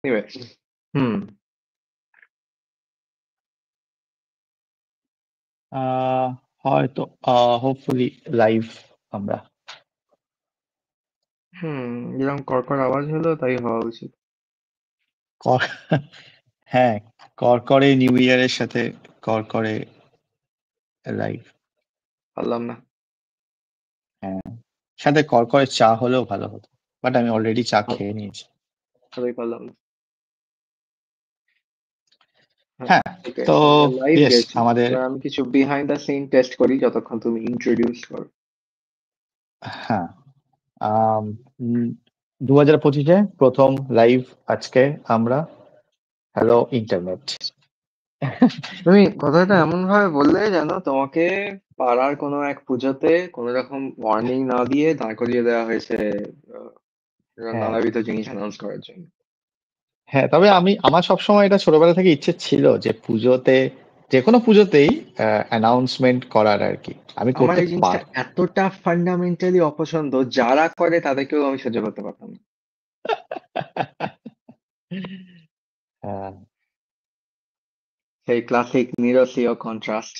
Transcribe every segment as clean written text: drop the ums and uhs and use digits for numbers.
Anyway, হুম হয়তো hopefully live আমরা এরকম কড়কড় আওয়াজ হলো, তাই হওয়া উচিত। কর- হ্যাঁ, করকরে নিউ ইয়ারের সাথে করকরে লাইভ, পারলাম না। হ্যাঁ, সাথে করকরে চা হলেও ভালো হতো, বাট আমি অলরেডি চা খেয়ে নিয়েছি। ভালোই পারলাম না। হ্যাঁ, ওকে, তো আমরা লাইভ ইয়েস গেছি। আমাদের, এবার আমি কিছু বিহাইন্ড দ্য সিন টেস্ট করি যতক্ষণ তুমি ইন্ট্রোডিউস করো। হ্যাঁ, 2025-এ প্রথম লাইভ আজকে আমরা। Hello internet. তুমি কথাটা এমন ভাবে বললে যেন তোমাকে পাড়ার কোনো এক পুজোতে কোনো রকম ওয়ার্নিং না দিয়ে দাঁড় করিয়ে দেওয়া হয়েছে আহ, হ্যাঁ, নানাবিধ জিনিস অ্যানাউন্স করার জন্য। হ্যাঁ, তবে আমার সবসময় এটা ছোটবেলা থেকে ইচ্ছে ছিল যে পুজোতে, যে কোনো পুজোতেই অ্যানাউন্সমেন্ট করার আর কি, আমি আমার করতে এই জিনিসটা পার এতটা ফান্ডামেন্টালি অপছন্দ, যারা করে তাদেরকেও আমি সহ্য করতে পারতাম না। হ্যাঁ, সেই ক্লাসিক নিরসীয় কন্ট্রাস্ট।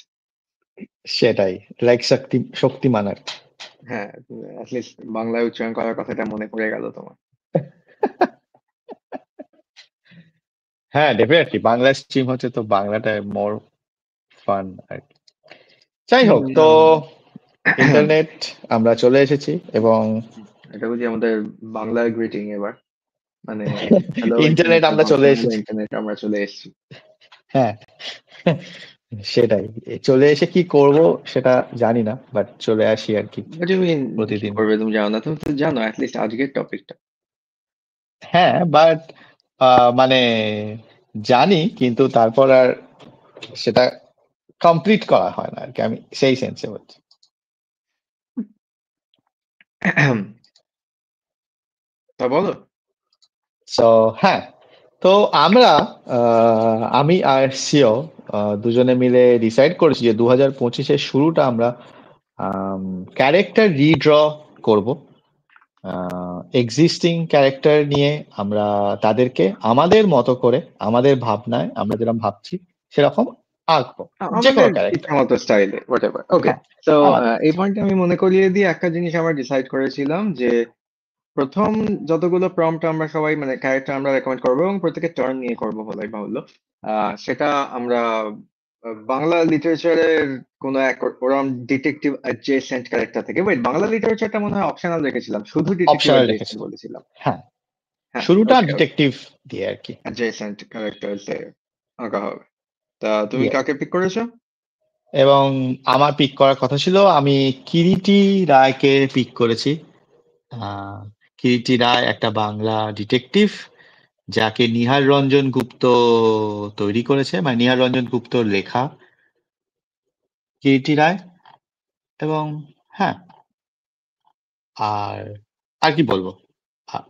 সেটাই, লাইক শক্তিমান আর কি। হ্যাঁ, অ্যাটলিস্ট বাংলায় উচ্চারণ করার কথাটা মনে পড়ে গেল তোমার। হ্যাঁ, ডেফিনেটলি বাংলা স্ট্রিম হচ্ছে তো বাংলাটা মোর ফান আর কি। যাই হোক, তো ইন্টারনেট আমরা চলে এসেছি এবং এটা বুঝি আমাদের বাংলার গ্রিটিং এবার, মানে হ্যালো ইন্টারনেট ইন্টারনেটের আমরা চলে মাধ্যমে হ্যালো এসেছি। ইন্টারনেট আমরা চলে এসেছি। হ্যাঁ, সেটাই, চলে এসে কি করব সেটা জানি না, বাট চলে আসি আর কি What do you mean, কি প্রতিদিন। করবে তুমি জানো না? তুমি তো জানো অ্যাটলিস্ট আজকের টপিকটা। হ্যাঁ, বাট মানে জানি, কিন্তু তারপর আর সেটা কমপ্লিট করা হয় না আর কি, আমি সেই সেন্সে বলছি। তা বলো। তো হ্যাঁ, তো আমরা আমি আর সিও দুজনে মিলে ডিসাইড করেছি যে 2025-এর শুরুটা আমরা ক্যারেক্টার রিড্র করব। এক্সিস্টিং ক্যারেক্টার নিয়ে আমরা তাদেরকে আমাদের মতো করে, আমাদের ভাবনায় আমরা যেরকম ভাবছি সেরকম আঁকবো, যে আমাদের কোনো ক্যারেক্টার। ইচ্ছা মতো স্টাইলে হোয়াটএভার। ওকে, হ্যাঁ, তো আমাদের। এই পয়েন্টে আমি মনে করিয়ে দিয়ে একটা জিনিস আমরা ডিসাইড করেছিলাম যে প্রথম যতগুলো প্রম্পট আমরা সবাই মানে ক্যারেক্টার আমরা রেকমেন্ড করবো এবং প্রত্যেকে টার্ন নিয়ে করবো বলাই বাহুল্য, সেটা আমরা বাংলা লিটারেচারের কোনো এক ওরকম ডিটেকটিভ অ্যাডজেসেন্ট ক্যারেক্টার থেকে। ওয়েট, বাংলা লিটারেচারটা মনে হয় অপশনাল রেখেছিলাম, শুধু ডিটেকটিভ অপশনাল অ্যাডজেসেন্ট রেখেছি। বলেছিলাম। হ্যাঁ, হ্যাঁ, শুরুটা ওকে ওকে, ডিটেকটিভ দিয়ে আর কি। অ্যাডজেসেন্ট ক্যারেক্টারস আঁকা হবে। তা তুমি ইয়ে, কাকে পিক করেছো? এবং আমার পিক করার কথা ছিল, আমি কিরিটি রায়কে পিক করেছি। আহ, কিরিটি রায় একটা বাংলা ডিটেকটিভ, যাকে নিহার রঞ্জন গুপ্ত তৈরি করেছে, মানে নিহার রঞ্জন গুপ্তর লেখা কিরিটি রায়। এবং হ্যাঁ, আর আর কি বলবো,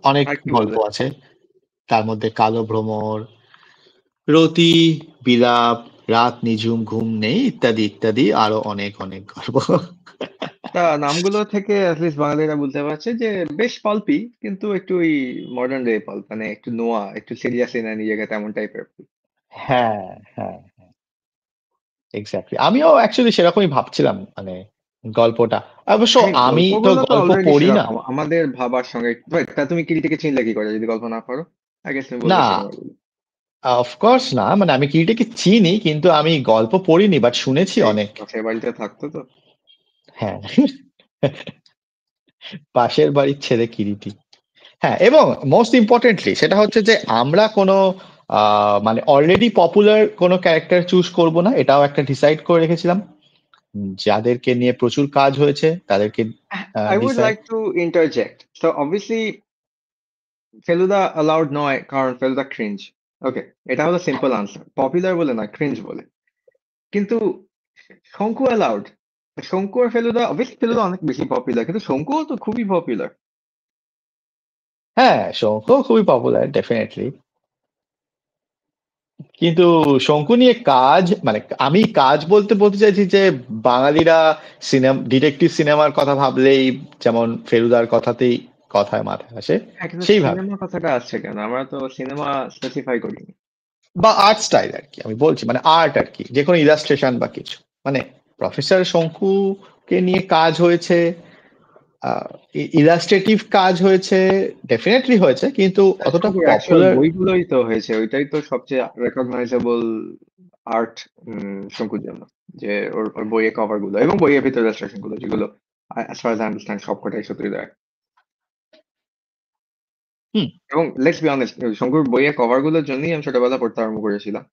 অনেক আর কি গল্প বলবে? আছে, তার মধ্যে কালো ভ্রমর, রতি বিলাপ, রাত নিঝুম, ঘুম নেই, ইত্যাদি ইত্যাদি, আরো অনেক অনেক গল্প। তা নামগুলো থেকে অ্যাটলিস্ট বাঙালিরা বুঝতে পারছে যে বেশ পাল্পি, কিন্তু একটু ওই মডার্ন ডে পাল্প, মানে একটু নোয়া, একটু সিরিয়াসলি না নিজেকে তেমন টাইপের। হ্যাঁ, হ্যাঁ, এক্স্যাক্টলি, আমিও অ্যাকচুয়ালি সেরকমই ভাবছিলাম, মানে গল্পটা। অবশ্য আমি তো গল্পগুলো তো গল্প অলরেডি পড়ি না। সেরকম আমাদের ভাবার সঙ্গে। Wait, তা তুমি কিরিটিকে চিনলে কি করে যদি গল্প না পড়ো? আগে তুমি বললে না, সেটা বলো। অফকোর্স না, মানে আমি কিরিটিকে চিনি, কিন্তু আমি গল্প পড়িনি, বাট শুনেছি এই অনেক। পাশের বাড়িতে থাকতো তো। হ্যাঁ, পাশের বাড়ির ছেলে কিরিটি। হ্যাঁ, এবং মোস্ট ইম্পর্টেন্টলি সেটা হচ্ছে যে আমরা কোনো মানে অলরেডি পপুলার কোনো ক্যারেক্টার চুজ করব না, এটাও একটা ডিসাইড করে রেখেছিলাম। যাদেরকে নিয়ে প্রচুর কাজ হয়েছে তাদেরকে I would decide. Like to interject. So obviously Feluda allowed নয়, কারণ ফেলুদা ক্রিঞ্জ। ওকে, এটা হলো সিম্পল আনসার, পপুলার বলে না, ক্রিঞ্জ বলে। কিন্তু শঙ্কু অ্যালাউড। শঙ্কু আর ফেলুদা, অবভিয়াসলি ফেলুদা অনেক বেশি পপুলার, কিন্তু শঙ্কুও তো খুবই পপুলার। হ্যাঁ, শঙ্খ খুবই পপুলার ডেফিনেটলি, কিন্তু শঙ্কু নিয়ে কাজ, মানে আমি কাজ বলতে বলতে চাইছি যে বাঙালিরা সিনেমা, ডিটেকটিভ সিনেমার কথা ভাবলেই যেমন ফেলুদার কথাতেই কথায় মাথায় আসে হ্যাঁ, কিন্তু সেইভাবে, সিনেমা কথাটা আসছে কেন? আমরা তো সিনেমা স্পেসিফাই করিনি। বা আর্ট স্টাইল আর কি আমি বলছি, মানে আর্ট আর কি, যে কোনো ইলাস্ট্রেশন বা কিছু, মানে প্রফেসর শঙ্কুকে নিয়ে কাজ হয়েছে, ইলাস্ট্রেটিভ কাজ হয়েছে, ডেফিনেটলি হয়েছে, কিন্তু অতটা শঙ্কুর অ্যাকচুয়াল পপুলার। বইগুলোই তো হয়েছে, ওইটাই তো সবচেয়ে রেকগনাইজেবল আর্ট শঙ্কুর জন্য, যে ওর ওর বইয়ের কভার গুলো এবং বইয়ের ভিতরে ইলাস্ট্রেশন গুলো, যেগুলো অ্যাজ ফার আই আন্ডারস্ট্যান্ড সবকটাই সত্যি দেয়। হুম। এবং লেটস বি অনেস্ট, শঙ্কুর বইয়ের কভার গুলোর জন্যই আমি ছোটবেলা পড়তে আরম্ভ করেছিলাম।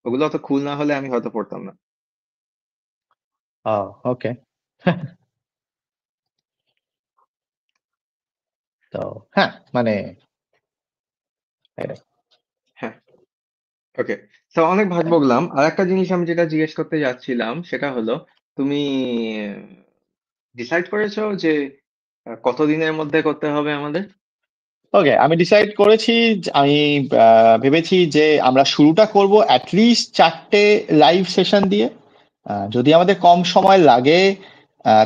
ওগুলো অত কুল না হলে আমি হয়তো পড়তাম না। ওকে। তো হ্যাঁ, মানে এটাই। হ্যাঁ, ওকে। তো অনেক ভাগ বললাম। আর একটা জিনিস আমি যেটা জিজ্ঞেস করতে যাচ্ছিলাম সেটা হলো, তুমি ডিসাইড করেছো যে কতদিনের মধ্যে করতে হবে আমাদের? ওকে, আমি ডিসাইড করেছি, আমি ভেবেছি যে আমরা শুরুটা করব অ্যাটলিস্ট 4টে লাইভ সেশন দিয়ে। যদি আমাদের কম সময় লাগে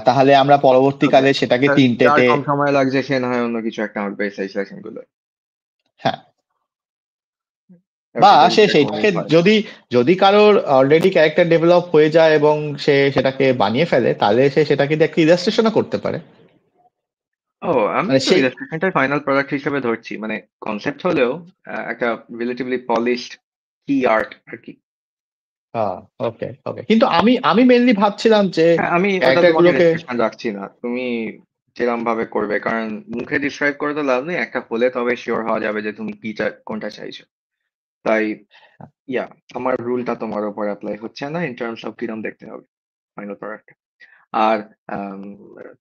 তাহলে আমরা ওকে, পরবর্তীকালে সেটাকে যার 3টেতে। কম সময় লাগছে সে না হয় অন্য কিছু একটা আঁকবে সেই সেশন গুলো। হ্যাঁ, বা okay, that is say that only সেইটাকে ফাইন। যদি যদি কারোর অলরেডি ক্যারেক্টার ডেভেলপ হয়ে যায় এবং সে সেটাকে বানিয়ে ফেলে, তাহলে সে সেটাকে দিয়ে একটা ইলাস্ট্রেশনও করতে পারে। ও, আমি মানে তো সেই ইলাস্ট্রেশনটাই ফাইনাল প্রোডাক্ট হিসেবে ধরছি, মানে কনসেপ্ট হলেও একটা রিলেটিভলি পলিশড কি আর্ট আর কি। ওকে ওকে, কিন্তু আমি আমি মেনলি ভাবছিলাম যে হ্যাঁ, আমি ওটা ক্যারেক্টার তোমাকে গুলোকে। রেস্ট্রিকশন রাখছি না, তুমি যেরকম ভাবে করবে, কারণ মুখে ডিসক্রাইব করে তো লাভ নেই, একটা হলে তবে শিওর হওয়া যাবে যে তুমি কি কোনটা চাইছো। তাই ইয়া, আমার রুলটা তোমার উপর অ্যাপ্লাই হচ্ছে না ইন টার্মস অফ কিরম দেখতে হবে ফাইনাল প্রোডাক্ট। আর আম,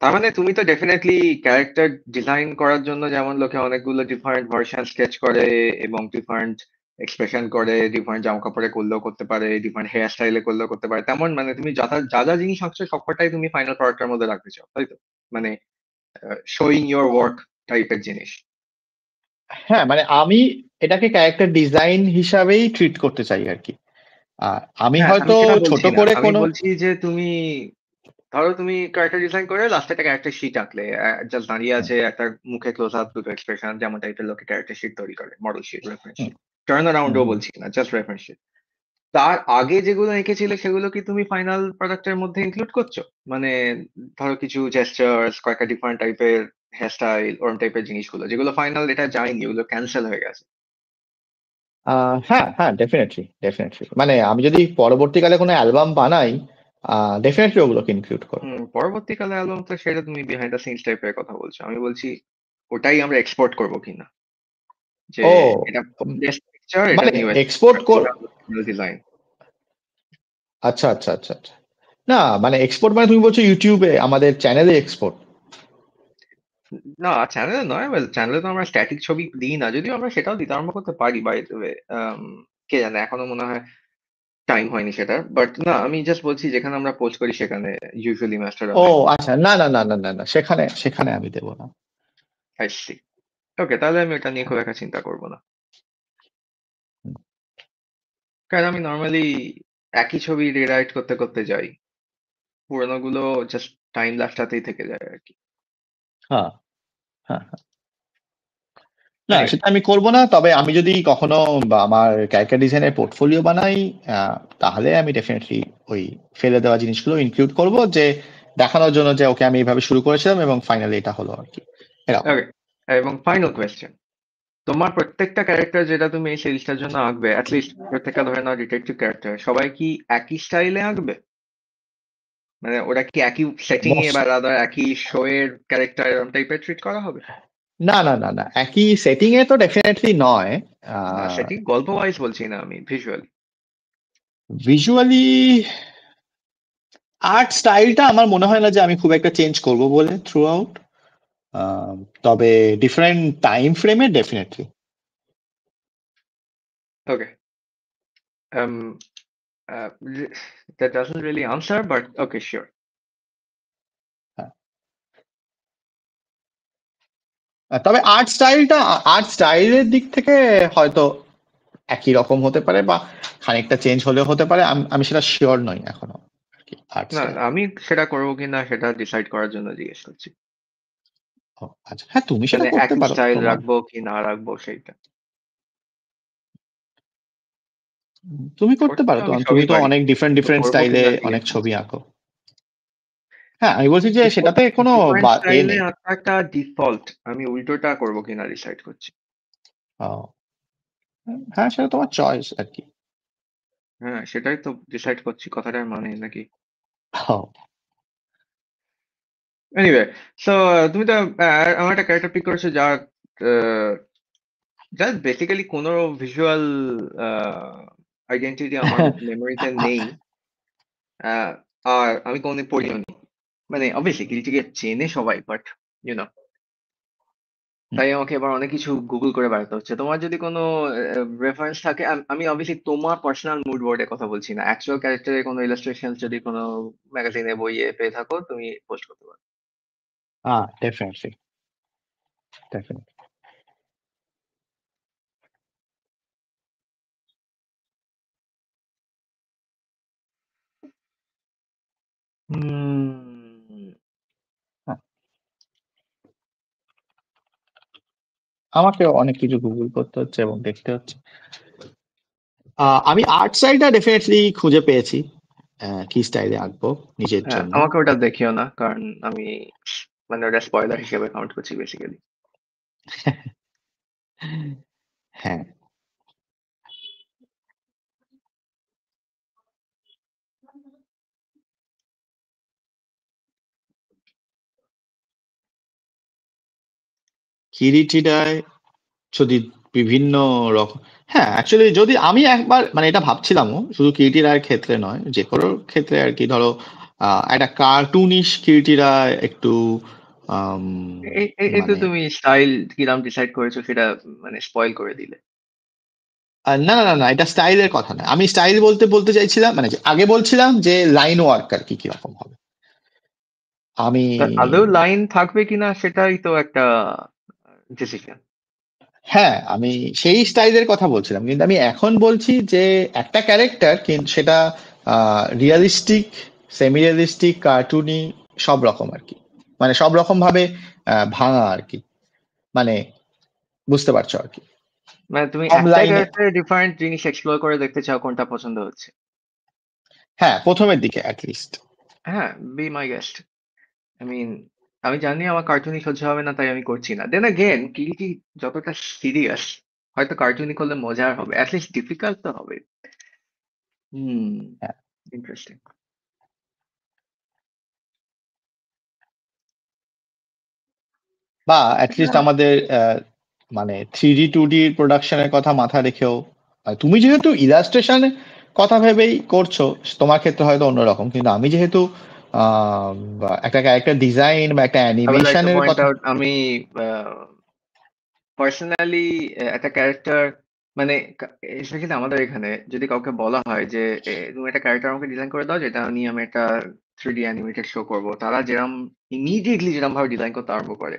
তার মানে তুমি তো ডেফিনেটলি ক্যারেক্টার ডিজাইন করার জন্য, যেমন লোকে অনেকগুলো ডিফারেন্ট ভার্সন স্কেচ করে এবং ডিফারেন্ট এক্সপ্রেশন করে, ডিফারেন্ট জামা কাপড়ে করলেও করতে পারে, ডিফারেন্ট হেয়ার স্টাইলে করলেও করতে পারে, তেমন মানে তুমি যা যা জিনিস আঁকছো সবকটাই তুমি ফাইনাল প্রোডাক্টের মধ্যে রাখতে চাও, তাই তো? মানে শোয়িং ইয়োর ওয়ার্ক টাইপের জিনিস। হ্যাঁ, মানে আমি এটাকে ক্যারেক্টার ডিজাইন হিসাবেই ট্রিট করতে চাই আর কি। আমি হ্যাঁ, আমি হয়তো সেটা ছোট বলছি না, করে আমি কোনো। বলছি যে তুমি ধরো তুমি ক্যারেক্টার ডিজাইন করে লাস্টে একটা ক্যারেক্টার শিট আঁকলে, জাস্ট দাঁড়িয়ে হুম, আছে, একটা মুখে ক্লোজ আপ, দুটো এক্সপ্রেশন, যেমন টাইপের লোকে ক্যারেক্টার শিট তৈরি করে, মডেল শিট, রেফারেন্স হুম, শিট, টার্ন হুম, অ্যারাউন্ডও হুম। বলছি না, জাস্ট রেফারেন্স শিট। তার আগে যেগুলো এঁকেছিলে সেগুলো কি তুমি ফাইনাল প্রোডাক্টের মধ্যে ইনক্লুড করছো? মানে ধরো কিছু জেস্টার্স, কয়েকটা ডিফারেন্ট টাইপের হেয়ার স্টাইল, ওরম টাইপের জিনিসগুলো যেগুলো ফাইনাল এটা যায়নি, ওগুলো ক্যান্সেল হয়ে গেছে। হ্যাঁ হ্যাঁ, ডেফিনেটলি ডেফিনেটলি, মানে আমি যদি পরবর্তীকালে কোনো অ্যালবাম বানাই, ডেফিনেটলি ওগুলোকে ইনক্লুড করবো। পরবর্তীকালে অ্যালবাম তো সেটা তুমি বিহাইন্ড দ্য সিনস টাইপের কথা বলছো, আমি বলছি ওটাই আমরা এক্সপোর্ট করবো কিনা, যে ও, এটা উম, বেস্ট পিকচার, এটা মানে নিউ এক্সপোর্ট কর। ডিজাইন। আচ্ছা আচ্ছা আচ্ছা আচ্ছা, না মানে এক্সপোর্ট মানে তুমি বলছো ইউটিউবে আমাদের চ্যানেলে এক্সপোর্ট? না, চ্যানেলে নয়, ওয়েল চ্যানেলে তো আমরা স্ট্যাটিক ছবি দিই না, যদিও আমরা সেটাও দিতে আরম্ভ করতে পারি বাই দ্য ওয়ে। কে জানে, এখনো মনে হয় টাইম হয়নি সেটা, বাট না, আমি জাস্ট বলছি যেখানে আমরা পোস্ট করি সেখানে ইউজুয়ালি মাস্টার ও হয়। আচ্ছা, না না না না না না, সেখানে সেখানে আমি দেবো না। আইসি। ওকে, তাহলে আমি ওটা নিয়ে খুব একটা চিন্তা করবো না, হুম, কারণ আমি নর্মালি একই ছবি রিরাইট করতে করতে যাই, পুরোনো গুলো জাস্ট টাইম ল্যাপসটাতেই থেকে যায় আর কি। হ্যাঁ হ্যাঁ। না, এনিওয়ে, সেটা আমি করব না। তবে আমি যদি কখনো বা আমার ক্যারেক্টার ডিজাইনের পোর্টফোলিও বানাই, তাহলে আমি ডেফিনেটলি ওই ফেলে দেওয়া জিনিসগুলো ইনক্লুড করব, যে দেখানোর জন্য যে ওকে আমি এইভাবে শুরু করেছিলাম এবং ফাইনালি এটা হলো আর কি, এরকম। ওকে, এবং ফাইনাল কোয়েশ্চেন, তোমার প্রত্যেকটা ক্যারেক্টার যেটা তুমি এই সিরিজটার জন্য আঁকবে, অ্যাটলিস্ট প্রত্যেকটা ধরে নাও ডিটেকটিভ ক্যারেক্টার, সবাই কি একই স্টাইলে আঁকবে? মানে ওরা কি একই সেটিং এ মোস্ট, বা রাদার একই শো এর ক্যারেক্টার এরকম টাইপের ট্রিট করা হবে? না না না না, একই সেটিং এ তো ডেফিনেটলি নয়। না, সেটি গল্প ওয়াইজ বলছি না, আমি ভিজুয়ালি। ভিজুয়ালি আর্ট স্টাইলটা আমার মনে হয় না যে আমি খুব একটা চেঞ্জ করব বলে থ্রু আউট। তবে ডিফারেন্ট টাইম ফ্রেমে definitely. Okay, um that doesn't really answer, but okay, sure. তবে আর্ট স্টাইলের দিক থেকে হয়তো একই রকম হতে পারে, বা খানিকটা চেঞ্জ হলেও হতে পারে, আমি সেটা শিওর নই এখনো আর কি, আর্ট না, স্টাইল। আমি সেটা করবো কিনা সেটা ডিসাইড করার জন্য জিজ্ঞেস করছি। আচ্ছা, হ্যাঁ তুমি সেটা মানে করতে একই পারো স্টাইল তোমার। রাখবো কি না রাখবো সেইটা তুমি করতে করতে তো পারো, আমি তুমি সবই তো পারি, অনেক ডিফারেন্ট কিন্তু ডিফারেন্ট করবো স্টাইলে কিনা অনেক জিজ্ঞেস ছবি করছি। আঁকো। হ্যাঁ আমি বলছি যে সেটাতে কোনো ডিফারেন্ট এ স্টাইলে নেই। আঁকাটা ডিফল্ট, আমি উল্টোটা করবো কিনা ডিসাইড করছি। ও, হ্যাঁ সেটা তোমার চয়েস আর কি। হ্যাঁ সেটাই তো ডিসাইড করছি, কথাটার মানে নাকি। ও, এনিওয়ে, সো তুমি তো আমার একটা ক্যারেক্টার পিক করেছো যা যা বেসিক্যালি কোনো ভিজুয়াল আইডেন্টিটি আমার মেমোরিতে নেই। আহ, আর আমি কোনোদিন পড়িও নি, মানে অবভিয়াসলি গিলটিকে চেনে সবাই, বাট ইউ নো, হুম, তাই আমাকে এবার অনেক কিছু গুগল করে বেড়াতে হচ্ছে। তোমার যদি কোনো রেফারেন্স থাকে, আমি অবভিয়াসলি তোমার পার্সোনাল মুড বোর্ডে কথা বলছি না, অ্যাকচুয়াল ক্যারেক্টারের কোনো ইলাস্ট্রেশন যদি কোনো ম্যাগাজিনে বইয়ে পেয়ে থাকো তুমি পোস্ট করতে পারো। Definitely, definitely. হুম। আমাকে অনেক কিছু গুগল করতে হচ্ছে এবং দেখতে হচ্ছে। আমি আর্ট সাইডটা ডেফিনেটলি খুঁজে পেয়েছি, কি স্টাইলে আঁকবো নিজের হ্যাঁ জন্য। আমাকে ওটা দেখিও না, কারণ আমি মানে ওটা স্পয়লার হিসেবে কাউন্ট করছি বেসিক্যালি। হ্যাঁ, কিরিটিডায় যদি বিভিন্ন রকম, হ্যাঁ অ্যাকচুয়ালি যদি আমি একবার মানে এটা ভাবছিলামও, শুধু কিরিটি রায়ের ক্ষেত্রে নয়, যে কোনো ক্ষেত্রে আর কি। ধরো একটা কার্টুনিশ কিরিটি রায় একটু আম, এই তো মানে তুমি স্টাইল কিরাম ডিসাইড করেছো সেটা মানে স্পয়েল করে দিলে। না না না না, এটা স্টাইলের কথা না। আমি স্টাইল বলতে বলতে চাইছিলাম, মানে যে আগে বলছিলাম যে লাইন ওয়ার্ক আর কি কিরকম হবে। আমি তার আদৌ লাইন থাকবে কিনা সেটাই তো একটা ডিসিশন। হ্যাঁ আমি সেই স্টাইলের কথা বলছিলাম, কিন্তু আমি এখন বলছি যে একটা ক্যারেক্টার কিন্তু সেটা রিয়ালিস্টিক, সেমি রিয়ালিস্টিক, কার্টুনি, সব রকম আর কি। মানে সব রকম ভাবে ভাঙা আর কি, মানে বুঝতে পারছো আর কি। মানে তুমি কম একটা লাইনে, ক্যারেক্টারের ডিফারেন্ট জিনিস এক্সপ্লোর করে দেখতে চাও, কোনটা পছন্দ হচ্ছে। হ্যাঁ প্রথমের দিকে অ্যাটলিস্ট। হ্যাঁ, be my guest. I mean, আমি জানি আমার কার্টুনি সহ্য হবে না, তাই আমি করছি না। দেন अगेन কি যতটা সিরিয়াস, হয়তো কার্টুনি করলে মজার হবে, অ্যাটলিস্ট ডিফিকাল্ট তো হবে। হুম, ইন্টারেস্টিং। বা অ্যাটলিস্ট আমাদের মানে 3D 2D প্রোডাকশনের কথা মাথায় রেখেও, তুমি যেহেতু ইলাস্ট্রেশন কথা ভেবেই করছো, তোমার ক্ষেত্রে হয়তো অন্যরকম, কিন্তু আমি যেহেতু বা একটা ক্যারেক্টার ডিজাইন বা একটা আই উড লাইক টু অ্যানিমেশনের পয়েন্ট কথা। আউট, আমি পার্সোনালি একটা ক্যারেক্টার, মানে স্পেশালি আমাদের এখানে যদি কাউকে বলা হয় যে তুমি একটা ক্যারেক্টার আমাকে ডিজাইন করে দাও যেটা নিয়ে আমি একটা 3D অ্যানিমেটেড শো করবো, তারা যেরকম ইমিডিয়েটলি যেরকম ভাবে ডিজাইন করতে আরম্ভ করে,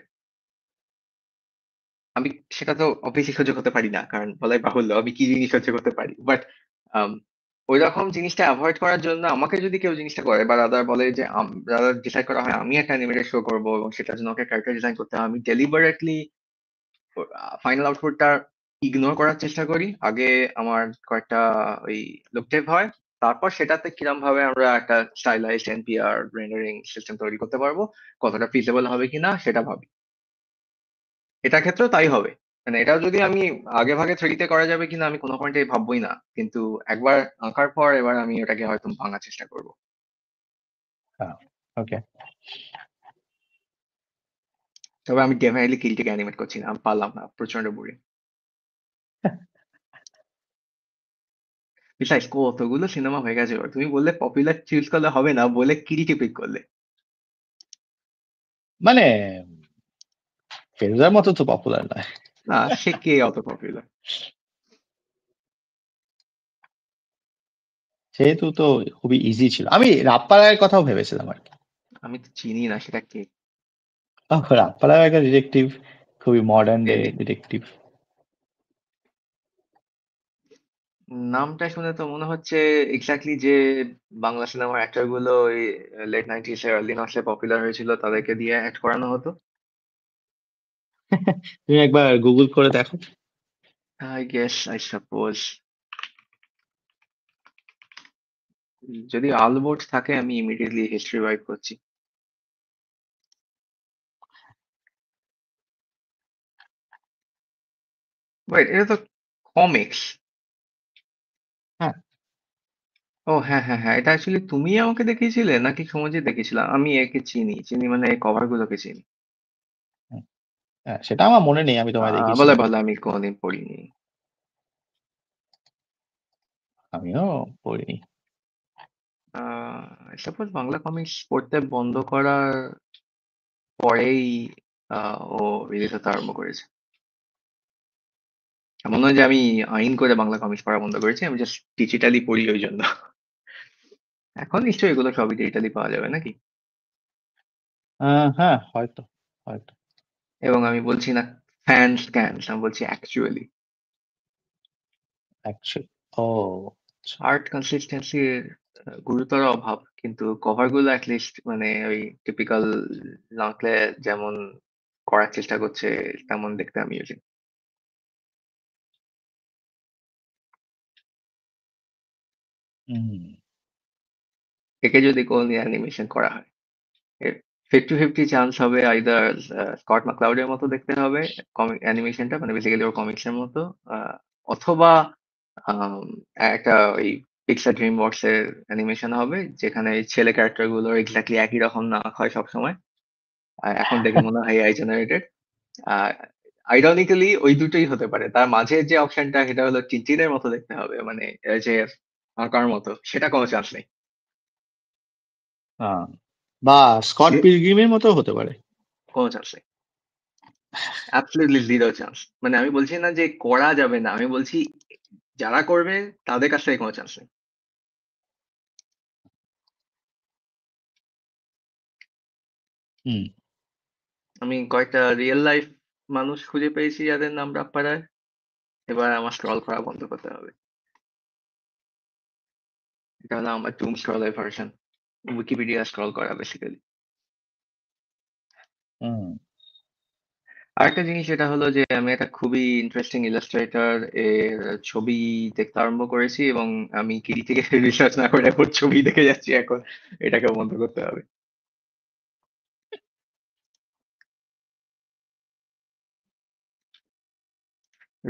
আমি সেটা তো অবভিয়াসলি সহ্য করতে পারি না, কারণ বলাই বাহুল্য আমি কি জিনিস সহ্য করতে পারি, বাট ওই রকম জিনিসটা অ্যাভয়েড করার জন্য আমাকে যদি কেউ জিনিসটা করে বা রাদার বলে যে রাদার ডিসাইড করা হয় আমি একটা অ্যানিমেটেড শো করবো এবং সেটার জন্য ওকে ক্যারেক্টার ডিজাইন করতে হয়, আমি ডেলিবারেটলি ফাইনাল আউটপুটটা ইগনোর করার চেষ্টা করি। আগে আমার কয়েকটা ওই লুক টেপ হয়, তারপর সেটাতে কিরম ভাবে আমরা একটা স্টাইলাইজড এনপিআর রেন্ডারিং সিস্টেম তৈরি করতে পারবো, কতটা ফিজিবল হবে কিনা সেটা ভাবি। এটার ক্ষেত্রেও তাই হবে, মানে এটাও যদি আমি আগে ভাগে 3D তে করা যাবে কিনা আমি কোনো পয়েন্টে ভাববোই না, কিন্তু একবার আঁকার পর এবার আমি ওটাকে হয়তো ভাঙার চেষ্টা করবো। ওকে, তবে আমি ডেফিনেটলি কিলটিকে অ্যানিমেট করছি না, আমি পারলাম না, প্রচন্ড বোরিং। বিসাইড কতগুলো সিনেমা হয়ে গেছে এবার, তুমি বললে পপুলার চুজ করলে হবে না বলে কিরিটি পিক করলে। মানে ফেলুদার মতো তো পপুলার নয়। না, সে কে অত পপুলার? সেহেতু তো খুবই ইজি ছিল। আমি রাপ্পারায়ের কথাও ভেবেছিলাম আর কি। আমি তো চিনি না সেটা কে। রাপ্পারায় একটা ডিটেকটিভ, খুবই মডার্ন ডে Really? ডিটেকটিভ। নামটা শুনে তো মনে হচ্ছে এক্স্যাক্টলি যে বাংলা সিনেমার অ্যাক্টর গুলো ওই লেট 90s এ আর্লি নটস এ পপুলার হয়েছিল তাদেরকে দিয়ে অ্যাক্ট করানো হতো। তুমি একবার গুগল করে দেখো। আই গেস, আই সাপোজ যদি আলবোর্ড থাকে আমি ইমিডিয়েটলি হিস্ট্রি ওয়াইপ করছি। ওয়েট, এটা তো কমিক্স। হ্যাঁ, ও হ্যাঁ হ্যাঁ হ্যাঁ, এটা অ্যাকচুয়ালি তুমি আমাকে দেখিয়েছিলে নাকি সমাজে দেখিয়েছিলাম? আমি একে চিনি চিনি মানে কভার গুলোকে চিনি। হুম, হ্যাঁ, সেটা আমার মনে নেই আমি তোমায় বলে দেখিয়েছিলাম। বলে আমি কোনোদিন পড়িনি। আমিও পড়িনি। সাপোজ বাংলা কমিক্স পড়তে বন্ধ করার পরেই ও রিলিজ হতে আরম্ভ করেছে। এমন নয় যে আমি আইন করে বাংলা কমিক্স পড়া বন্ধ করেছি, আমি জাস্ট ডিজিটালি পড়ি ওই জন্য। এখন নিশ্চয়ই এগুলো সবই ডিজিটালি পাওয়া যাবে নাকি? হ্যাঁ, হয়তো হয়তো। এবং আমি বলছি না ফ্যান স্ক্যানস, আমি বলছি অ্যাকচুয়ালি অ্যাকচুয়ালি ও আচ্ছা। আর্ট কনসিস্টেন্সির গুরুতর অভাব, কিন্তু কভার গুলো অ্যাটলিস্ট মানে ওই টিপিক্যাল লাঙ্কলে যেমন করার চেষ্টা করছে তেমন দেখতে আমি ইউজিং। হুম, একে যদি কোনো অ্যানিমেশন করা হয়, 50-50 চান্স হবে আইদার স্কট ম্যাকক্লাউডের মতো দেখতে হবে কমিক অ্যানিমেশনটা, মানে বেসিক্যালি ওর কমিক্সের মতো, অথবা আম, একটা ওই পিক্সার ড্রিম ওয়ার্কস এর অ্যানিমেশন হবে যেখানে এই ছেলে ক্যারেক্টার গুলো এক্স্যাক্টলি একই রকম না হয় সবসময়। এখন দেখে মনে হয় এআই জেনারেটেড। আইরনিক্যালি ওই দুটোই হতে পারে, তার মাঝে যে অপশনটা সেটা হলো টিনটিনের মতো দেখতে হবে, মানে যে আঁকার মতো, সেটা কোনো চান্স নেই। হ্যাঁ, বা স্কট পিলগ্রিমের মতো হতে পারে। কোনো চান্স নেই, অ্যাবসলিউটলি জিরো চান্স। মানে আমি বলছি না যে করা যাবে না, আমি বলছি যারা করবে তাদের কাছ থেকে কোনো চান্স নেই। হুম, আমি কয়েকটা রিয়েল লাইফ মানুষ খুঁজে পেয়েছি যাদের নাম রাখপাড়ায়। এবার আমার স্ক্রল করা বন্ধ করতে হবে। এটা হলো আমার ডুম স্ক্রলের ভার্সন, উইকিপিডিয়া স্ক্রল করা বেসিক্যালি। হুম। আরেকটা জিনিস এটা হলো যে আমি একটা খুবই ইন্টারেস্টিং ইলাস্ট্রেটর এর ছবি দেখতে আরম্ভ করেছি, এবং আমি কিরি থেকে রিসার্চ না করে ওর ছবি দেখে যাচ্ছি এখন। এটাকে বন্ধ করতে হবে।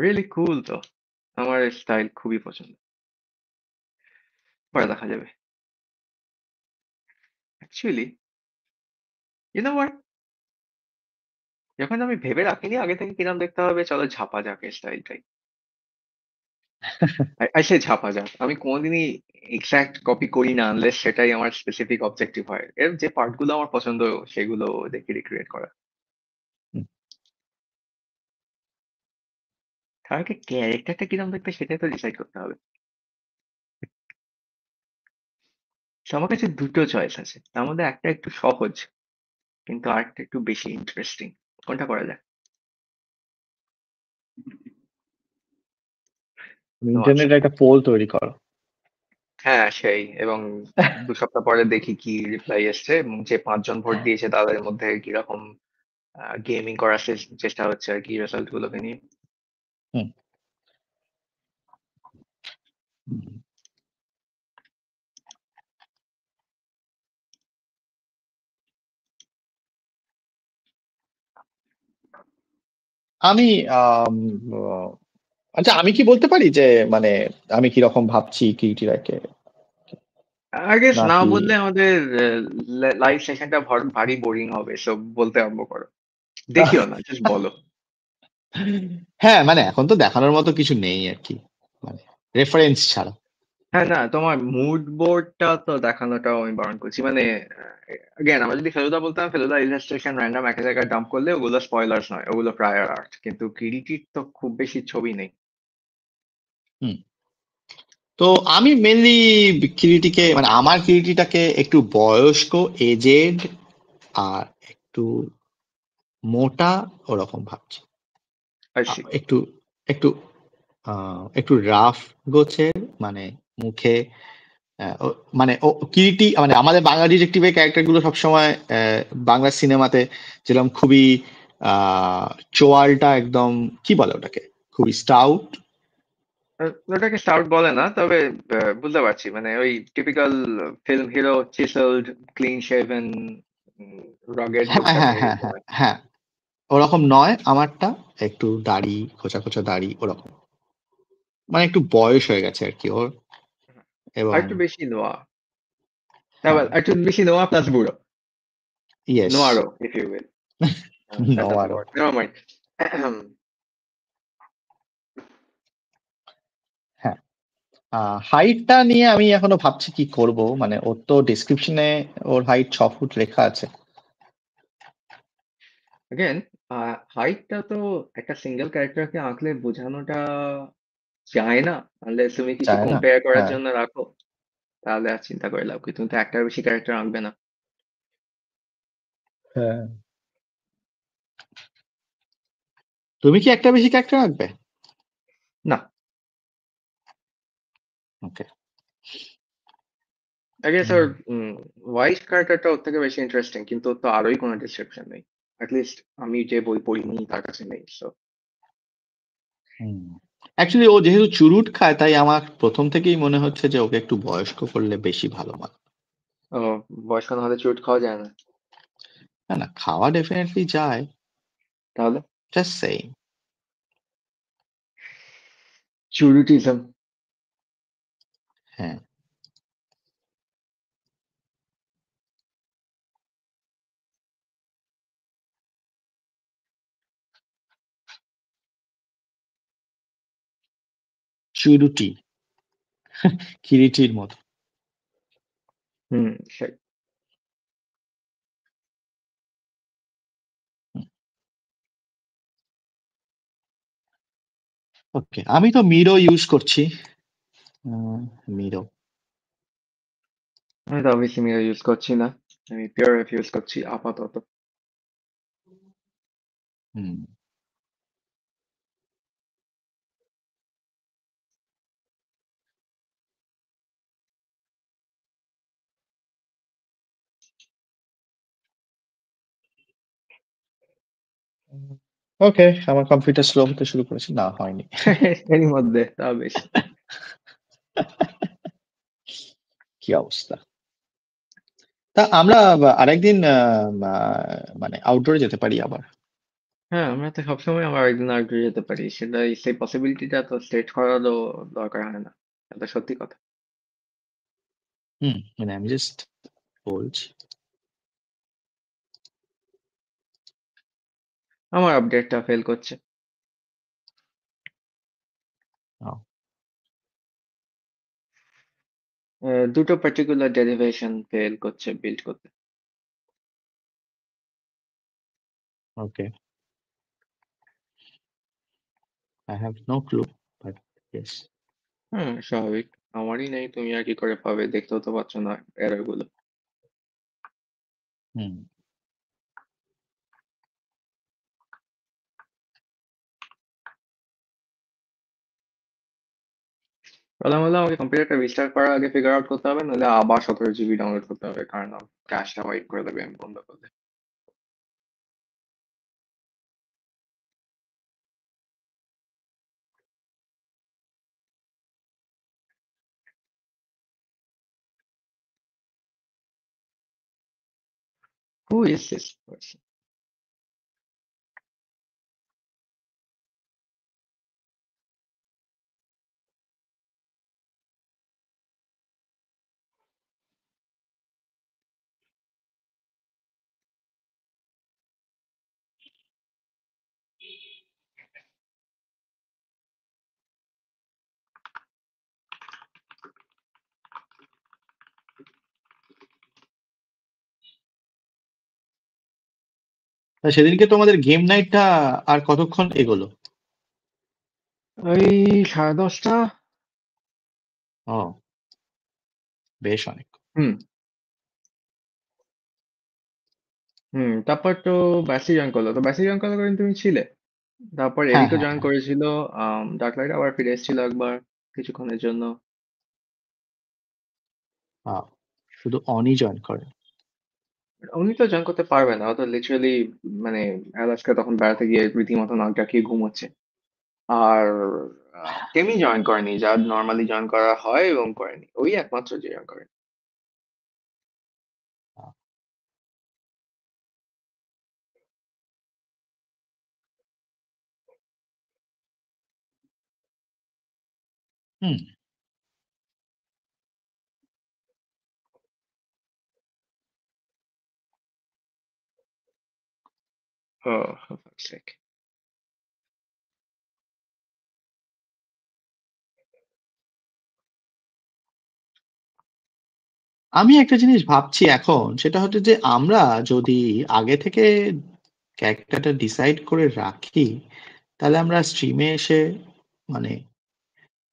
রিয়েলি কুল তো, আমার স্টাইল খুবই পছন্দ। পরে দেখা যাবে। অ্যাকচুয়ালি ইউ নো হোয়াট, যখন আমি ভেবে রাখিনি আগে থেকে কিরম দেখতে হবে, চলো ঝাপা যাক এই স্টাইলটাই। সে ঝাপা যাক, আমি কোনোদিনই এক্সাক্ট কপি করি না আনলেস সেটাই আমার স্পেসিফিক অবজেক্টিভ হয়, এর যে পার্ট গুলো আমার পছন্দ সেগুলো দেখে রিক্রিয়েট করা। হুম, তার আগে ক্যারেক্টারটা কিরম দেখতে সেটাই তো ডিসাইড করতে হবে। So, আমার কাছে দুটো চয়েস আছে, তার মধ্যে একটা একটু সহজ কিন্তু আরেকটা একটু বেশি ইন্টারেস্টিং। কোনটা করা যায়? তুমি নো আনসার। ইন্টারনেটে একটা পোল তৈরি করো। হ্যাঁ সেই, এবং 2 সপ্তাহ পরে দেখি কি রিপ্লাই এসছে, এবং যে 5 জন ভোট দিয়েছে তাদের মধ্যে কিরকম গেমিং করার চেষ্টা হচ্ছে আর কি রেজাল্ট গুলোকে নিয়ে। হুম, হুম। আমি আম, আহ, আচ্ছা, আমি কি বলতে পারি যে মানে আমি কি রকম ভাবছি কিরিটি রায়কে, আগে না নাকি? বললে আমাদের লাইভ সেশনটা ভারী বোরিং হবে, সব বলতে আরম্ভ করো। দেখিও না, জাস্ট বলো। হ্যাঁ, মানে এখন তো দেখানোর মতো কিছু নেই আর কি, মানে রেফারেন্স ছাড়া। হ্যাঁ না, তোমার মুড বোর্ডটা তো দেখানোটাও আমি বারণ করছি, মানে again, আমরা যদি ফেলুদা বলতাম, ফেলুদা ইলাস্ট্রেশন র্যান্ডম একটা জায়গায় ডাম্প করলে ওগুলো স্পয়লার্স নয়, ওগুলো প্রায়র আর্ট, কিন্তু কিরিটির তো খুব বেশি ছবি নেই। হুম। তো আমি মেনলি কিরিটিকে, মানে আমার কিরিটিটাকে একটু বয়স্ক, এজেড, আর একটু মোটা ওরকম ভাবছি। আইসি। একটু একটু একটু রাফ গোছের, মানে মুখে মানে ও কিরিটি, মানে আমাদের বাংলা ডিটেকটিভের ক্যারেক্টার গুলো সবসময় বাংলা সিনেমাতে যেরকম খুবই চোয়ালটা একদম কি বলে ওটাকে, খুবই স্টাউট। ওটাকে স্টাউট বলে না, তবে বুঝতে পারছি, মানে ওই typical film hero, chiselled, clean shaven, rugged হ্যাঁ লুকটা হ্যাঁ নিয়ে হ্যাঁ গেছে। হ্যাঁ হ্যাঁ, ওরকম নয় আমারটা, একটু দাড়ি, খোঁচা খোঁচা দাড়ি ওরকম, মানে একটু বয়স হয়ে গেছে আর কি ওর। আর এবং একটু বেশি নোয়া, হ্যাঁ, আর একটু বেশি নোয়া প্লাস বুড়ো, ইয়েস। নোয়ারো if you will, that doesn't নোয়ারও। Work, never mind. হ্যাঁ, হাইটটা নিয়ে আমি এখনো ভাবছি কি করব, মানে ওর তো ডিসক্রিপশনে ওর হাইট 6 ফুট লেখা আছে। अगेन হাইটটা তো একটা সিঙ্গেল ক্যারেক্টারকে আঁকলে বোঝানোটা যায় না, আনলেস তুমি কিছু চায় না। কম্পেয়ার করার হ্যাঁ জন্য রাখো, তাহলে আর চিন্তা করে লাভ কি, তুমি তো একটার বেশি ক্যারেক্টার আঁকবে না। হ্যাঁ, তুমি কি একটা বেশি ক্যারেক্টার রাখবে? না, ওকে। আই গেস ওর ওয়াইফ ক্যারেক্টারটা ওর থেকে বেশি ইন্টারেস্টিং, কিন্তু ওর তো আরোই কোনো ডিসক্রিপশন নেই, অ্যাটলিস্ট আমি যে বই পড়িনি তার কাছে নেই, সো অ্যাকচুয়ালি ও যেহেতু চুরুট খায়, তাই আমার প্রথম থেকেই মনে হচ্ছে যে ওকে একটু বয়স্ক করলে বেশি ভালো মানে। বয়স্ক না হলে চুট খাওয়া যায় না, না না, খাওয়া ডেফিনেটলি যায়, তাহলে জাস্ট সেইং। চুরুটিজম। হ্যাঁ, চুরুটি, কিরিটির মতো। হুম, সেই। ওকে, আমি তো মিরো ইউজ করছি। মিরো। আমি তো অবভিয়াসলি মিরর ইউজ করছি না, আমি পিওর এফ ইউজ করছি আপাতত। হুম, ওকে, আমার কম্পিউটার স্লো হতে শুরু করেছে, না হয়নি। এরই মধ্যে তা বেশ। কি অবস্থা! তা আমরা আরেকদিন মানে আউটডোরে যেতে পারি আবার। হ্যাঁ, আমরা তো সবসময় আবার একদিন আউটডোরে যেতে পারি, সেটা সেই পসিবিলিটিটা তো স্টেট করারও দরকার হয় না, এটা সত্যি কথা। মানে আমি জাস্ট বলছি। আমার আপডেটটা ফেল করছে, দুটো পার্টিকুলার ডেরিভেশন ফেল করছে বিল্ড করতে। Okay, I have no clue, but yes. হ্যাঁ, স্বাভাবিক, আমারই নেই, তুমি আর কি করে পাবে, দেখতেও তো পাচ্ছ না এরর গুলো। হুম, প্রবলেম হলো আমাকে কম্পিউটারটা রিস্টার্ট করার আগে ফিগার আউট করতে হবে, নাহলে আবার 17 GB ডাউনলোড করতে হবে, কারণ ক্যাশটা ওয়াইপ করে দেবে আমি বন্ধ করলে। Who is this person? তা সেদিনকে তোমাদের গেম নাইটটা আর কতক্ষণ এগোলো? ওই 10:30। ও, বেশ অনেক। হুম, হুম, তারপর তো ব্যাসি জয়েন করলো, তো ব্যাসি জয়েন করলো কিন্তু তুমি ছিলে, তারপর হ্যাঁ এরিকও হ্যাঁ জয়েন হ্যাঁ, করেছিল, ডার্ক লাইট আবার ফিরে এসেছিল একবার কিছুক্ষণের জন্য। শুধু অনই জয়েন করে। উনি তো জয়েন করতে পারবে না। ও তো লিটারালি মানে আলাস্কা তখন বেড়াতে গিয়ে রীতিমতো নাক ডাকিয়ে ঘুমোচ্ছে। আর কেমি জয়েন করেনি, যা নর্মালি জয়েন করা হয় এবং করেনি। ওই একমাত্র যে জয়েন করে। হুম। Oh, for fuck's sake. আমি একটা জিনিস ভাবছি এখন, সেটা হচ্ছে যে আমরা যদি আগে থেকে ক্যারেক্টারটা ডিসাইড করে রাখি, তাহলে আমরা স্ট্রিমে এসে মানে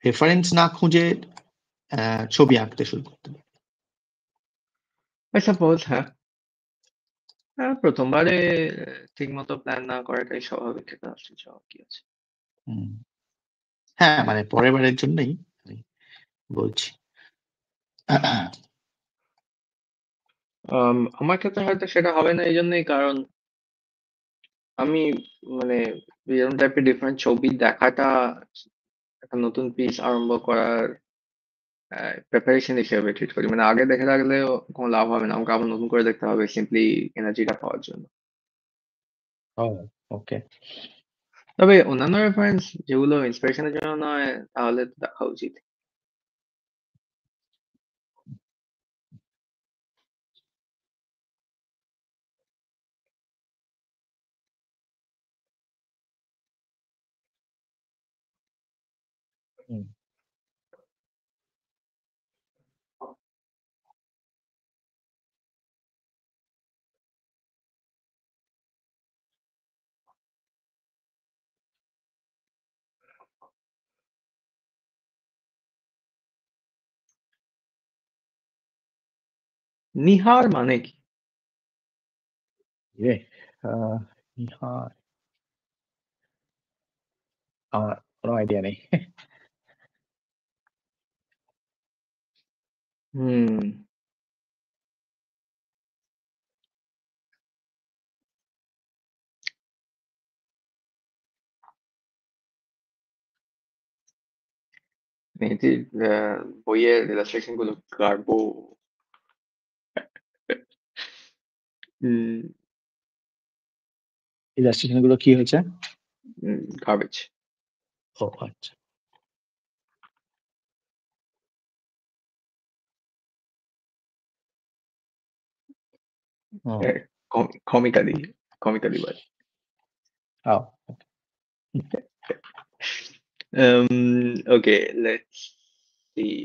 রেফারেন্স না খুঁজে ছবি আঁকতে শুরু করতে পারি। I suppose, হ্যাঁ। হ্যাঁ, প্রথমবারে ঠিক মতো প্ল্যান না করাটাই স্বাভাবিক। এটা আসলে যাওয়া কি আছে। হুম। হ্যাঁ, মানে পরের বারের জন্যই আমি বলছি। আমার ক্ষেত্রে হয়তো সেটা হবে না এই জন্যই, কারণ আমি মানে এরকম টাইপের ডিফারেন্ট ছবি দেখাটা একটা নতুন পিস আরম্ভ করার প্রিপারেশন হিসেবে ট্রিট করি। মানে আগে দেখে রাখলেও কোনো লাভ হবে না, আমাকে আবার নতুন করে দেখতে হবে সিম্পলি এনার্জিটা পাওয়ার জন্য। ও, ওকে। তবে অন্যান্য রেফারেন্স যেগুলো ইন্সপিরেশনের জন্য নয়, তাহলে তো দেখা উচিত। হুম। নিহার মানে কি? ইয়ে, আহ, ইহার আমার কোনো আইডিয়া নেই। হুম। মেহেদির বইয়ের ইলাস্ট্রেশন গুলো গাড়বো। ইলাস্ট্রেশন গুলো কি হয়েছে? গার্বেজ। ও আচ্ছা। ও, কমিক্যালি, কমিক্যালি বাট। ও, Okay, let's see.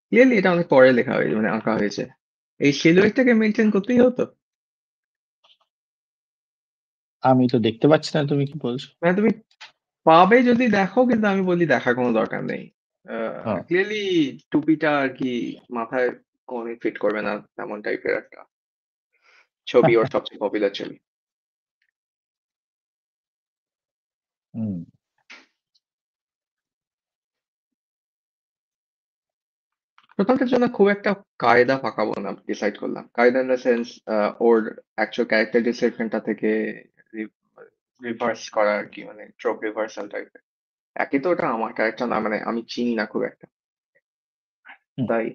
ক্লিয়ারলি এটা অনেক পরে লেখা হয়েছে, মানে আঁকা হয়েছে। এই সিলুয়েটটাকে মেনটেন করতেই হতো। আমি তো দেখতে পাচ্ছি না তুমি কি বলছো। মানে তুমি পাবে যদি দেখো, কিন্তু আমি বলি দেখার কোনো দরকার নেই। ও, ক্লিয়ারলি টুপিটা আর কি মাথায় কোনোদিন ফিট করবে না, তেমন টাইপের একটা ছবি, ওর সবচেয়ে পপুলার ছবি। হুম। প্রথমটার জন্য খুব একটা কায়দা পাকাবো না ডিসাইড করলাম। কায়দা ইন দ্য সেন্স ওর অ্যাকচুয়াল ক্যারেক্টার ডিসক্রিপশনটা থেকে রিভার্স করা আর কি, মানে ট্রোপ রিভার্সাল টাইপের। একই তো ওটা আমার ক্যারেক্টার না, মানে আমি চিনি না খুব একটা, হুম। তাই।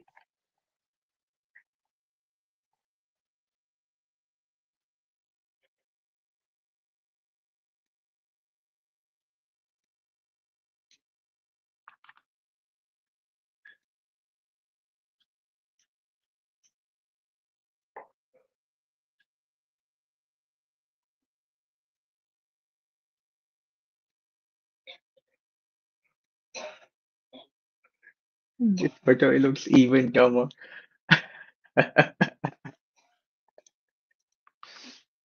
This photo looks even dumber.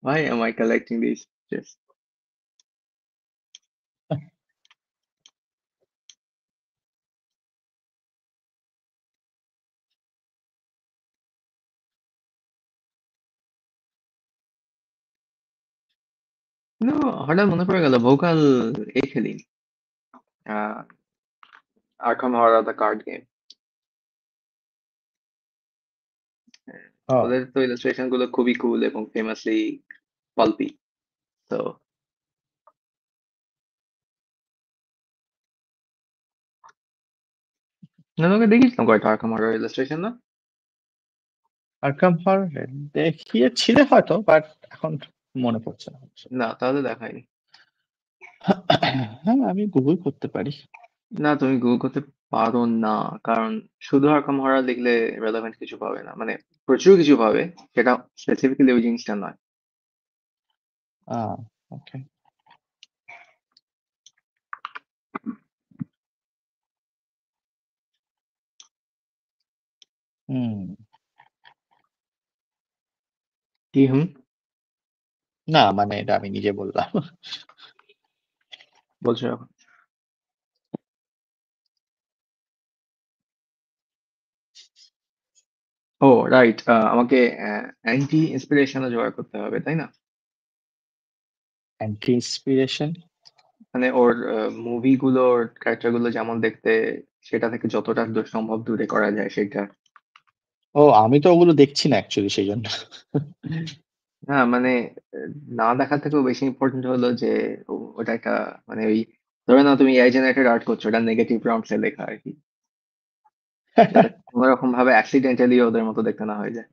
Why am I collecting these? Just no, হঠাৎ মনে পড়ে গেল ভোকাল এ খেলি। আহ আর্কাম হরর দ্য কার্ড গেম। ও ওদের তো ইলাস্ট্রেশন গুলো খুবই কুল এবং ফেমাসলি পাল্পি। তো না, তোকে দেখিয়েছিলাম কয়টা আর্কাম হরর ইলাস্ট্রেশন না? আরকাম হরর দেখিয়েছিলে হয়তো, বাট এখন মনে পড়ছে না। না, তাহলে দেখায়নি। হ্যাঁ, আমি গুগল করতে পারি। না, তুমি গুগল করতে পারো না, কারণ শুধু আর্কাম হরর লিখলে রেলেভেন্ট কিছু পাবে না, মানে প্রচুর কিছু পাবে, সেটা স্পেসিফিক্যালি ওই জিনিসটা নয়। ওকে। হুম। কি হুম? না, মানে এটা আমি নিজে বললাম। বলছো এখন? ও রাইট, আমাকে অ্যান্টি ইন্সপিরেশনও জোগাড় করতে হবে, তাই না? Anti inspiration? মানে ওর মুভিগুলোর ক্যারেক্টার গুলো যেমন দেখতে, সেটা থেকে যতটা দূর সম্ভব দূরে করা যায় সেটা। ও, আমি তো ওগুলো দেখছি না অ্যাকচুয়ালি, সেই জন্য। না মানে না দেখার থেকেও বেশি ইম্পর্টেন্ট হলো যে ওটা একটা, মানে ওই ধরে নাও তুমি এআই জেনারেটেড আর্ট করছো, ওটা নেগেটিভ প্রম্পটস এ লেখা আর কি, যাতে কোনো রকম ভাবে অ্যাক্সিডেন্টালি ওদের মতো দেখতে না হয়ে যায়।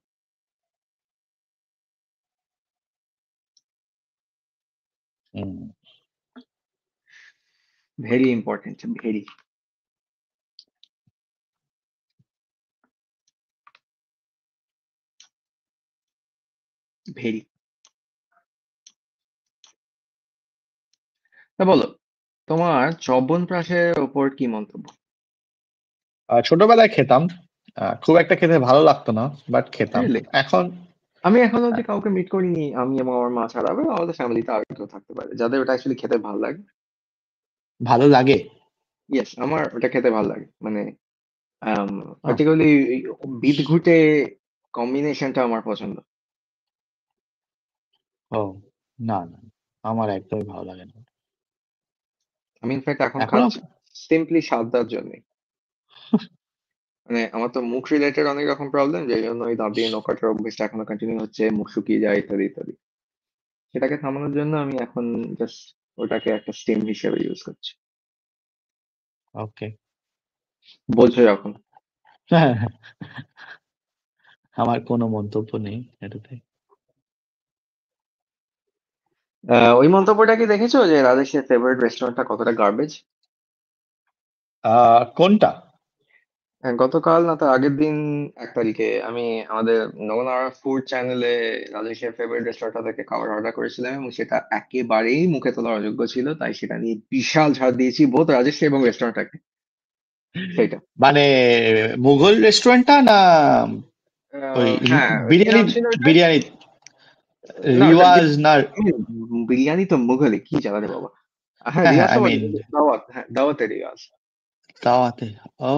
Hmm. Very important, very very. তা বলো, তোমার চবনপ্রাশের ওপর কি মন্তব্য? ছোটবেলায় খেতাম, খুব একটা খেতে ভালো লাগতো না, বাট খেতাম। Really? এখন আমি এখনো অব্দি আহ, কাউকে মিট করিনি, আমি এবং আমার মা ছাড়া, বা আমাদের ফ্যামিলিতে আর কেউ থাকতে পারে যাদের ওটা অ্যাকচুয়ালি খেতে ভালো লাগে। ভালো লাগে। ইয়েস, আমার ওটা খেতে ভালো লাগে, মানে আহ, পার্টিকুলারলি বিট ঘুটে কম্বিনেশনটা আমার পছন্দ। ও, না না, আমার একদমই ভালো লাগে না। আমি ইনফ্যাক্ট এখন এখনো। খাচ্ছি সিম্পলি স্বাদটার জন্য। মানে আমার তো মুখ রিলেটেড অনেক রকম প্রবলেম, যে জন্য ওই দাঁত দিয়ে নখ কাটার অভ্যেসটা এখনো কন্টিনিউ হচ্ছে, মুখ শুকিয়ে যায় ইত্যাদি ইত্যাদি। সেটাকে থামানোর জন্য আমি এখন জাস্ট ওটাকে একটা স্টিম হিসেবে ইউজ করছি। ওকে। বলছো যখন। আমার কোনো মন্তব্য নেই এটাতে। ওই মন্তব্যটা কি দেখেছো যে রাজেশের ফেভারিট রেস্টুরেন্টটা কতটা গার্বেজ? কোনটা? গতকাল না তার আগের দিন, 1 তারিখে আমি আমাদের নবনারা ফুড চ্যানেলে রাজেশের ফেভারিট রেস্টুরেন্টটা থেকে খাবার অর্ডার করেছিলাম, এবং সেটা একেবারেই মুখে তোলার অযোগ্য ছিল, তাই সেটা নিয়ে বিশাল ঝাড় দিয়েছি বোধ রাজেশ এবং রেস্টুরেন্টটাকে। সেইটা মানে মুঘল রেস্টুরেন্টটা না? ওই হ্যাঁ, কি বিরিয়ানি? নাম ছিল ওটার? বিরিয়ানি না, ওটা রিওয়াজ না? বিরিয়ানি তো মুঘলে কি জ্বালা রে বাবা। হ্যাঁ, হ্যাঁ হ্যাঁ, রিয়াজ আই তো বটে, মিন কিন্তু দাওয়াত, হ্যাঁ দাওয়াতে রিয়াজ। দাওয়াতে। ও।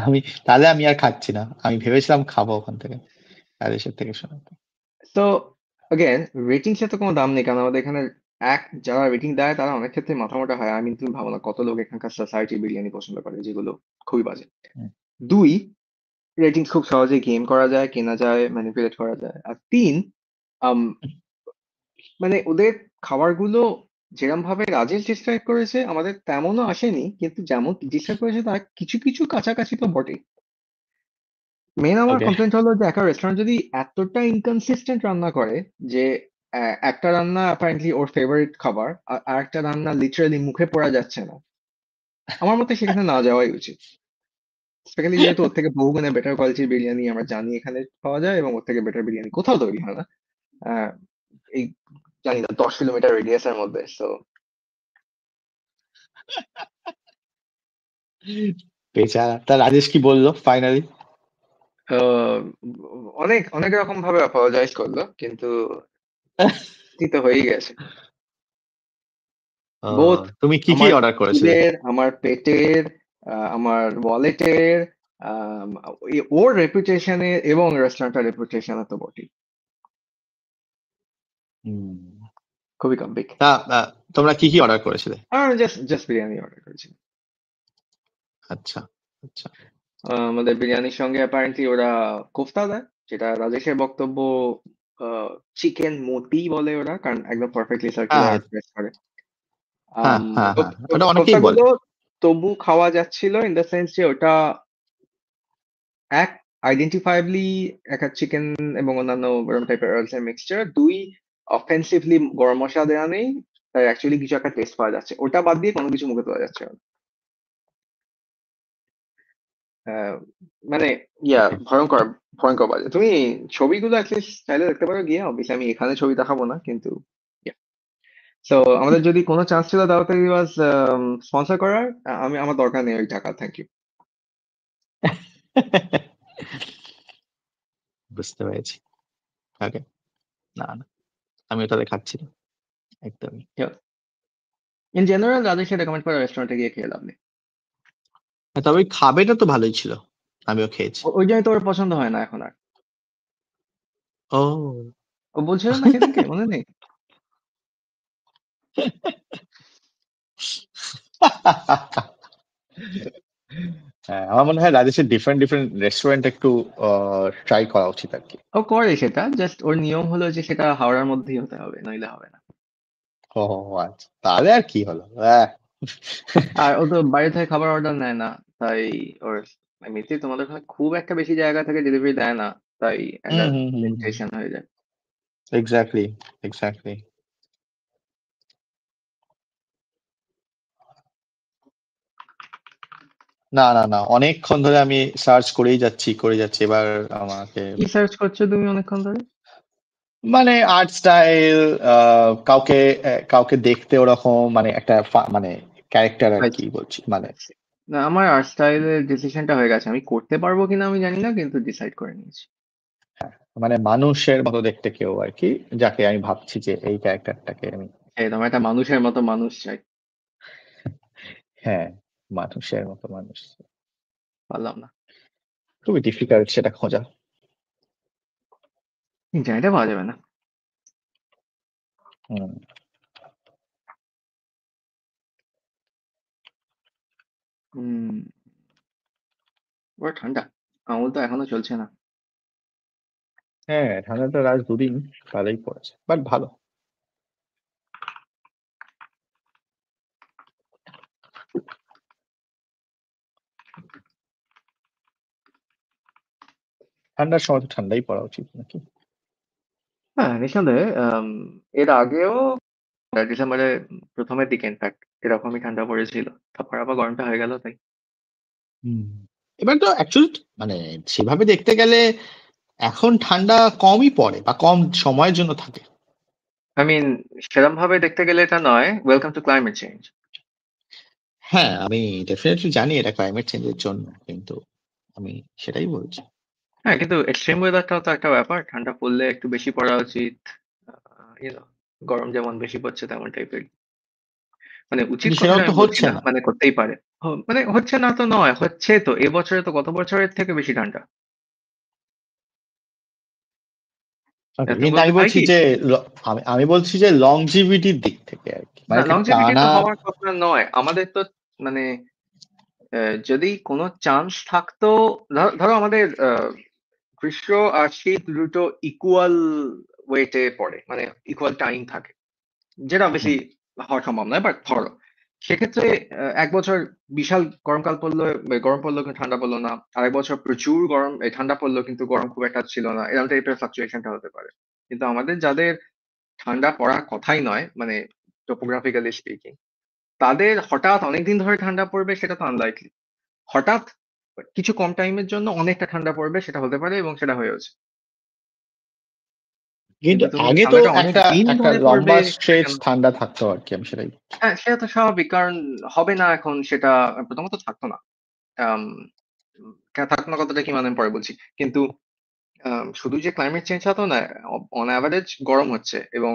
আমি তাহলে আমি আর খাচ্ছি না, আমি ভেবেছিলাম খাবো ওখান থেকে, আদেশের থেকে শোনা। তো অগেন, রেটিংস এ তো কোনো দাম নেই, কারণ আমাদের এখানে যারা রেটিং দেয় তারা অনেক ক্ষেত্রে মাথা মোটা হয়। আমি তুমি ভাবো না কত লোক এখানকার সোসাইটি বিরিয়ানি পছন্দ করে, যেগুলো খুবই বাজে। হুম। 2, রেটিং খুব সহজে গেম করা যায়, কেনা যায়, ম্যানিপুলেট করা যায়। আর 3, আম, মানে ওদের খাবারগুলো যেরকম ভাবে রাজেশ ডিসক্রাইব করেছে আমাদের তেমনও আসেনি, কিন্তু যেমন ডিসক্রাইব করেছে তার কিছু কিছু কাছাকাছি তো বটে। মেন আমার ওকে। কমপ্লেন্ট হলো যে একটা রেস্টুরেন্ট যদি এতটা ইনকনসিস্টেন্ট রান্না করে, যে একটা রান্না অ্যাপারেন্টলি ওর ফেভারিট খাবার, আর একটা রান্না লিটারালি মুখে পড়া যাচ্ছে না, আমার মতে সেখানে না যাওয়াই উচিত। স্পেশালি যেহেতু ওর থেকে বহুগুণে বেটার কোয়ালিটির বিরিয়ানি আমরা জানি এখানে পাওয়া যায়, এবং ওর থেকে বেটার বিরিয়ানি কোথাও তৈরি হয় না। আহ, এই জানি না 10 কিলোমিটার রেডিয়াসের মধ্যে। তো বেচারা, তা রাজেশ কি বললো ফাইনালি? অনেক অনেক রকম ভাবে অ্যাপোলোজাইজ করলো, কিন্তু তো হয়েই গেছে। বোথ তুমি কি কি আমার অর্ডার করেছিলে? ফুডের, আমার পেটের, আমার ওয়ালেটের, ওর রেপুটেশনের এবং রেস্টুরেন্টের রেপুটেশনের তো বটেই। হুম। খুবই কম বিগ। তা তোমরা কি কি অর্ডার করেছিলে? আর জাস্ট জাস্ট বিরিয়ানি অর্ডার করেছি। আচ্ছা আচ্ছা। আমাদের বিরিয়ানির সঙ্গে অ্যাপারেন্টলি ওরা কোফতা দেয়, যেটা রাজেশের বক্তব্য চিকেন মোটি বলে ওরা, কারণ একদম পারফেক্টলি সার্কুলার হ্যাঁ প্রেস করে। হ্যাঁ হ্যাঁ তো হ্যাঁ, ওটা অনেকেই বলে। কোফতাগুলো তবু খাওয়া যাচ্ছিল, ইন দ্য সেন্স যে ওটা এক আইডেন্টিফাইবলি একটা চিকেন এবং অন্যান্য গরম টাইপের আর্বস এর মিক্সচার, দুই অফেন্সিভলি গরম মশলা দেওয়া নেই, তাই অ্যাকচুয়ালি কিছু একটা টেস্ট পাওয়া যাচ্ছে, ওটা বাদ দিয়ে কোনো কিছু মুখে দেওয়া যাচ্ছে না। আহ, মানে ওকে। ভয়ঙ্কর ভয়ঙ্কর বাজে। তুমি ছবিগুলো অ্যাটলিস্ট চাইলে দেখতে পারো গিয়ে, অবভিয়াসলি আমি এখানে ছবি দেখাবো না, কিন্তু সো আমাদের যদি কোনো চান্স ছিল তাড়াতাড়ি ওয়াজ স্পন্সর করার, আমার দরকার নেই ওই টাকা, থ্যাংক ইউ। বুঝতে পেরেছি। ওকে। না না, আমি ওটা খাচ্ছি না একদমই। ইন জেনারেল রাজেশের রেকমেন্ড করা রেস্টুরেন্টে গিয়ে খেয়ে লাভ নেই। হ্যাঁ, তবে ওই খাবেটা তো ভালোই ছিল, আমিও খেয়েছি। ওই জন্যই তো ওর পছন্দ হয় না এখন আর। ও। ও বলছিল না সেদিনকে, মনে নেই? হ্যাঁ, আমার মনে হয় রাজেশের ডিফারেন্ট ডিফারেন্ট রেস্টুরেন্ট একটু ট্রাই করা উচিত আর কি। ও করে সেটা, জাস্ট ওর নিয়ম হলো যে সেটা হাওড়ার মধ্যেই হতে হবে, নইলে হবে না। ও আচ্ছা, তাহলে আর কি হলো। আর ও তো বাইরে থেকে খাবার অর্ডার নেয় না, তাই ওর এমনিতেই তোমাদের ওখানে খুব একটা বেশি জায়গা থেকে ডেলিভারি দেয় না, তাই একটা হুম হুম হুম হুম, লিমিটেশন হয়ে যায়। Exactly exactly. না না না, অনেকক্ষণ ধরে আমি সার্চ করেই যাচ্ছি এবার আমাকে। কি সার্চ করছো তুমি অনেকক্ষণ ধরে? মানে আর্ট স্টাইল, কাউকে কাউকে দেখতে ওরকম, মানে একটা মানে ক্যারেক্টার আর কি বলছি মানে। না, আমার আর্ট স্টাইলের ডিসিশনটা হয়ে গেছে, আমি করতে পারবো কিনা আমি জানি না, কিন্তু ডিসাইড করে নিয়েছি। মানে মানুষের মতো দেখতে কেউ আর কি, যাকে আমি ভাবছি যে এই ক্যারেক্টারটাকে আমি। একদম একটা মানুষের মতো মানুষ চাই। হ্যাঁ, মানুষের মতো মানুষ। পারলাম না। খুবই ডিফিকাল্ট সেটা খোঁজা। ইন্টারনেটে পাওয়া যাবে না। হুম। হম। বড় ঠান্ডা, আমুল তো এখনো চলছে না। হ্যাঁ, ঠান্ডাটা রাজ দুদিন ভালোই পড়েছে, বাট ভালো। ঠান্ডার সময় তো ঠান্ডাই পড়া উচিত নাকি? হ্যাঁ, নিঃসন্দেহে। এর আগেও ডিসেম্বরে প্রথমের দিকে ইনফ্যাক্ট এরকমই ঠান্ডা পড়েছিল, তারপর আবার গরমটা হয়ে গেল তাই। হুম। এবার তো অ্যাকচুয়ালি মানে সেভাবে দেখতে গেলে এখন ঠান্ডা কমই পড়ে বা কম সময়ের জন্য থাকে। আই মিন, সেরকম ভাবে দেখতে গেলে এটা নয়, ওয়েলকাম টু ক্লাইমেট চেঞ্জ। হ্যাঁ, আমি ডেফিনেটলি জানি এটা ক্লাইমেট চেঞ্জের জন্য, কিন্তু আমি সেটাই বলছি। হ্যাঁ, কিন্তু এক্সট্রিম ওয়েদারটাও তো একটা ব্যাপার, ঠান্ডা পড়লে একটু বেশি পড়া উচিত। গরম যেমন বেশি পড়ছে তেমন টাইপের, মানে উচিত কিন্তু কথাটা সেটাও তো আমি বলছি হচ্ছে না, না। মানে করতেই পারে। মানে হচ্ছে না তো নয়, হচ্ছে তো, এবছরে তো গত বছরের থেকে বেশি ঠান্ডা। Okay, তুমি কিন্তু বলতে আমি হয় বলছি কি, যে আমি বলছি যে লংজিভিটির দিক থেকে আর কি, মানে না একটা লংজিভিটি টানা। তো হওয়ার কথা নয় আমাদের তো, মানে যদি কোনো চান্স থাকতো, ধরো আমাদের গ্রীষ্ম আর শীত দুটো ইকুয়াল ওয়েটে পড়ে, মানে ইকুয়াল টাইম থাকে, যেটা বেশি হুম, হওয়া সম্ভব নয়, বাট ধরো সেক্ষেত্রে এক বছর বিশাল গরমকাল পড়লো, গরম পড়লো কিন্তু ঠান্ডা পড়লো না, আরেক বছর প্রচুর গরম ঠান্ডা পড়লো কিন্তু গরম খুব একটা ছিল না, এরকম টাইপের ফ্লাকচুয়েশনটা হতে পারে। কিন্তু আমাদের যাদের ঠান্ডা পড়ার কথাই নয়, মানে টোপোগ্রাফিক্যালি স্পিকিং, তাদের হঠাৎ অনেকদিন ধরে ঠান্ডা পড়বে সেটা তো আনলাইকলি। হঠাৎ কিছু কম টাইমের জন্য অনেকটা ঠান্ডা পড়বে সেটা হতে পারে, এবং সেটা হয়েছে। কিন্তু কিন্তু তুমি আগে তো ঠান্ডাটা অনেক একটা দিন একটা ধরে পড়বে লম্বা সেটা স্ট্রেচ কেন? ঠান্ডা থাকতো আর কি, আমি সেটাই। হ্যাঁ, সেটা তো স্বাভাবিক, কারণ হবে না এখন সেটা। প্রথমত থাকতো না। আম, থাকতো না কথাটা কি মানে আমি পরে বলছি, কিন্তু শুধু যে ক্লাইমেট চেঞ্জ হতো না, অন অ্যাভারেজ গরম হচ্ছে, এবং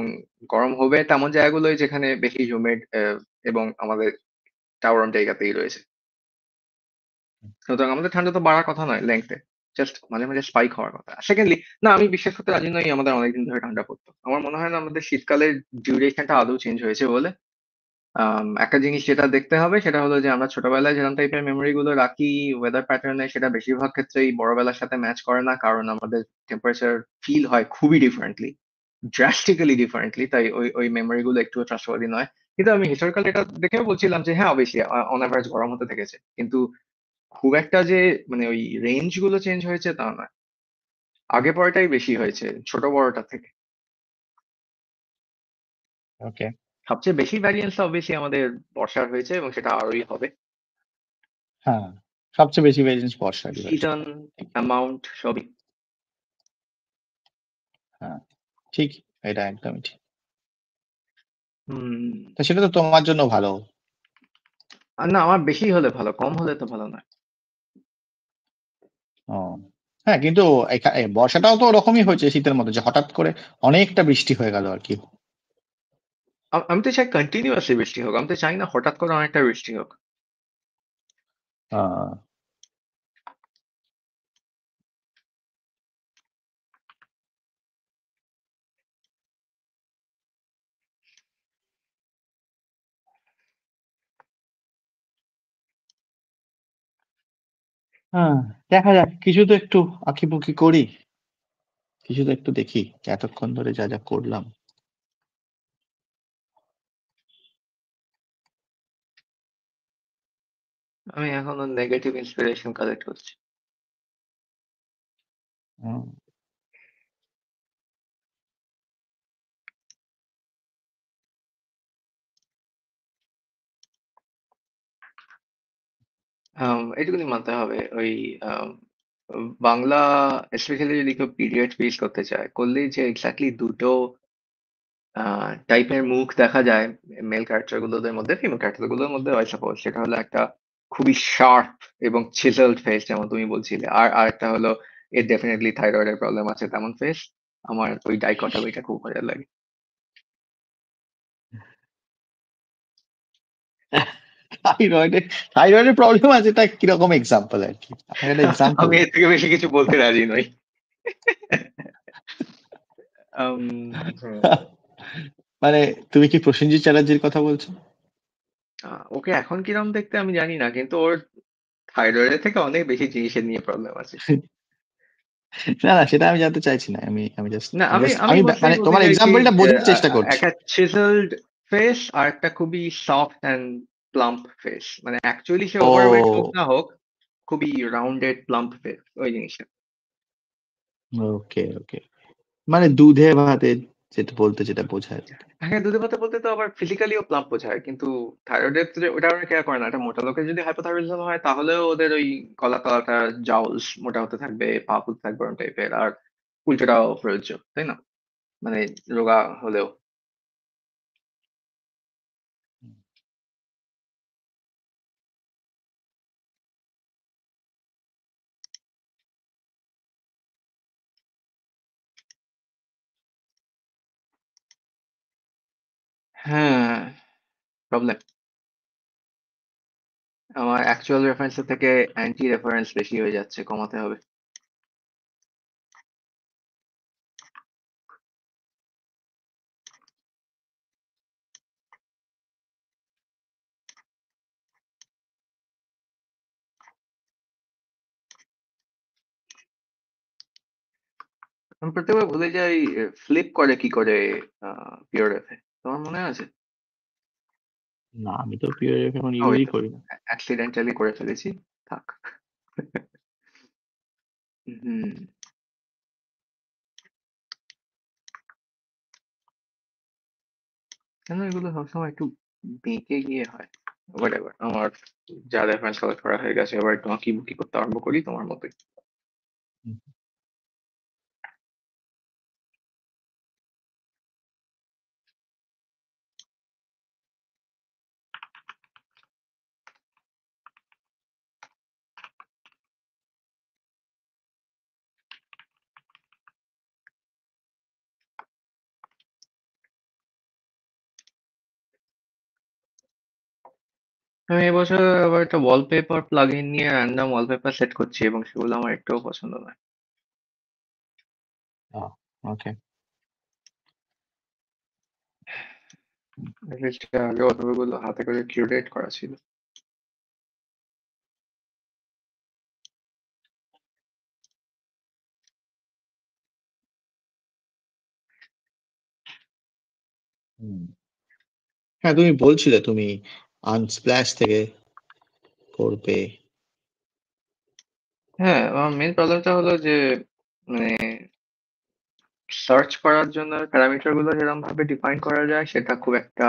গরম হবে তেমন জায়গাগুলোই যেখানে বেশি হিউমিড এবং আমাদের টাওয়ার জায়গাতেই রয়েছে। সুতরাং আমাদের ঠান্ডা তো বাড়ার কথা নয় লেংথে, জাস্ট মাঝে মাঝে স্পাইক হওয়ার কথা। সেকেন্ডলি, না আমি বিশ্বাস করতে রাজি নই আমাদের অনেকদিন ধরে ঠান্ডা পড়তো, আমার মনে হয় না আমাদের শীতকালের ডিউরেশনটা আদৌ চেঞ্জ হয়েছে বলে। একটা জিনিস যেটা দেখতে হবে সেটা হলো যে আমরা ছোটবেলায় যেরকম টাইপের মেমোরি গুলো রাখি ওয়েদার প্যাটার্নে, সেটা বেশিরভাগ ক্ষেত্রেই বড়বেলার সাথে ম্যাচ করে না, কারণ আমাদের টেম্পারেচার ফিল হয় খুবই ডিফারেন্টলি, ড্রাস্টিক্যালি ডিফারেন্টলি, তাই ওই ওই মেমোরি গুলো একটু ট্রাস্টওয়ার্দি নয়। কিন্তু আমি হিস্টোরিক্যাল এটা দেখেও বলছিলাম যে হ্যাঁ অবশ্যই অন অ্যাভারেজ গরম হতে থেকেছে, কিন্তু খুব একটা যে মানে ওই রেঞ্জ গুলো চেঞ্জ হয়েছে তা নয়, আগে পরেটাই বেশি হয়েছে ছোট বড়টা থেকে। ওকে। সবচেয়ে বেশি ভ্যারিয়েন্স অবভিয়াসলি আমাদের বর্ষার হয়েছে, এবং সেটা আরোই হবে। হ্যাঁ, সবচেয়ে বেশি ভেরিয়েন্স বর্ষারই হয়েছে। সিজন, অ্যামাউন্ট সবই। হ্যাঁ, ঠিক। এটা একদমই ঠিক। হুম। তো সেটা তো তোমার জন্য ভালো। আর না, আমার বেশি হলে ভালো, কম হলে তো ভালো নয়। ও হ্যাঁ, কিন্তু বর্ষাটাও তো ওরকমই হয়েছে শীতের মধ্যে, যে হঠাৎ করে অনেকটা বৃষ্টি হয়ে গেল আর কি। আমি তো চাই কন্টিনিউয়াসলি বৃষ্টি হোক, আমি তো চাই না হঠাৎ করে অনেকটা বৃষ্টি হোক। আহ, হ্যাঁ, দেখা যাক, কিছু তো একটু আঁকিবুকি করি, কিছু তো একটু দেখি এতক্ষণ ধরে যা যা করলাম। আমি এখনো নেগেটিভ ইন্সপিরেশন কালেক্ট করছি। হুম, এটুকুনি মানতে হবে ওই আম, বাংলা স্পেশালি যদি কেউ পিরিয়ড পিস করতে চায়, করলেই যে এক্স্যাক্টলি দুটো টাইপের মুখ দেখা যায় মেল ক্যারেক্টার গুলোদের মধ্যে, ফিমেল ক্যারেক্টার গুলোর মধ্যে, আই সাপোজ সেটা হলো একটা খুবই শার্প এবং চিজেলড ফেস যেমন তুমি বলছিলে, আর আরেকটা হলো এর ডেফিনেটলি থাইরয়েডের প্রবলেম আছে তেমন ফেস। আমার ওই ডাইকটমিটা খুব মজা লাগে। থাইরয়েডের থাইরয়েডের প্রবলেম আছে, এটা কিরকম এক্সাম্পল আর কি, আমার একটা এক্সাম্পল আমি দাও। এর থেকে বেশি কিছু বলতে রাজি নই। আম, হুম, মানে তুমি কি প্রসেনজিৎ চ্যাটার্জির কথা বলছো? ওকে এখন কিরম দেখতে আমি জানি না, কিন্তু ওর থাইরয়েডের থেকে অনেক বেশি জিনিসের নিয়ে প্রবলেম আছে। না না, সেটা আমি জানতে চাইছি না, আমি আমি জাস্ট না, আমি আমি জাস্ট আমি আমি মোস্টলি মানে বলতে তোমার চাইছি এক্সাম্পলটা যে বোঝার চেষ্টা করছি। একটা চিজেলড ফেস আর একটা খুবই সফট অ্যান্ড প্লাম্প ফেস, মানে অ্যাকচুয়ালি সে ওভারওয়েট হোক ও, না হোক, খুবই রাউন্ডেড প্লাম্প ফেস ওই জিনিসটা। ওকে ওকে, মানে দুধে ভাতে যেটা বলতে যেটা বোঝায়। হ্যাঁ, দুধে ভাতে বলতে তো আবার ফিজিক্যালিও প্লাম্প বোঝায়, কিন্তু থাইরয়েডের তো ওটা ওরা কেয়ার করে না। একটা মোটা লোকের যদি হাইপোথাইরয়েডিজম হয় তাহলেও ওদের ওই গলা তলাটা জাউলস মোটা হতে থাকবে, পা ফুলতে থাকবে ওরম টাইপের, আর উল্টোটাও প্রযোজ্য, তাই না? মানে রোগা হলেও। হ্যাঁ, প্রবলেম। আমার অ্যাকচুয়াল রেফারেন্সের থেকে অ্যান্টি রেফারেন্স বেশি হয়ে যাচ্ছে, কমাতে হবে। আমি প্রত্যেকবার ভুলে যাই ফ্লিপ করে কি করে পিওরেফ এ, তোমার মনে আছে? না, আমি তো পিওর এখন ওই ইউজই তো, করি না। অ্যাক্সিডেন্টালি করে ফেলেছি, থাক। হুম। কেন এগুলো সবসময় একটু বেঁকে গিয়ে হয়? হোয়াটএভার, আমার যা রেফারেন্স কালেক্ট করা হয়ে গেছে, এবার একটু আঁকি বুকি করতে আরম্ভ করি তোমার মতোই। হুম। আমি এবছর আবার একটা ওয়ালপেপার প্লাগইন নিয়ে র্যান্ডম ওয়ালপেপার সেট করছি, এবং সেগুলো আমার একটুও পছন্দ নয়। ওকে। লিস্টে আগে অতগুলো হাতে করে কিউরেট করা ছিল। হুম। হ্যাঁ, তুমি বলছিলে তুমি আনস্প্ল্যাশ থেকে করবে। হ্যাঁ, আমার মেন প্রবলেমটা হলো যে মানে সার্চ করার জন্য প্যারামিটার গুলো যেরকম ভাবে ডিফাইন করা যায় সেটা খুব একটা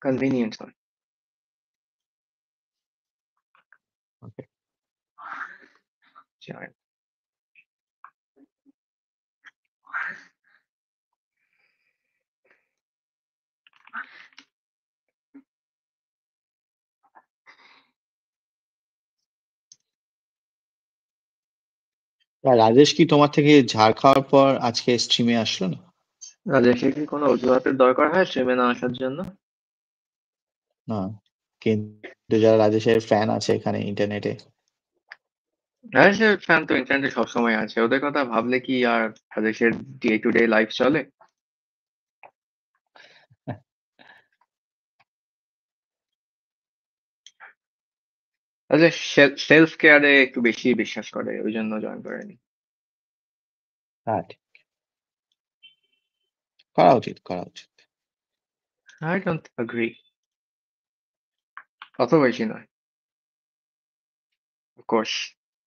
কনভিনিয়েন্ট নয়। ওকে। জানি। আর রাজেশ কি তোমার থেকে ঝাড় খাওয়ার পর আজকে স্ট্রিমে আসলো না? রাজেশের কি কোনো অজুহাতের দরকার হয় স্ট্রিমে না আসার জন্য? না, কিন্তু যারা রাজেশের ফ্যান আছে এখানে ইন্টারনেটে। রাজেশের ফ্যান তো ইন্টারনেটে সবসময় আছে, ওদের কথা ভাবলে কি আর রাজেশের ডে টু ডে লাইফ চলে? রাজেশ সেলফ কেয়ারে একটু বেশি বিশ্বাস করে, ওই জন্য জয়েন করেনি। হ্যাঁ, ঠিক। করা উচিত, করা উচিত। I don't agri. অত বেশি নয়, অফকোর্স।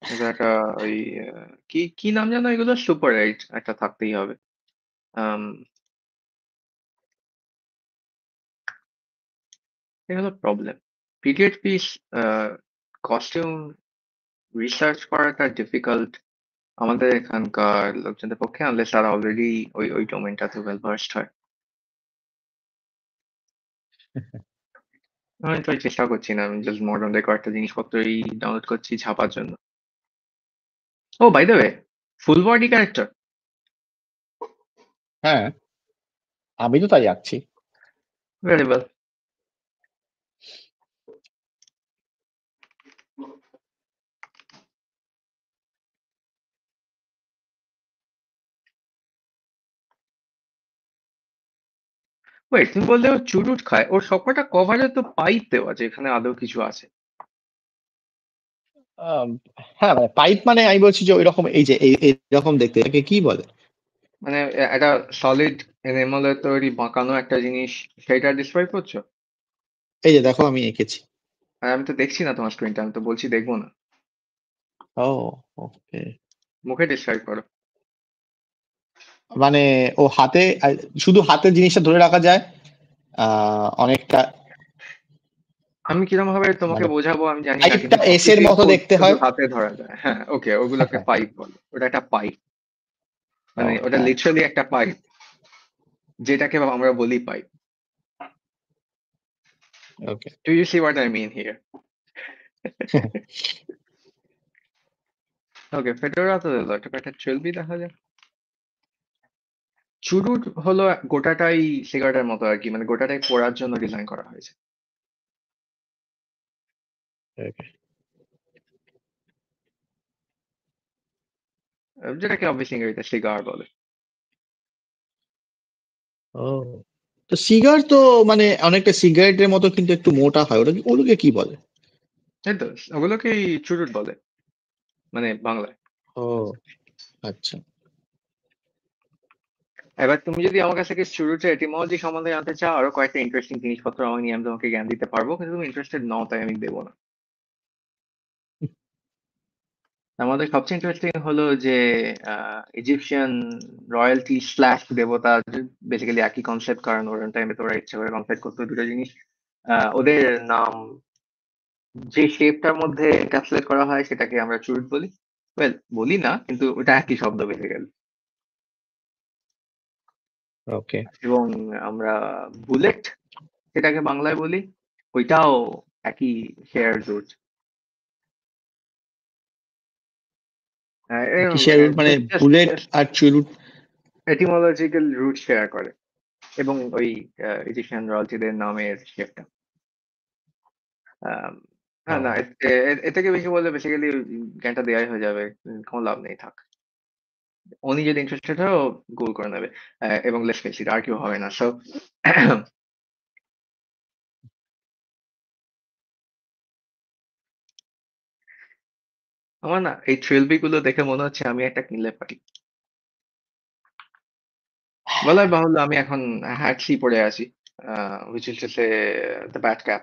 এটা একটা ওই কি কি নাম জানো এগুলো, সুপার এইট একটা থাকতেই হবে। আম, এই হলো problem. Period piece costume research করাটা ডিফিকাল্ট আমাদের এখানকার লোকজনদের পক্ষে, আনলেস তারা অলরেডি ওই ওই ডোমেনটাতে ওয়েল ভার্সড হয়। আমি তো চেষ্টা করছি না, আমি জাস্ট মডার্ন ডে কয়েকটা জিনিসপত্রই ডাউনলোড করছি ছাপার জন্য। ও by the way, full body character. হ্যাঁ, আমি তো তাই আঁকছি। Very well. ওয়েট, তুমি বললে ও চুরুট খায়, ওর সবকটা কভারে তো পাইপ দেওয়া যেখানে আদৌ কিছু আছে। আম, হ্যাঁ, মানে পাইপ, মানে আমি বলছি যে ওইরকম, এই যে এইরকম দেখতে, এটাকে কি বলে? মানে একটা সলিড এনিমেলের তৈরি বাঁকানো একটা জিনিস, সেটা ডিসক্রাইব করছো? এই যে দেখো, আমি এঁকেছি। আর আমি তো দেখছি না তোমার স্ক্রিনটা, আমি তো বলছি দেখবো না। ও, ওকে। মুখে ডিসক্রাইব করো। মানে ও হাতে, শুধু হাতে জিনিসটা ধরে রাখা যায় অনেকটা। আমি কিরকম ভাবে তোমাকে মানে বোঝাবো আমি জানি না, পাইপটা কিন্তু এস এর সবকিছুই মতো দেখতে শুধু হয়। হাতে ধরা যায়। হ্যাঁ, ওকে, ওগুলোকে পাইপ বলে, ওটা একটা পাইপ। ও, মানে ওটা হ্যাঁ, লিটারালি একটা পাইপ, যেটাকে আমরা বলি pipe. Okay. Do you see what I mean here? Okay, fedora তো দিলো, এটা একটা চলবি দেখা যাক। চুরুট হলো গোটাটাই সিগারেটের মতো আর কি, মানে গোটাটাই পড়ার জন্য ডিজাইন করা হয়েছে। ওকে। যেটাকে অবভিয়াসলি ইংরেজিতে সিগার বলে। ও, তো সিগার তো মানে অনেকটা সিগারেটের মতো, কিন্তু একটু মোটা হয়, ওগুলোকে কি বলে? এই তো, ওগুলোকেই চুরুট বলে, মানে বাংলায়। ও, আচ্ছা। এবার তুমি যদি আমার কাছ থেকে চুরুটের এটিমোলজি সম্বন্ধে জানতে চাও, আরো কয়েকটা ইন্টারেস্টিং জিনিসপত্র আমি নিয়ে আমি তোমাকে জ্ঞান দিতে পারবো, কিন্তু তুমি ইন্টারেস্টেড নও তাই আমি দেবো না। আমাদের সবচেয়ে ইন্টারেস্টিং হলো যে ইজিপশিয়ান রয়্যালটি স্ল্যাশ দেবতা, বেসিক্যালি একই কনসেপ্ট, কারণ ওর টাইমে তোরা ইচ্ছে করে কনসেপ্ট করতো দুটো জিনিস। ওদের নাম যে শেপটার মধ্যে ক্যাপসুলেট করা হয় সেটাকে আমরা চুরুট বলি। ওয়েল, বলি না, কিন্তু ওটা একই শব্দ বেসিক্যালি। ওকে। এবং আমরা বুলেট যেটাকে বাংলায় বলি, ওইটাও একই শেয়ার রুট। কিসের মানে বুলেট আর চুরুট? এটিমোলজিক্যাল রুট শেয়ার করে, এবং ওই ইজিপশিয়ান রয়্যালটিদের নামের শেপটা। হ্যাঁ, না, ও, এর থেকে বেশি বললে বেসিক্যালি জ্ঞানটা দেওয়াই হয়ে যাবে, কোনো লাভ নেই, থাক। উনি যদি ইন্টারেস্টেড হয় ও গোল করে নেবে। এবং লেটস ফেস ইট, আর কেউ হবে না। সো আমার না এই ট্রেলবি গুলো দেখে মনে হচ্ছে আমি একটা কিনলে পারি। বলাই বাহুল্য আমি এখন হ্যাটসি পরে আছি। which is to say the bat cap।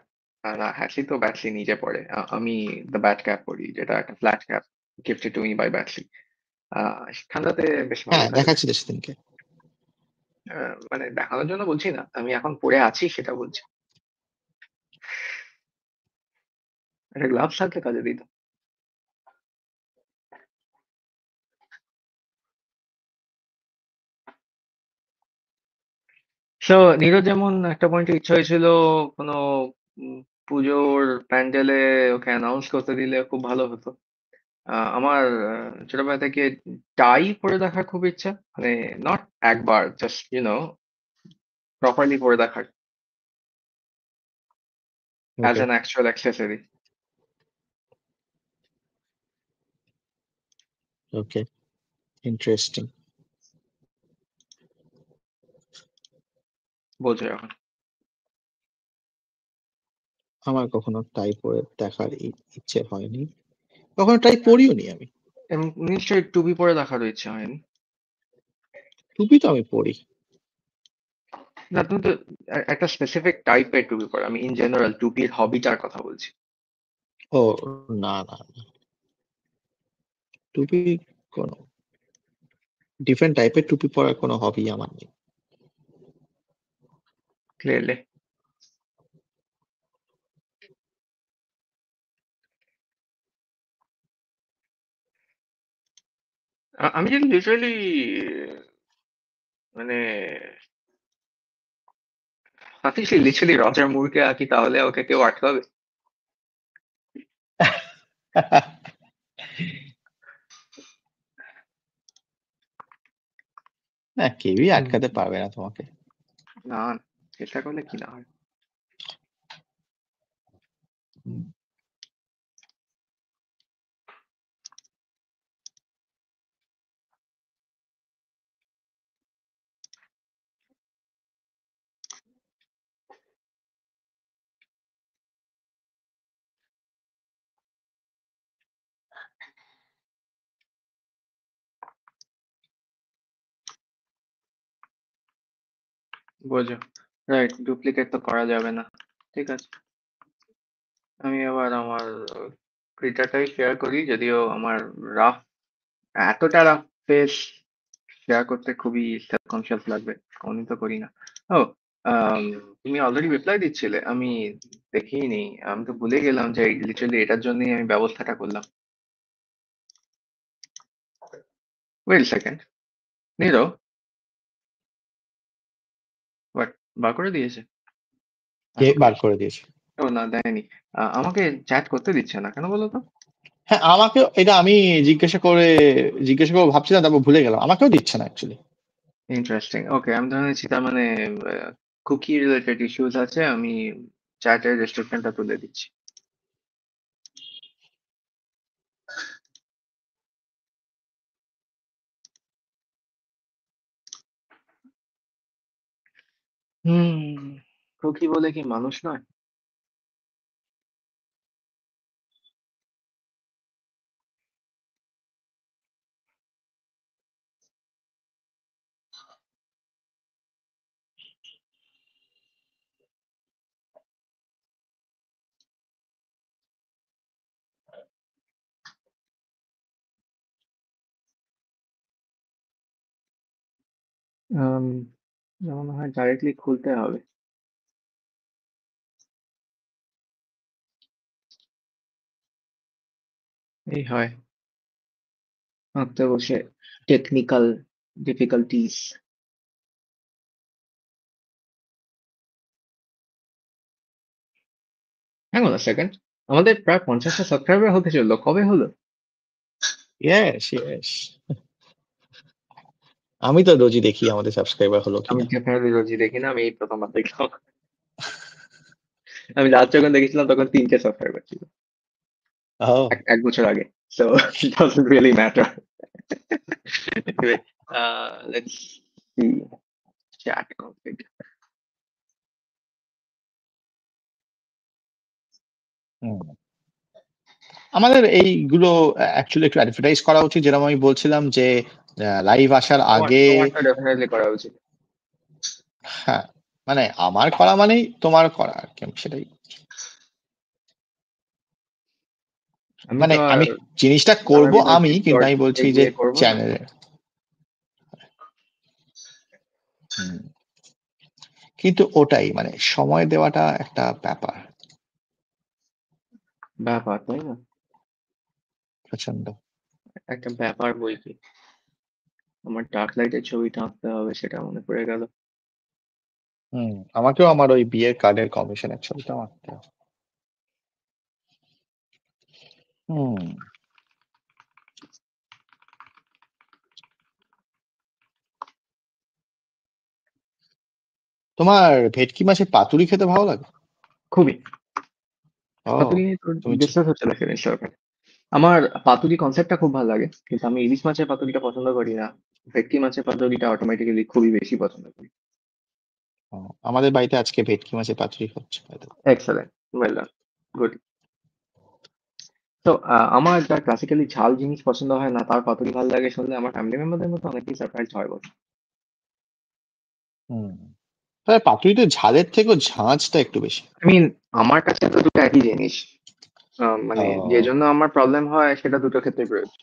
না হ্যাটসি তো ব্যাটসি নিজে পরে। আমি দ্য ব্যাট ক্যাপ পরি, যেটা একটা flat cap gifted to me by ব্যাটসি। ঠান্ডাতে বেশ ভালো হ্যাঁ, থাকে। দেখাচ্ছিল সেদিনকে। মানে দেখানোর জন্য বলছি না, আমি এখন পরে আছি সেটা বলছি। একটা গ্লাভস থাকলে কাজে দিত। সো নীরজ যেমন একটা পয়েন্টে ইচ্ছা হয়েছিল কোনো উম, পুজোর প্যান্ডেলে ওকে অ্যানাউন্স করতে দিলে খুব ভালো হতো। আমার ছোটবেলা থেকে টাই পরে দেখার খুব ইচ্ছা, মানে নট একবার, জাস্ট প্রপারলি পরে দেখার as okay, an actual accessory. Okay, interesting. বোঝো এখন। আমার কখনো টাই পরে দেখার ইচ্ছে হয়নি, কখনো টাই পরিও নি আমি। এবং নিশ্চয়ই টুপি পরে দেখারও ইচ্ছা হয়নি। টুপি তো আমি পরি। না তুমি তো একটা স্পেসিফিক টাইপের টুপি পরে, আমি ইন জেনারেল টুপির হবিটার কথা বলছি। ও, না না না, টুপি কোনো ডিফারেন্ট টাইপের টুপি পরার কোনো হবি আমার নেই। ক্লিয়ারলি। আমি যদি লিটারালি মানে আমি যদি লিটারালি রজার মুরকে আঁকি তাহলে ওকে কেউ আটকাবে? না, কেউই হুম, আটকাতে পারবে না তোমাকে। না না, চেষ্টা করলে কি না হয়। বোঝো, রাইট, ডুপ্লিকেট তো করা যাবে না। ঠিক আছে, আমি আবার আমার ক্রিটাটাই শেয়ার করি, যদিও আমার রাফ, এতটা রাফ ফেস শেয়ার করতে খুবই সেলফ কনসিয়াস লাগবে, আমি তো করি না। ও, আম, তুমি অলরেডি রিপ্লাই দিচ্ছিলে, আমি দেখিনি। আমি তো ভুলে গেলাম যে লিটারালি এটার জন্যই আমি ব্যবস্থাটা করলাম। ওয়েল সেকেন্ড, নিরো, বাট বার করে দিয়েছে কে এখন? বার করে দিয়েছে? ও না, দেয়নি। আমাকে চ্যাট করতে দিচ্ছে না কেন বলো তো? হ্যাঁ, আমাকেও এটা আমি জিজ্ঞাসা করে ভাবছিলাম, তারপর ভুলে গেলাম, আমাকেও দিচ্ছে না অ্যাকচুয়ালি। ইন্টারেস্টিং। ওকে, আমি ধরে নিচ্ছি তার মানে কুকি রিলেটেড ইস্যুস আছে, আমি চ্যাটের রেস্ট্রিকশনটা তুলে দিচ্ছি। হুম, কুকি বলে কি মানুষ নয়? আম, আমার মনে হয় ডাইরেক্টলি খুলতে হবে। এই হয় আঁকতে বসে টেকনিক্যাল ডিফিকাল্টিস। হ্যাঁ, সেকেন্ড, আমাদের প্রায় 50টা সাবস্ক্রাইবার হতে চললো, কবে হলো? Yes, yes. আমি তো রোজই দেখি আমাদের সাবস্ক্রাইবার হলো আমি কিনা। ডেফিনেটলি রোজই দেখি না, আমি এই প্রথমবার দেখলাম। আমি লাস্ট যখন দেখেছিলাম তখন 3টে সাবস্ক্রাইবার ছিল, ও, এক এক বছর আগে। So it doesn't really matter. Anyway, let's see. Chat config. হুম। আমাদের এইগুলো অ্যাকচুয়ালি একটু অ্যাডভার্টাইজ করা উচিত, যেরকম আমি বলছিলাম যে লাইভ আসার আগে। তোমারটা ডেফিনেটলি করা উচিত। হ্যাঁ, মানে আমার করা মানেই তোমার করা আর কি, আমি সেটাই। আমি মানে তো আর আমি জিনিসটা করব আমি, কিন্তু আমি বলছি যে গিয়ে করবো না। চ্যানেলে। কিন্তু ওটাই মানে সময় দেওয়াটা একটা ব্যাপার, ব্যাপার তাই না? প্রচন্ড। একটা ব্যাপার বই কি, আমার ডার্ক লাইটের ছবিটা আঁকতে হবে, সেটা মনে পড়ে গেল। আমাকেও আমার ওই বিয়ের কার্ডের কমিশনের ছবিটা আঁকতে হবে। তোমার ভেটকি মাছের পাতুরি খেতে ভালো লাগে? খুবই। ও, পাতুরি নিয়ে তোর তুমি ডিসকাস হচ্ছে না সেদিন সরকার। আমার পাতুরি কনসেপ্টটা খুব ভালো লাগে, কিন্তু আমি ইলিশ মাছের পাতুরিটা পছন্দ করি না। ভেটকি মাছের পাতুরিটা অটোমেটিক্যালি খুবই বেশি পছন্দ করি। আমাদের বাড়িতে আজকে ভেটকি মাছের পাতুরি হচ্ছে। Excellent, well done, good. তো আমার যা ক্লাসিক্যালি ঝাল জিনিস পছন্দ হয় না, তার পাতুরি ভালো লাগে শুনলে আমার ফ্যামিলি মেম্বারদের মতো অনেকেই সারপ্রাইজ হয় বলে। তবে পাতুরিতে ঝালের থেকেও ঝাঁঝটা একটু বেশি। আই মিন, আমার কাছে তো দুটো একই জিনিস। মানে যে ও, জন্য আমার প্রবলেম হয় সেটা দুটো ক্ষেত্রে প্রযোজ্য।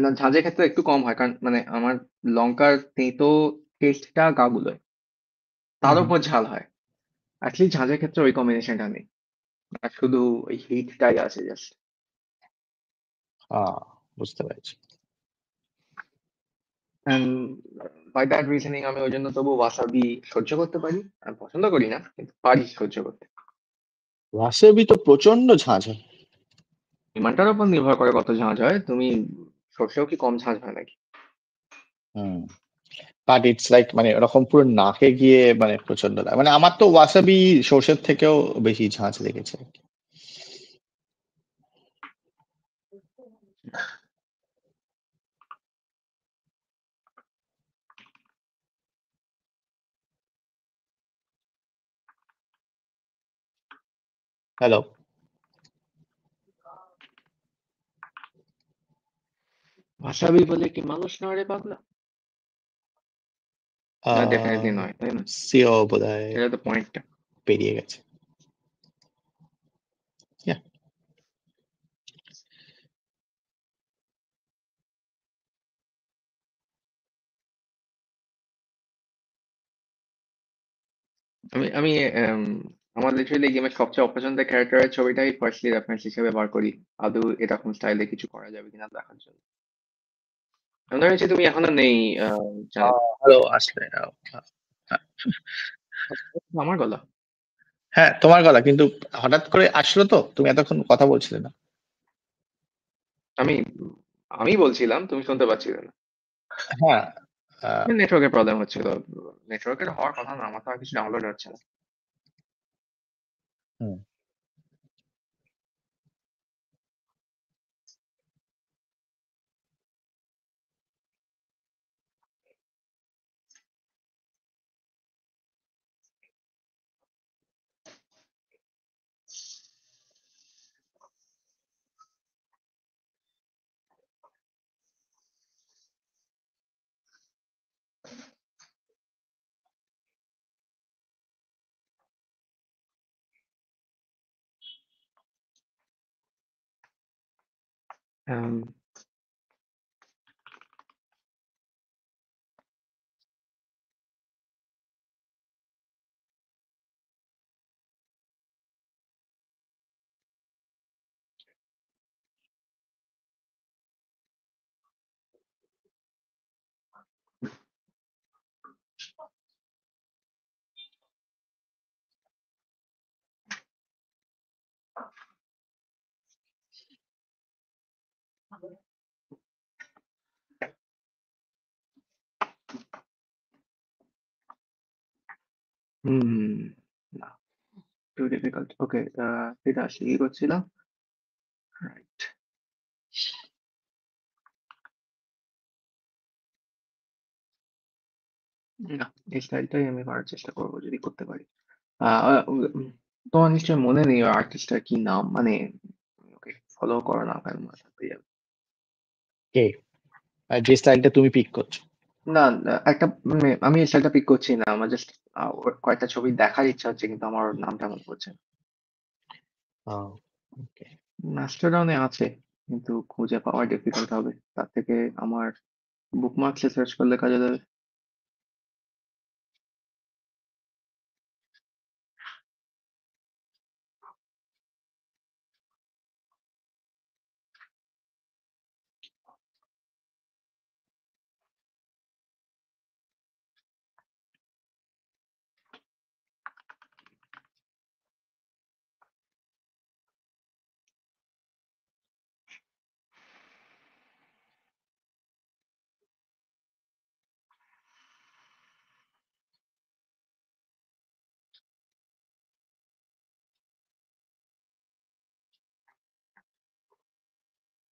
না, ঝাঁঝের ক্ষেত্রে একটু কম হয়, কারণ মানে আমার লঙ্কার তেঁতো টেস্টটা গা গুলোয়, তার উপর ঝাল হয়। অ্যাটলিস্ট ঝাঁঝের ক্ষেত্রে ওই কম্বিনেশনটা নেই, আর শুধু ওই হিটটাই আছে জাস্ট। বুঝতে পেরেছি। অ্যান্ড বাই দ্যাট রিজনিং আমি ওই জন্য তবু ওয়াসাবি সহ্য করতে পারি। আমি পছন্দ করি না, কিন্তু পারি সহ্য করতে। ওয়াসাবি তো প্রচন্ড ঝাঁঝ হয়। পরিমাণটার উপর নির্ভর করে কত ঝাঁঝ হয়। তুমি সর্ষেও কি কম ঝাঁঝ হয় নাকি? বাট ইটস লাইক মানে ওরকম পুরো নাকে গিয়ে মানে প্রচন্ড লাগে। মানে আমার তো ওয়াসাবি সর্ষের থেকেও বেশি ঝাঁঝ লেগেছে। হ্যালো। ওয়াসাবি বলে কি মানুষ নয় রে পাগলা? না, ডেফিনেটলি নয়, তাই না? সিও বোধহয় সেটা তো পয়েন্টটা। পেরিয়ে গেছে। Yeah. আমি আমি আম, আমার লিটারেলি গেমের সবচেয়ে অপছন্দের ক্যারেক্টারের ছবিটাই ফার্স্টলি রেফারেন্স হিসেবে বার করি, আদৌ এরকম স্টাইলে কিছু করা যাবে কিনা দেখার জন্য। আমি ধরে নিচ্ছি তুমি এখনো নেই চ্যানেল। হ্যালো, আসলে হ্যাঁ। আমার গলা। হ্যাঁ, তোমার গলা কিন্তু হঠাৎ করে আসলো, তো তুমি এতক্ষণ কথা বলছিলে না। আমি আমি বলছিলাম, তুমি শুনতে পাচ্ছিলে না। হ্যাঁ। আহ, নেটওয়ার্কের প্রবলেম হচ্ছিল। নেটওয়ার্কের হওয়ার কথা না, আমার তো আর কিছু ডাউনলোড হচ্ছে না। হুম। Um, না, টু ডিফিকাল্ট। ওকে, এটা আসলে কি করছিলাম? রাইট। না, এই স্টাইলটাই আমি করার চেষ্টা করবো যদি করতে পারি। তোমার নিশ্চয়ই মনে নেই ওই আর্টিস্টটার কি নাম, মানে ওকে ফলো করো না কেন, মনে থাকবে যাবে। কে? আর যে স্টাইলটা তুমি পিক করছো? না না, একটা মানে আমি এই স্টাইলটা পিক করছি না, আমার জাস্ট ওর কয়েকটা ছবি দেখার ইচ্ছা হচ্ছে, কিন্তু আমার ওর নামটা মনে পড়ছে না। ওকে। মাস্টারডাউনে আছে, কিন্তু খুঁজে পাওয়া ডিফিকাল্ট হবে, তার থেকে আমার বুকমার্কসে সার্চ করলে কাজে দেবে।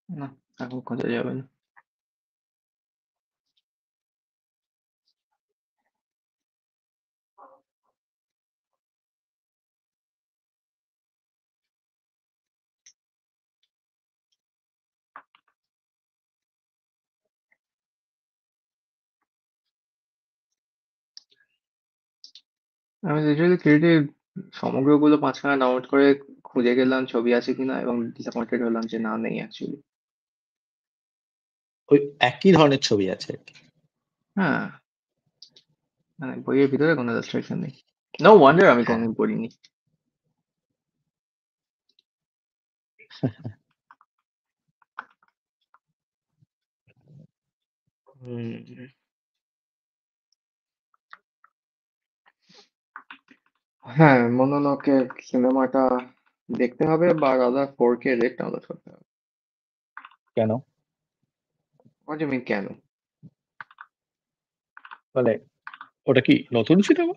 না, এখন খোঁজা যাবে না। আমি লিটারালি ক্রিয়েটিভ সমগ্রগুলো পাঁচখানা ডাউনলোড করে খুঁজে গেলাম ছবি আছে কিনা, এবং ডিসঅ্যাপয়েন্টেড হলাম যে না, নেই অ্যাকচুয়ালি। ওই একই ধরনের ছবি আছে আর কি। হ্যাঁ, মানে বইয়ের ভিতরে কোনো রেস্ট্রিকশন নেই। নো ওয়ান্ডার আমি হ্যাঁ। কোনোদিন পড়িনি। হুম। হ্যাঁ, মোনোনোকে সিনেমাটা দেখতে হবে, বা রাদার 4K রেট ডাউনলোড করতে হবে। কেন? হোয়াট ডু মিন কেন? মানে ওটা কি নতুন সিনেমা?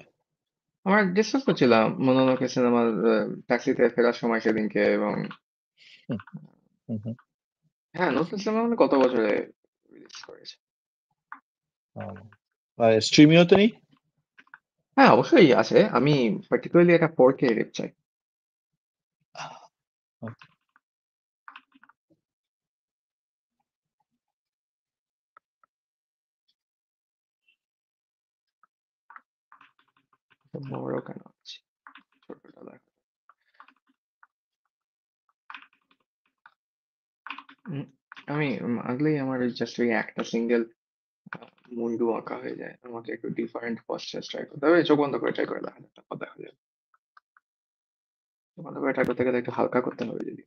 আমরা ডিসকাস করছিলাম মোনোনোকে সিনেমার ট্যাক্সিতে ফেরার সময় সেদিনকে, এবং হুম, হুম, হুম। হ্যাঁ, নতুন সিনেমা মানে কত বছরে রিলিজ করেছে। আর স্ট্রিমিও তো নেই? হ্যাঁ, অবশ্যই আছে, আমি পার্টিকুলারলি একটা 4K রেট চাই। Okay. বড় কেন আছে, ছোটটা দেখ। উম, আমি আগলেই আমার জাস্ট ওই একটা সিঙ্গেল মুন্ডু আঁকা হয়ে যায়, আমাকে একটু ডিফারেন্ট পশ্চার ট্রাই করতে হবে, চোখ বন্ধ করে ট্রাই করে দেখা যাক, তারপর দেখা যাবে। চোখ বন্ধ করে ট্রাই করতে গেলে একটু হালকা করতে হবে যদি।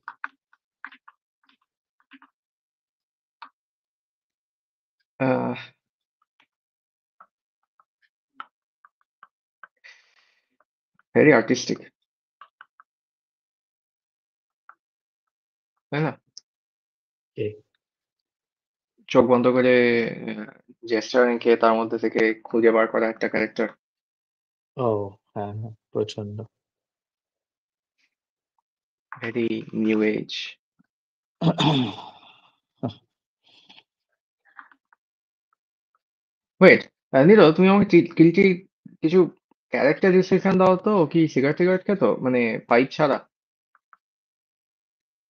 ভেরি আর্টিস্টিক, তাই না? কে? চোখ বন্ধ করে জেস্টার এঁকে তার মধ্যে থেকে খুঁজে বার করা একটা ক্যারেক্টার। ও হ্যাঁ, হ্যাঁ, প্রচন্ড। Very new age. Wait, Nero, তুমি আমাকে কিলটি কিছু ক্যারেক্টার ডিসক্রিপশন দাও তো। ও কি সিগারেট টিগারেট খেত, মানে পাইপ ছাড়া?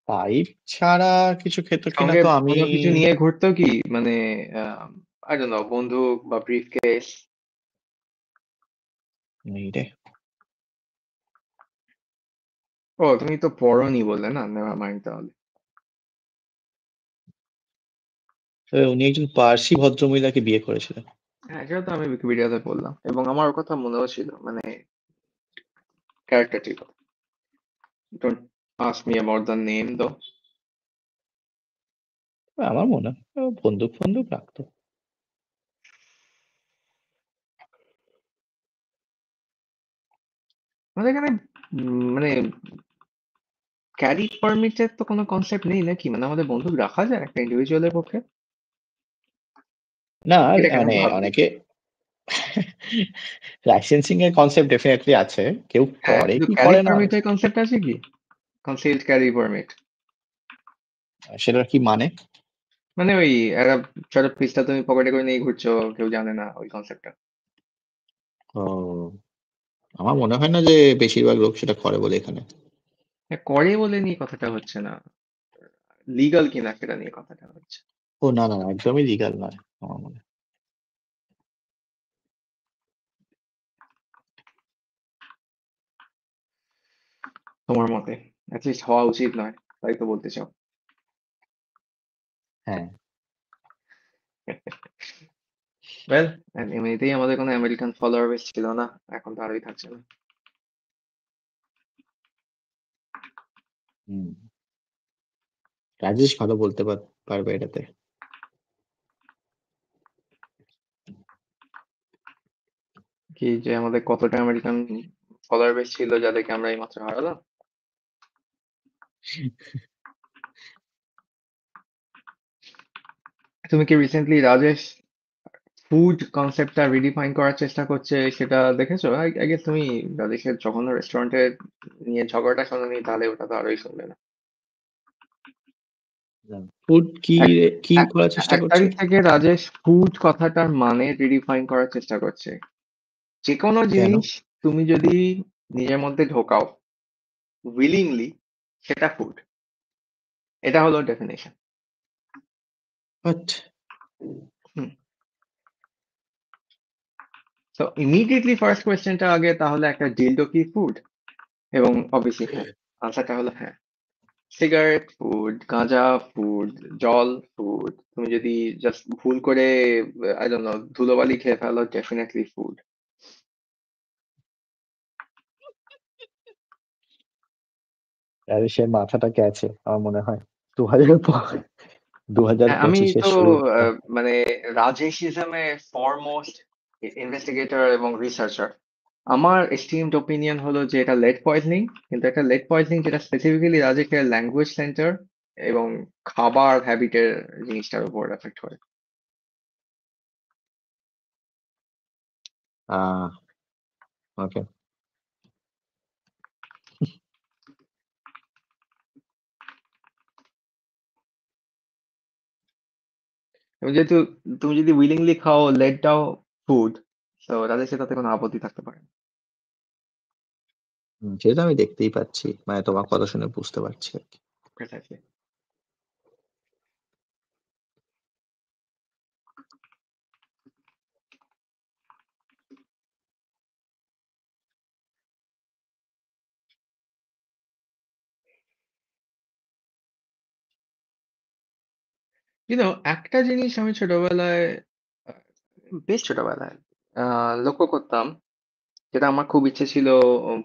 পাইপ ছাড়া কিছু খেত কিনা সঙ্গে তো আমি কোনো কিছু নিয়ে ঘুরতো কি, মানে আই ডোন্ট নো, বন্দুক বা ব্রিফ কেস? নেই রে। ও, তুমি তো পড়োনি বললে না, নেভার মাইন্ড তাহলে। তবে উনি একজন পার্সি ভদ্রমহিলাকে বিয়ে করেছিলেন। হ্যাঁ, সেটা তো আমি উইকিপিডিয়াতে পড়লাম, এবং আমার ওর কথা মনেও ছিল, মানে ক্যারেক্টারটির কথা। Don't ask me about the name দো। আমার মনে হয় ও বন্দুক ফন্দুক রাখতো। আমাদের এখানে মানে ক্যারি পারমিটের তো কোনো কনসেপ্ট নেই নাকি, মানে আমাদের বন্দুক রাখা যায় একটা ইন্ডিভিজুয়ালের পক্ষে? না এটা কেমন মানে ভাবলি? অনেকে লাইসেন্সিং এর কনসেপ্ট ডেফিনেটলি আছে, কেউ হ্যাঁ, করে কিন্তু কি ক্যারি করে না পারমিটের কনসেপ্ট আছে কি? কনসিলড ক্যারি পারমিট সেটা কি মানে? মানে ওই একটা ছোট পিস্তল তুমি পকেটে করে নিয়ে ঘুরছো, কেউ জানে না, ওই কনসেপ্টটা। ও, আমার মনে হয় না যে বেশিরভাগ লোক সেটা করে বলে এখানে। হ্যাঁ, করে বলে নিয়ে কথাটা হচ্ছে না, লিগাল কিনা সেটা নিয়ে কথাটা হচ্ছে। ও না, না, না, একদমই লিগাল নয় আমার মনে হয়। তোমার মতে অ্যাটলিস্ট হওয়া উচিত নয়, তাই তো বলতে চাও? হ্যাঁ। ওয়েল, এমনিতেই আমাদের কোনো আমেরিকান ফলোয়ার বেশ ছিল না, এখন তো আরোই থাকছে না। হুম। রাজেশ ভালো বলতে পারবে এটাতে। কি যে আমাদের কতটা আমেরিকান ফলোয়ার বেশ ছিল যাদেরকে আমরা এইমাত্র হারালাম। তুমি কি রিসেন্টলি রাজেশ ফুড কনসেপ্টটা রিডিফাইন করার চেষ্টা করছে সেটা দেখেছো? আই গেস তুমি রাজেশের জঘন্য রেস্টুরেন্টে নিয়ে ঝগড়াটা শোনোনি, তাহলে ওটা তো আরোই শুনবে না। ফুড কি এক কি এক- করার চেষ্টা এক করছে? তারিখ থেকে রাজেশ ফুড কথাটার মানে রিডিফাইন করার চেষ্টা করছে। যে কোনো কেন? জিনিস তুমি যদি নিজের মধ্যে ঢোকাও উইলিংলি, সেটা ফুড। এটা হলো ডেফিনেশন। বাট তো ইমিডিয়েটলি ফার্স্ট কোয়েশ্চেনটা আগে তাহলে, একটা ডিলডো কি ফুড? এবং অবভিয়াসলি হ্যাঁ, আনসারটা হলো হ্যাঁ। সিগারেট ফুড, গাঁজা ফুড, জল ফুড। তুমি যদি জাস্ট ভুল করে আই ডোন্ট নো ধুলোবালি খেয়ে ফেলো, ডেফিনেটলি ফুড। রাজেশের মাথাটা গেছে আমার মনে হয় 2000 পর, দু হাজার হ্যাঁ, আমি পঁচিশের তো শুরুর পর। মানে রাজেশিজমের ফরমোস্ট ইনভেস্টিগেটর এবং রিসার্চার। আমার এস্টিমড ওপিনিয়ন হলো যে এটা লেড পয়জনিং, কিন্তু এটা লেড পয়জনিং যেটা স্পেসিফিক্যালি রাজেশের ল্যাঙ্গুয়েজ সেন্টার এবং খাবার হ্যাবিটের জিনিসটার উপর এফেক্ট করে। আহ ওকে। এবং যেহেতু তুমি যদি উইলিংলি খাও লেট দাও ফুড, তো রাজেশের তাতে কোনো আপত্তি থাকতে পারে না। সেটা আমি দেখতেই পাচ্ছি, মানে তোমার কথা শুনে বুঝতে পারছি আর কি। Precisely. একটা জিনিস আমি ছোটবেলায়, আহ, বেশ ছোটবেলায় লক্ষ্য করতাম, যেটা আমার খুব ইচ্ছে ছিল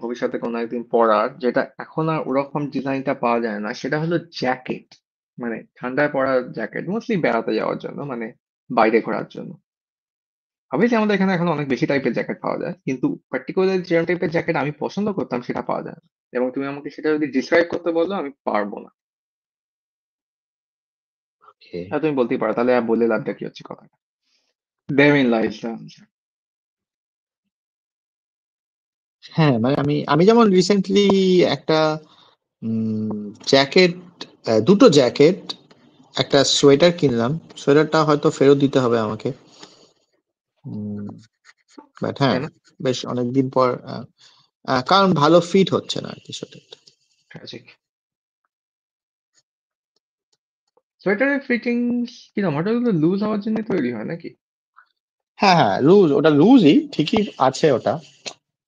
ভবিষ্যতে কোনো একদিন পড়ার, যেটা এখন আর ওরকম ডিজাইনটা পাওয়া যায় না, সেটা হলো জ্যাকেট। মানে ঠান্ডায় পরার জ্যাকেট, মোস্টলি বেড়াতে যাওয়ার জন্য, মানে বাইরে ঘোরার জন্য। অবশ্যই আমাদের এখানে এখন অনেক বেশি টাইপের জ্যাকেট পাওয়া যায়, কিন্তু পার্টিকুলার যেরকম টাইপের জ্যাকেট আমি পছন্দ করতাম সেটা পাওয়া যায় না। এবং তুমি আমাকে সেটা যদি ডিসক্রাইব করতে বলো আমি পারবো না। ওকে। হ্যাঁ, তুমি বলতেই পারো, তাহলে আর বলে লাভটা কি হচ্ছে কথাটা? দেমিন লাইফ। হ্যাঁ, মানে আমি যেমন রিসেন্টলি একটা জ্যাকেট, দুটো জ্যাকেট, একটা সোয়েটার কিনলাম। সোয়েটারটা হয়তো ফেরত দিতে হবে আমাকে। বাট হ্যাঁ, কেন? বেশ অনেকদিন পর, কারণ ভালো ফিট হচ্ছে না আর কি সোয়েটারটা। ট্র্যাজিক। সোয়েটারের ফিটিংস কিরকম? ওটা গুলো লুজ হওয়ার জন্য তৈরি হয় নাকি? হ্যাঁ, হ্যাঁ, ওটা লুজই ঠিকই আছে ওটা,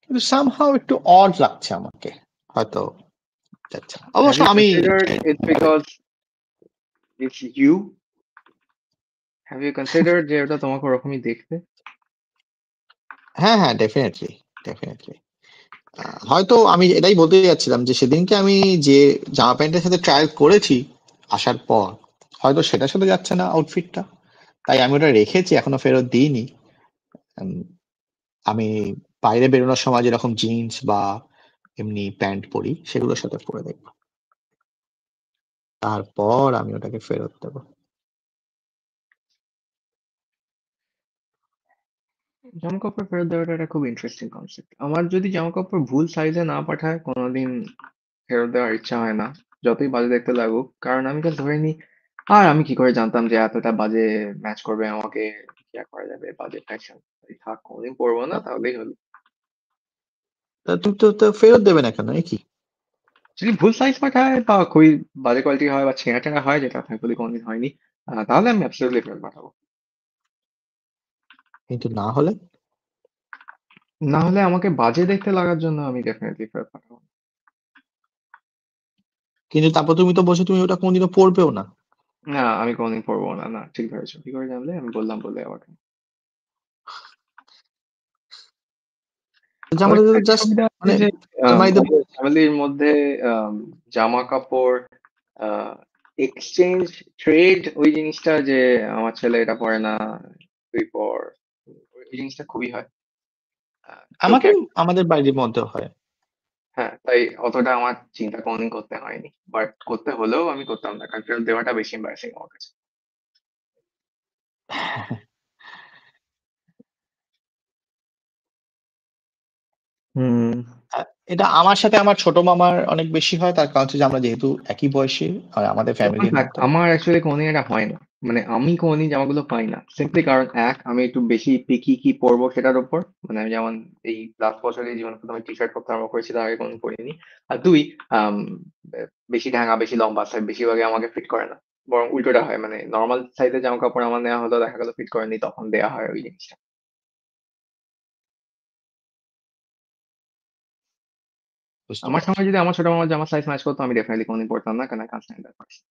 কিন্তু সামহাও একটু অড লাগছে আমাকে, হয়তো যাচ্ছে না। হ্যাভ অবশ্য ইউ আমি considered it's because it's you? Have you considered যে ওটা তোমাকে ওরকমই দেখতে? হ্যাঁ, হ্যাঁ, ডেফিনেটলি, ডেফিনেটলি। হয়তো আমি এটাই বলতে যাচ্ছিলাম যে সেদিনকে আমি যে জামা প্যান্টের সাথে ট্রায়াল করেছি আসার পর, হয়তো সেটার সাথে যাচ্ছে না আউটফিটটা, তাই আমি ওটা রেখেছি, এখনো ফেরত দিইনি। উম, আমি বাইরে বেরোনোর সময় যেরকম জিন্স বা এমনি প্যান্ট পরি সেগুলোর সাথে পরে দেখবো, তারপর আমি ওটাকে ফেরত দেবো। জামা কাপড় ফেরত দেওয়াটা একটা খুব ইন্টারেস্টিং কনসেপ্ট। আমার যদি জামা কাপড় ভুল সাইজে না পাঠায় কোনোদিন ফেরত দেওয়ার ইচ্ছা হয় না, যতই বাজে দেখতে লাগুক। কারণ আমি জাস্ট ধরে নিই, আর আমি কি করে জানতাম যে এতটা বাজে ম্যাচ করবে আমাকে, কি আর করা যাবে, বাজে ফ্যাশন। থাক, কোনোদিন পরবো না, তাহলেই হলো। তুমি তো ফেরত দেবে না কেন, কি? যদি ভুল সাইজ পাঠায় বা খুবই বাজে কোয়ালিটি হয় বা ছেঁড়া টেরা হয়, যেটা থ্যাঙ্কফুলি কোনোদিন হয়নি, তাহলে আমি অ্যাবসলিউটলি ফেরত পাঠাবো। কিন্তু না হলে? না হলে আমাকে বাজে দেখতে লাগার জন্য আমি ডেফিনেটলি ফেরত পাঠাবো। কিন্তু তারপর তুমি তো বলছো তুমি ওটা কোনোদিনও পড়বেও না। না, আমি কোনোদিন পড়বো না। না, ঠিক ধরেছো। কি করে জানলে? আমি বললাম বলে আবার। আমাদের আরেকটা জাস্ট সুবিধা আছে মানে যে আলমারিতে আমাদের ফ্যামিলির মধ্যে জামা কাপড় এক্সচেঞ্জ ট্রেড, ওই জিনিসটা যে আমার ছেলে এটা পরে না, তুই পর, ওই জিনিসটা খুবই হয়। আমাকে চোখে, আমাদের বাড়ির মধ্যেও হয়। হ্যাঁ, তাই অতটা আমার চিন্তা কোনোদিন করতে হয়নি, বাট করতে হলেও আমি করতাম না, কারণ ফেরত দেওয়াটা বেশি এম্বারাসিং আমার কাছে। হুম। এটা আমার সাথে আমার ছোট মামার অনেক বেশি হয়, তার কারণ হচ্ছে যে আমরা যেহেতু একই বয়সী আর আমাদের ফ্যামিলির দেখ, মধ্যে। আমার অ্যাকচুয়ালি কোনোদিন এটা হয় না। মানে আমি কোনোদিন জামাগুলো পাই না, সিম্পলি কারণ আমি একটু বেশি পিকি কি পরবো সেটার উপর। মানে আমি যেমন এই লাস্ট বছরে জীবনে প্রথমে টি শার্ট পরতে আরম্ভ করেছি, তার আগে কোনোদিন পরিনি। আর দুই, আম, বেশি ঢাঙা বেশি লম্বা সাইজ বেশিরভাগই আমাকে ফিট করে না, বরং উল্টোটা হয়। মানে নর্মাল সাইজের জামা কাপড় আমার নেওয়া হলো, দেখা গেলো ফিট করেনি, তখন দেয়া হয় ওই জিনিসটা। বুঝতে আমার পারছি। সঙ্গে যদি আমার ছোট মামার জামা সাইজ ম্যাচ করতো, আমি ডেফিনেটলি কোনোদিন পরতাম না, কারণ I can't stand that person.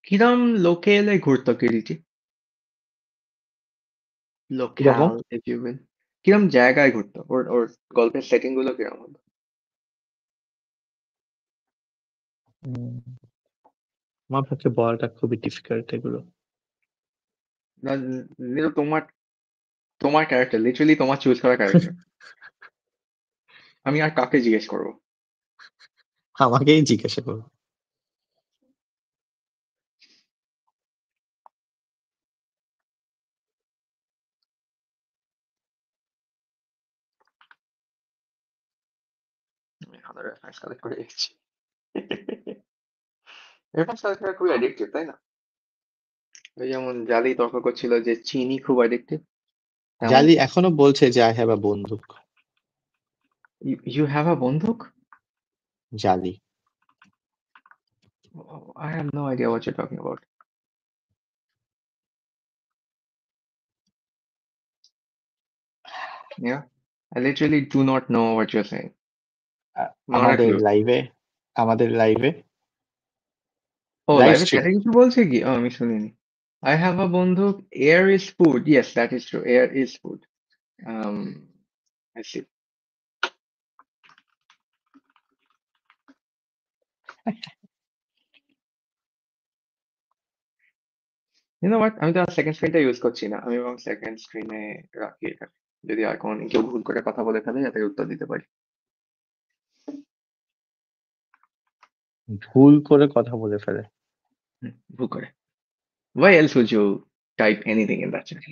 কিরম লোকেলে ঘুরতো কিরিটি? কিরকম? Local, if you will. কিরম জায়গায় ঘুরতো? ওর ওর গল্পের সেটিং গুলো কিরম হতো? আমার পক্ষে বলাটা খুবই ডিফিকাল্ট এগুলো। না, নিরু, তোমার তোমার ক্যারেক্টার, লিটারালি তোমার চুজ করা ক্যারেক্টার। আমি আর কাকে জিজ্ঞেস করবো? আমাকেই জিজ্ঞাসা করো। আমি এখনো রেফারেন্স কালেক্ট করে রেখেছি। রেফারেন্স কালেক্ট করা খুবই অ্যাডিক্টিভ, তাই না? ওই যেমন জালি তর্ক করছিল যে চিনি খুব অ্যাডিক্টিভ, তেমন জালি এখনো বলছে যে আই হ্যাভ আ বন্দুক। ইউ হ্যাভ আ বন্দুক? জালি। I have no idea what you talking about. Yeah, I literally do not know what you're saying. Not a আমাদের clue. লাইভে আমাদের লাইভে ও, লাইভ লাইভে স্ট্রিম। চ্যাটে কিছু বলছে কি? ও, আমি শুনিনি। I have a বন্দুক. Air is food. Yes, that is true. Air is food. Um, I see. You know what? আমি তো আর সেকেন্ড স্ক্রিনটা ইউজ করছি না। আমি বরং সেকেন্ড স্ক্রিনে রাখি এটা। যদি আর কোনো কেউ ভুল করে কথা বলে ফেলে, যাতে উত্তর দিতে পারি। ভুল করে কথা বলে ফেলে। ভুল করে। Why else would you type anything in that chat?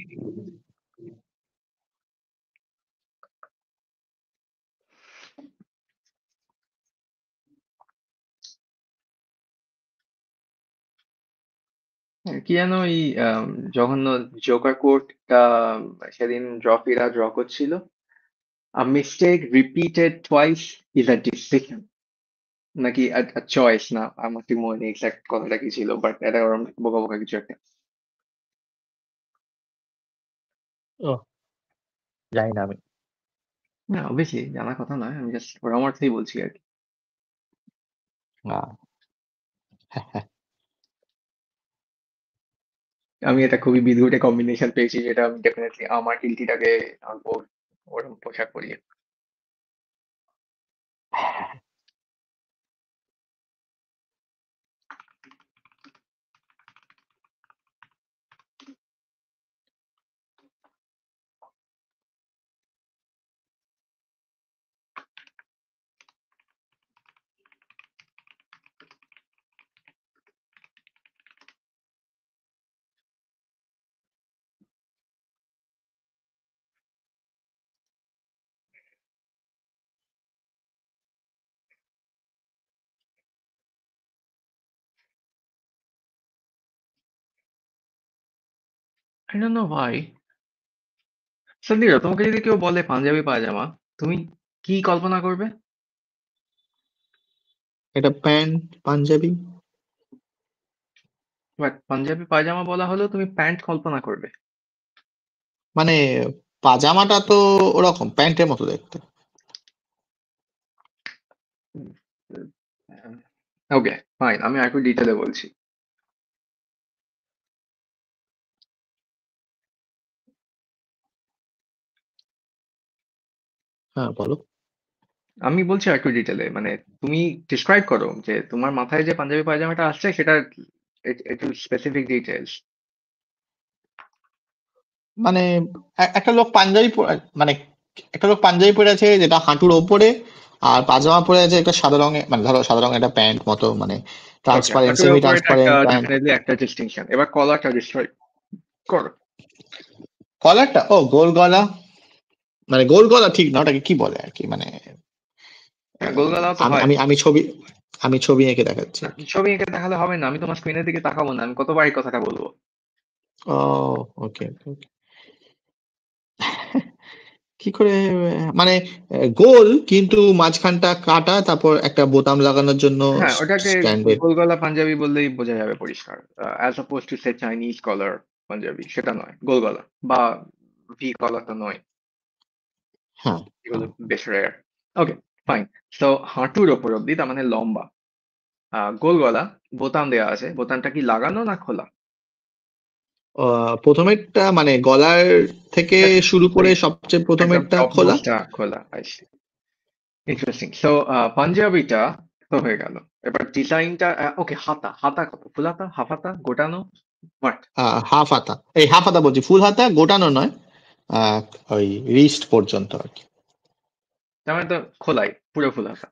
কি যেন এই জঘন্য জোকার কোর্টটা সেদিন ড্রপিরা ড্র করছিল। A mistake repeated twice is a decision. নাকি a choice, না আমার ঠিক মনে নেই এক্সাক্ট কথাটা কি ছিল, বাট এটা ওরকম বোকা বোকা কিছু একটা। ও, জানি না আমি। না, অবভিয়াসলি জানার কথা নয়, আমি জাস্ট ওরকম অর্থেই বলছি আর কি। আহ, আমি এটা খুবই বিদঘুটে কম্বিনেশন পেয়েছি, যেটা আমি ডেফিনেটলি আমার গিলটিটাকে আনবো ওরকম পোশাক পরিয়ে। I don't know why. Sandeep, তোমাকে যদি কেউ বলে পাঞ্জাবি পায়জামা, তুমি কি কল্পনা করবে? এটা প্যান্ট, পাঞ্জাবি। বাট পাঞ্জাবি পায়জামা বলা হলেও তুমি প্যান্ট কল্পনা করবে। মানে পাজামাটা তো ওরকম প্যান্টের মতো দেখতে। ওকে, ফাইন, আমি একটু ডিটেলে বলছি। হ্যাঁ, বলো। আমি বলছি একটু ডিটেলে, মানে তুমি ডিসক্রাইব করো যে তোমার মাথায় যে পাঞ্জাবি পায়জামাটা আসছে সেটা একটু স্পেসিফিক ডিটেলস। মানে একটা লোক পাঞ্জাবি মানে একটা লোক পাঞ্জাবি পরে আছে যেটা হাঁটুর ওপরে, আর পাজামা পরে আছে একটা সাদা রঙের, মানে ধরো সাদা রঙের একটা প্যান্ট মতো, মানে ওকে, ট্রান্সপারেন্ট, হাঁটুর সেমি উপর এটা একটা ট্রান্সপারেন্ট প্যান্ট। ডেফিনেটলি একটা ডিস্টিংশন। এবার কলারটা ডিসক্রাইব করো। কলারটা ও গোল গলা, মানে গোল গলা ঠিক না, ওটাকে কি বলে আর কি, মানে হ্যাঁ, গোল গলাও তো আমি হয়। আমি আমি ছবি এঁকে দেখাচ্ছি না, আর কি। ছবি এঁকে দেখালে হবে না, আমি তোমার স্ক্রিনের দিকে তাকাবো না, আমি কতবার এই কথাটা বলবো। ও, ওকে ওকে। কি করে মানে গোল কিন্তু মাঝখানটা কাটা, তারপর একটা বোতাম লাগানোর জন্য হ্যাঁ, ওটাকে স্ট্যান্ডের। গোল গলা পাঞ্জাবি বললেই বোঝা যাবে পরিষ্কার। As oppose to say Chinese collar panjabi, সেটা নয় গোল গলা, বা ভি কলার তো নয়, হ্যাঁ এগুলো হ্যাঁ। বেশ রেয়ার। ওকে, ফাইন। সো হাঁটুর ওপর অব্দি, তার মানে লম্বা, গোল গলা, বোতাম দেওয়া আছে, বোতামটা কি লাগানো না খোলা? প্রথমেরটা মানে গলার থেকে শুরু করে সবচেয়ে একদম প্রথমেরটা টপ খোলা। মোস্টটা খোলা, আইসি। ইন্টারেস্টিং। সো পাঞ্জাবিটা তো হয়ে গেল। এবার ডিজাইনটা, ওকে, হাতা, হাতা কত, ফুল হাতা, হাফ হাতা, গোটানো, বাট হাফ হাতা, এই হাফ হাতা বলছি, ফুল হাতা গোটানো নয়, আহ, ওই রিস্ট পর্যন্ত আর কি। তার মানে তো খোলাই, পুরো ফুল হাতা।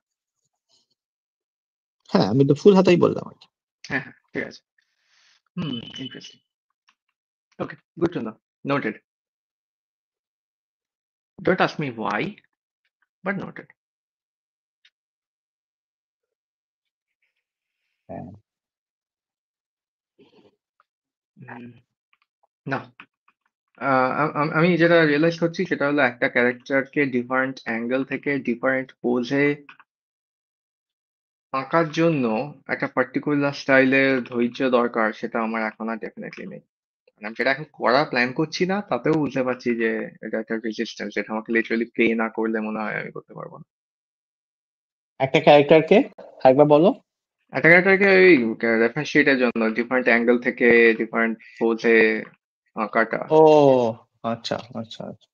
হ্যাঁ, আমি তো ফুল হাতাই বললাম আর কি। হ্যাঁ, হ্যাঁ, ঠিক আছে। Hmm, interesting. Okay, good to know, noted. Don't ask me why, but noted. হ্যাঁ। না, আমি যেটা রিয়েলাইজ করছি সেটা হলো একটা ক্যারেক্টারকে ডিফারেন্ট অ্যাঙ্গেল থেকে ডিফারেন্ট পোজে আঁকার জন্য একটা পার্টিকুলার স্টাইলের ধৈর্য দরকার, সেটা আমার এখন আর ডেফিনেটলি নেই। মানে আমি যেটা এখন করা প্ল্যান করছি না, তাতেও বুঝতে পারছি যে এটা একটা রেজিস্ট্যান্স, যেটা আমাকে লিটারালি প্লে না করলে মনে হয় আমি করতে পারবো না। একটা ক্যারেক্টারকে একবার বলো। একটা ক্যারেক্টারকে ওই রেফারেন্স শিটের জন্য ডিফারেন্ট অ্যাঙ্গেল থেকে ডিফারেন্ট পোজে আঁকাটা। ও, আচ্ছা আচ্ছা আচ্ছা,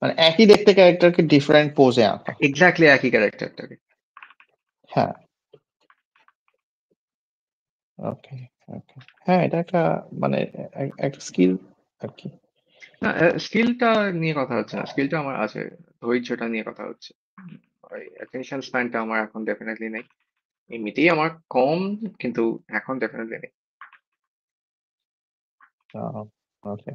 মানে একই দেখতে ক্যারেক্টারকে ডিফারেন্ট পোজে আঁকা। এক্স্যাক্টলি একই ক্যারেক্টারটাকে। হ্যাঁ, ওকে ওকে। হ্যাঁ, এটা একটা মানে একটা স্কিল আর কি। না, স্কিলটা নিয়ে কথা হচ্ছে না, স্কিলটা আমার আছে, ধৈর্যটা নিয়ে কথা হচ্ছে। ওই অ্যাটেনশন স্প্যানটা আমার এখন ডেফিনেটলি নেই। এমনিতেই আমার কম, কিন্তু এখন ডেফিনেটলি নেই। ওকে।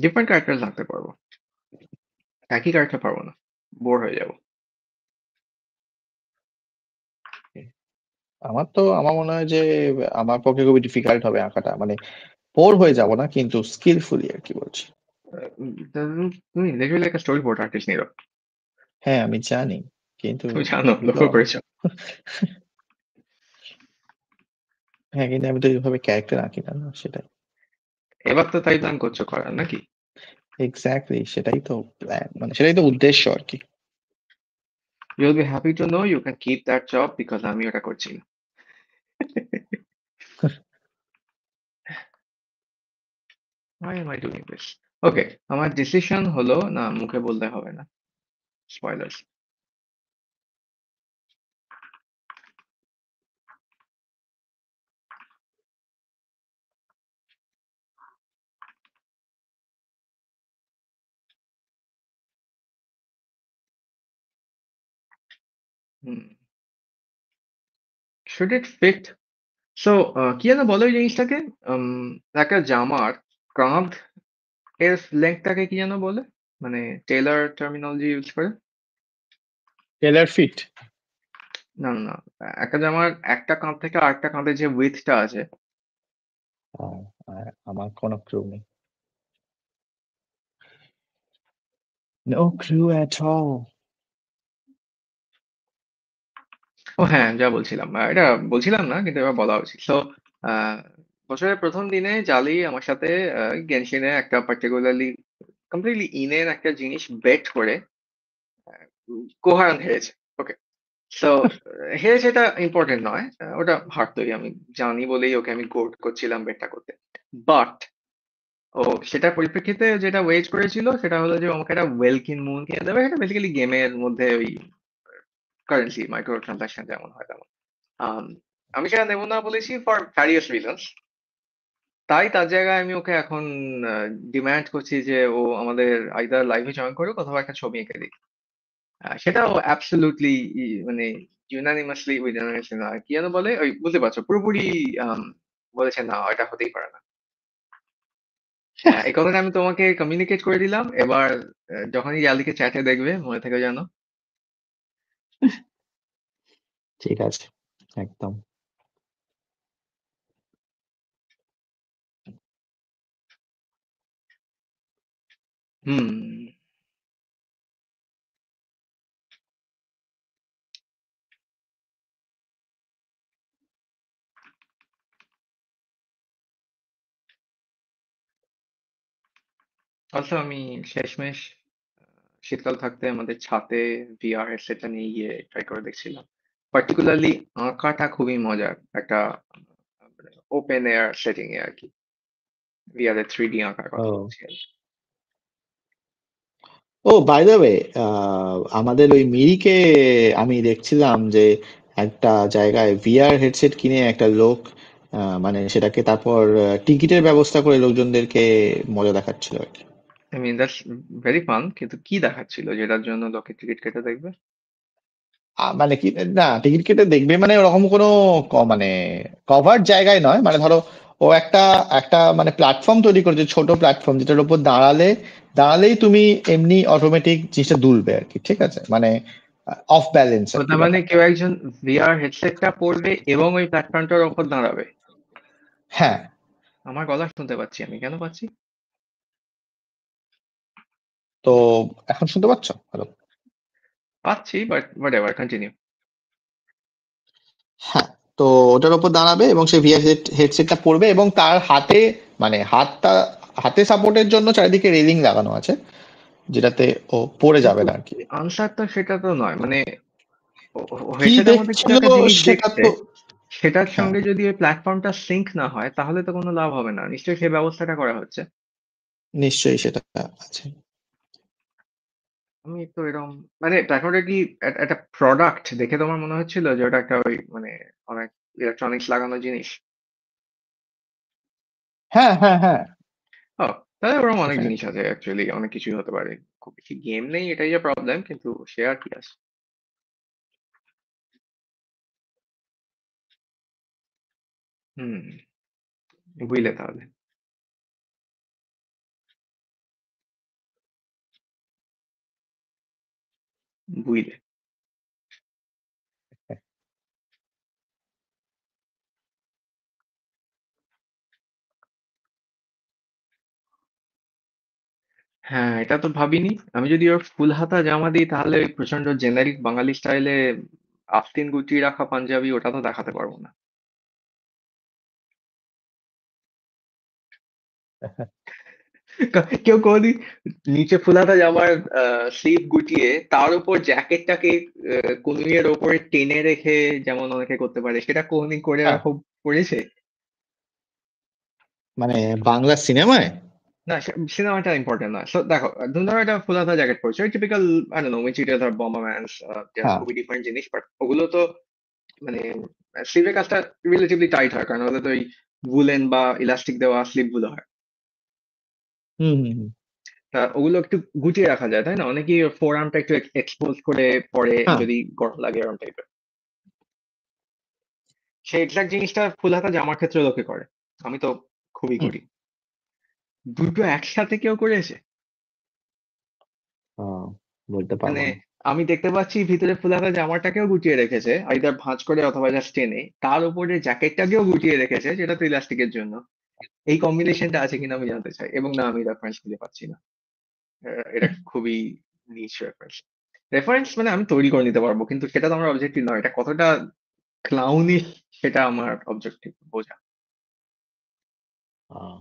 ডিফারেন্ট ক্যারেক্টার থাকতে পারবো, একই ক্যারেক্টার পারবো না, বোর হয়ে যাবো। আমার মনে হয় যে আমার পক্ষে খুবই ডিফিকাল্ট হবে আঁকাটা, মানে বোর হয়ে যাব না, কিন্তু স্কিলফুলি আর কি বলছি। তুমি লিটারালি একটা স্টোরি বোর্ড আর্টিস্ট নিরো। হ্যাঁ, আমি জানি, কিন্তু তুমি জানো, কিন্তু লক্ষ্য করেছো। হ্যাঁ, কিন্তু আমি তো এইভাবে ক্যারেক্টার আঁকি না, না, সেটাই। এবার তো তাই প্ল্যান করছো করার নাকি? এক্স্যাক্টলি, সেটাই তো প্ল্যান, মানে সেটাই তো উদ্দেশ্য আর কি। You'll be happy to know you can keep that job, because আমি ওটা করছি না। Why am I doing this? ওকে, আমার ডিসিশন হলো, না মুখে বলতে হবে না, স্পয়লার্স। হুম, শুড ইট ফিট? সো কি যেন বলো এই জিনিসটাকে, একটা জামার কাঁধ এর লেন্থটাকে কি যেন বলে, মানে টেলার টার্মিনোলজি ইউজ করে। Tailor fit. না না না, একটা জামার একটা কাঁধ থেকে আরেকটা কাঁধের যে উইথটা আছে, আর আর আমার কোনো ক্লু নেই। No clue at all. ও হ্যাঁ, যা বলছিলাম এটা বলছিলাম না কিন্তু এবার বলা উচিত। তো বছরের প্রথম দিনে জালি আমার সাথে গেনশিনে একটা পার্টিকুলারলি কমপ্লিটলি ইনের একটা জিনিস বেট করে কোহারান হেরেছে। ওকে, সো হেরেছে এটা ইম্পর্টেন্ট নয়, ওটা হারতোই, আমি জানি বলেই ওকে আমি গোট করছিলাম বেটটা করতে। বাট ও সেটার পরিপ্রেক্ষিতে যেটা ওয়েট করেছিল সেটা হলো যে ও আমাকে একটা ওয়েলকিন মুন কিনে দেবে। এটা বেসিক্যালি গেমের মধ্যে ওই কারেন্সি মাইক্রো ট্রানজাকশন যেমন হয় তেমন। আম, আমি সেটা নেবো না বলেছি ফর ভ্যারিয়াস রিজনস। তাই তার জায়গায় আমি ওকে এখন ডিমান্ড করছি যে ও আমাদের আইদার লাইভে জয়েন করুক অথবা একটা ছবি এঁকে দিক। সেটাও অ্যাবসলিউটলি মানে ইউনানিমাসলি না, কি যেন বলে ওই বুঝতে পারছো, পুরোপুরি আম, বলেছে না এটা হতেই পারে না। এই কথাটা আমি তোমাকে কমিউনিকেট করে দিলাম। এবার যখনই ইয়ালিকে চ্যাটে দেখবে মনে থেকে জানো। ঠিক আছে, একদম। হুম। অলসো আমি শেষমেশ শীতকাল থাকতে আমাদের ছাদে ভিআর হেডসেটটা নিয়ে গিয়ে ট্রাই করে দেখছিলাম। পার্টিকুলারলি আঁকাটা খুবই মজার একটা ওপেন এয়ার সেটিং এ আর কি, ভিআর এর 3D আঁকার কথা ও বলছি আর কি। ও বাই দ্য ওয়ে, আমাদের ওই মিরিকে আমি দেখছিলাম যে একটা জায়গায় ভিআর হেডসেট কিনে একটা লোক মানে সেটাকে তারপর টিকিটের ব্যবস্থা করে লোকজনদেরকে মজা দেখাচ্ছিল আর কি। I mean that's very fun, কিন্তু কি দেখাচ্ছিল যেটার জন্য লোকে টিকিট কেটে দেখবে? মানে কি, না টিকিট কেটে দেখবে মানে ওরকম কোনো মানে কভার জায়গায় নয়, মানে ধরো ও একটা একটা মানে প্ল্যাটফর্ম তৈরি করেছে, ছোট প্ল্যাটফর্ম যেটার উপর দাঁড়ালেই তুমি এমনি অটোমেটিক জিনিসটা দুলবে আর কি, ঠিক আছে, মানে অফ ব্যালেন্স তো আর কি তার মানে ব্যাপারটা। কেউ একজন ভিআর হেডসেটটা পরবে এবং ওই প্ল্যাটফর্মটার ওপর দাঁড়াবে? হ্যাঁ। আমার গলা শুনতে পাচ্ছি, আমি কেন পাচ্ছি? তো এখন শুনতে পাচ্ছ? হ্যালো? পাচ্ছি, বাট হোয়াট এভার, কন্টিনিউ। হ্যাঁ। তো ওটার উপর দাঁড়াবে এবং সে ভিআর হেডসেটটা পরবে এবং তার হাতে, মানে হাতে সাপোর্টের জন্য চারিদিকে রেলিং লাগানো আছে, যেটাতে ও পড়ে যাবে কিন্তু না আর কি। আনসারটা সেটা তো নয়, মানে কি হেডসেটের মধ্যে কিছু দেখছিল একটা জিনিস সেটা দেখছে, তো, সেটার হ্যাঁ, সঙ্গে যদি ওই প্ল্যাটফর্মটা সিঙ্ক না হয় তাহলে তো কোনো লাভ হবে না, নিশ্চয়ই সেই ব্যবস্থাটা করা হচ্ছে। নিশ্চয়ই সেটা আছে। আমি তো এরকম মানে প্ল্যাটফর্মটা কি একটা প্রোডাক্ট দেখে তোমার মনে হচ্ছিল যে ওটা একটা ওই মানে অনেক ইলেকট্রনিক্স লাগানো জিনিস? হ্যাঁ, হ্যাঁ, হ্যাঁ। ও, তাহলে ওরকম অনেক সেখানে জিনিস আছে অ্যাকচুয়ালি, অনেক কিছুই হতে পারে। খুব বেশি গেম নেই এটাই যে প্রবলেম, কিন্তু সে আর কি আছে। হুম, বুঝলে তাহলে। বুঝলে। হ্যাঁ, এটা তো ভাবিনি। আমি যদি ওর ফুল হাতা জামা দিই তাহলে ওই প্রচন্ড জেনারিক বাঙালি স্টাইলে আস্তিন গুটিয়ে রাখা পাঞ্জাবি ওটা তো দেখাতে পারবো না। কেউ কোনদিন নিচে ফুল হাতা জামার স্লিভ গুটিয়ে তার উপর জ্যাকেটটাকে কনুইয়ের ওপরে টেনে রেখে যেমন অনেকে করতে পারে, সেটা কোনদিন করে হ্যাঁ, রাখো পড়েছে? মানে বাংলা সিনেমায়। না, সিনেমাটা ইম্পর্টেন্ট নয়। So, দেখো, তুমি ধরো একটা ফুল হাতা জ্যাকেট পরছো, ওই টিপিক্যাল আই ডোন্ট নো উইচিটা ধর বম্বারম্যানস, যেমন হ্যাঁ। খুবই ডিফারেন্ট জিনিস, বাট ওগুলো তো মানে স্লিভের কাজটা রিলেটিভলি টাইট হয় কারণ ওদের তো ওই উলেন বা ইলাস্টিক দেওয়া স্লিভ গুলো হয়। হুম, হুম, হুম। তা ওগুলো একটু গুটিয়ে রাখা যায় তাই না, অনেকেই ফোর আর্মটা একটু এক্সপোজ করে পরে হ্যাঁ। যদি গরম লাগে এরকম টাইপের। সেই এক্সাক্ট জিনিসটা ফুল হাতা জামার ক্ষেত্রে লোকে করে, আমি তো খুবই হুম। করি। দুটো একসাথে কেউ করেছে? আহ, বলতে মানে পারবো না। আমি দেখতে পাচ্ছি ভিতরে ফুল হাতা জামাটাকেও গুটিয়ে রেখেছে আইদার ভাঁজ করে অথবা জাস্ট টেনে, তার উপরে জ্যাকেটটাকেও গুটিয়ে রেখেছে যেটা তো ইলাস্টিকের জন্য। এই কম্বিনেশনটা আছে কিনা আমি জানতে চাই, এবং না, আমি রেফারেন্স খুঁজে পাচ্ছি না। এটা খুবই নিচ রেফারেন্স। রেফারেন্স মানে আমি তৈরি করে নিতে পারবো, কিন্তু সেটা তো আমার অবজেক্টিভ নয়। এটা কতটা ক্লাউনিশ সেটা আমার অবজেক্টিভ বোঝা। আহ,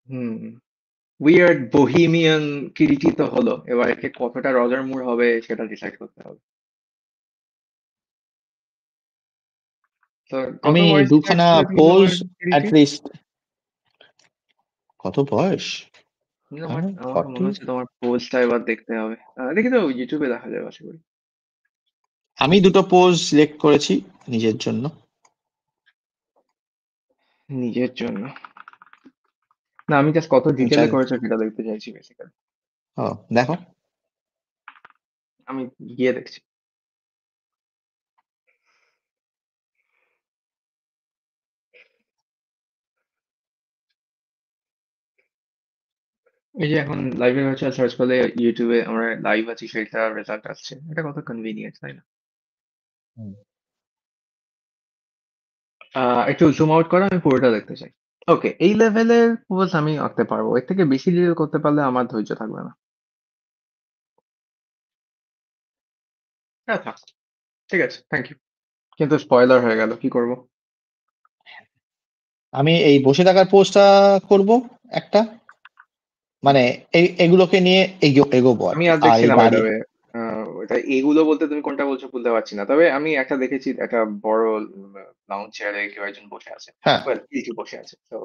হুম। উইয়ার্ড বোহিমিয়ান কিরিটি তো হলো, এবার একে কতটা রজার মুর হবে সেটা ডিসাইড করতে হবে। তো কত আমি বয়স স্টার্ট দুখানা ছিল কি তোমার পোজ অ্যাট কিরিটি? লিস্ট। কত বয়স? আমার আমার তো 40। মনে হচ্ছে তোমার পোস্টটা এবার দেখতে হবে। দেখি তো, ইউটিউবে দেখা যাবে আশা করি। আমি দুটো পোজ সিলেক্ট করেছি নিজের জন্য। নিজের জন্য? না, আমি জাস্ট কত ডিটেলে করেছো সেটা দেখতে চাইছি বেসিক্যালি। ও, দেখো। আমি গিয়ে দেখছি। এই যে এখন লাইভে ভার্চুয়াল সার্চ করলে ইউটিউবে আমরা লাইভ আছি সেটা রেজাল্ট আসছে, এটা কত কনভিনিয়েন্ট, তাই না? হুম। একটু জুম আউট করো, আমি পুরোটা দেখতে চাই। ওকে, এই লেভেলের পোজ আমি আঁকতে পারবো, এর থেকে বেশি ডিটেল করতে পারলে আমার ধৈর্য থাকবে না। হ্যাঁ, থাক, ঠিক আছে, থ্যাংক ইউ। কিন্তু স্পয়লার হয়ে গেল, কি করব? আমি এই বসে থাকার পোজটা করব একটা, মানে এগুলোকে নিয়ে এগোবো আর আমি কি। আর আর দেখছি এই না, বাই দ্য দাঁড়িয়ে ওয়ে। এটা এগুলো বলতে তুমি কোনটা বলছো বুঝতে পারছি না, তবে আমি একটা দেখেছি, একটা বড় লাউঞ্জ চেয়ারে কেউ একজন বসে আছে। হ্যাঁ, ওয়েল, কিছু বসে আছে তো।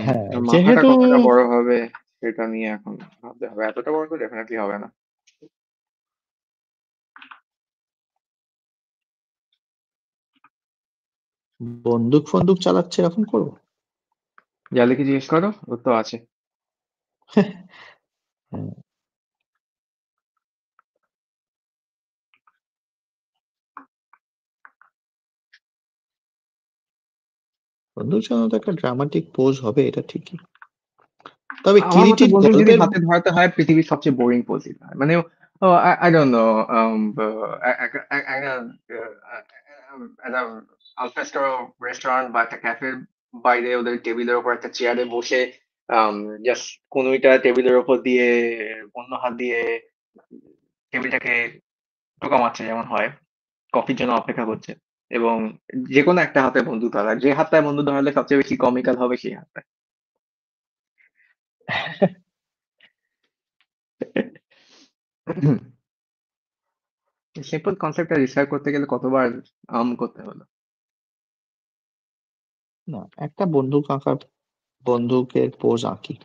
হ্যাঁ, আর মাথাটা যেহেতু কতটা বড় হবে সেটা নিয়ে এখন ভাবতে হবে। এতটা বড় তো ডেফিনেটলি হবে না। বন্দুক ফন্দুক চালাচ্ছে এরকম করবো। জালে কি জিজ্ঞেস করো, ও তো আছে। হুম, বন্দুক চালানো তো একটা ড্রামাটিক পোজ হবে, এটা ঠিকই। তবে আমার মতে কিরিটির বন্দুক যদি গল্পের হাতে ধরাতে হয়, পৃথিবীর সবচেয়ে বোরিং পোজ মানে, আই ডোন্ট নো, একটা আলফ্রেস্কো রেস্টুরেন্ট বা একটা ক্যাফের বাইরে ওদের টেবিলের ওপর একটা চেয়ারে বসে, জাস্ট কনুইটা টেবিলের ওপর দিয়ে অন্য হাত দিয়ে টেবিলটাকে টোকা মারছে যেমন হয়, কফির জন্য অপেক্ষা করছে, এবং যে কোনো একটা হাতে বন্দুক ধরা, যে হাতটায় বন্দুক ধরালে সবচেয়ে বেশি কমিক্যাল হবে সেই হাতটায়। সিম্পল কনসেপ্টটা রিসার্চ করতে গেলে কতবার করতে হলো। না, একটা বন্দুক আঁকার বন্দুকের পোজ আঁকি।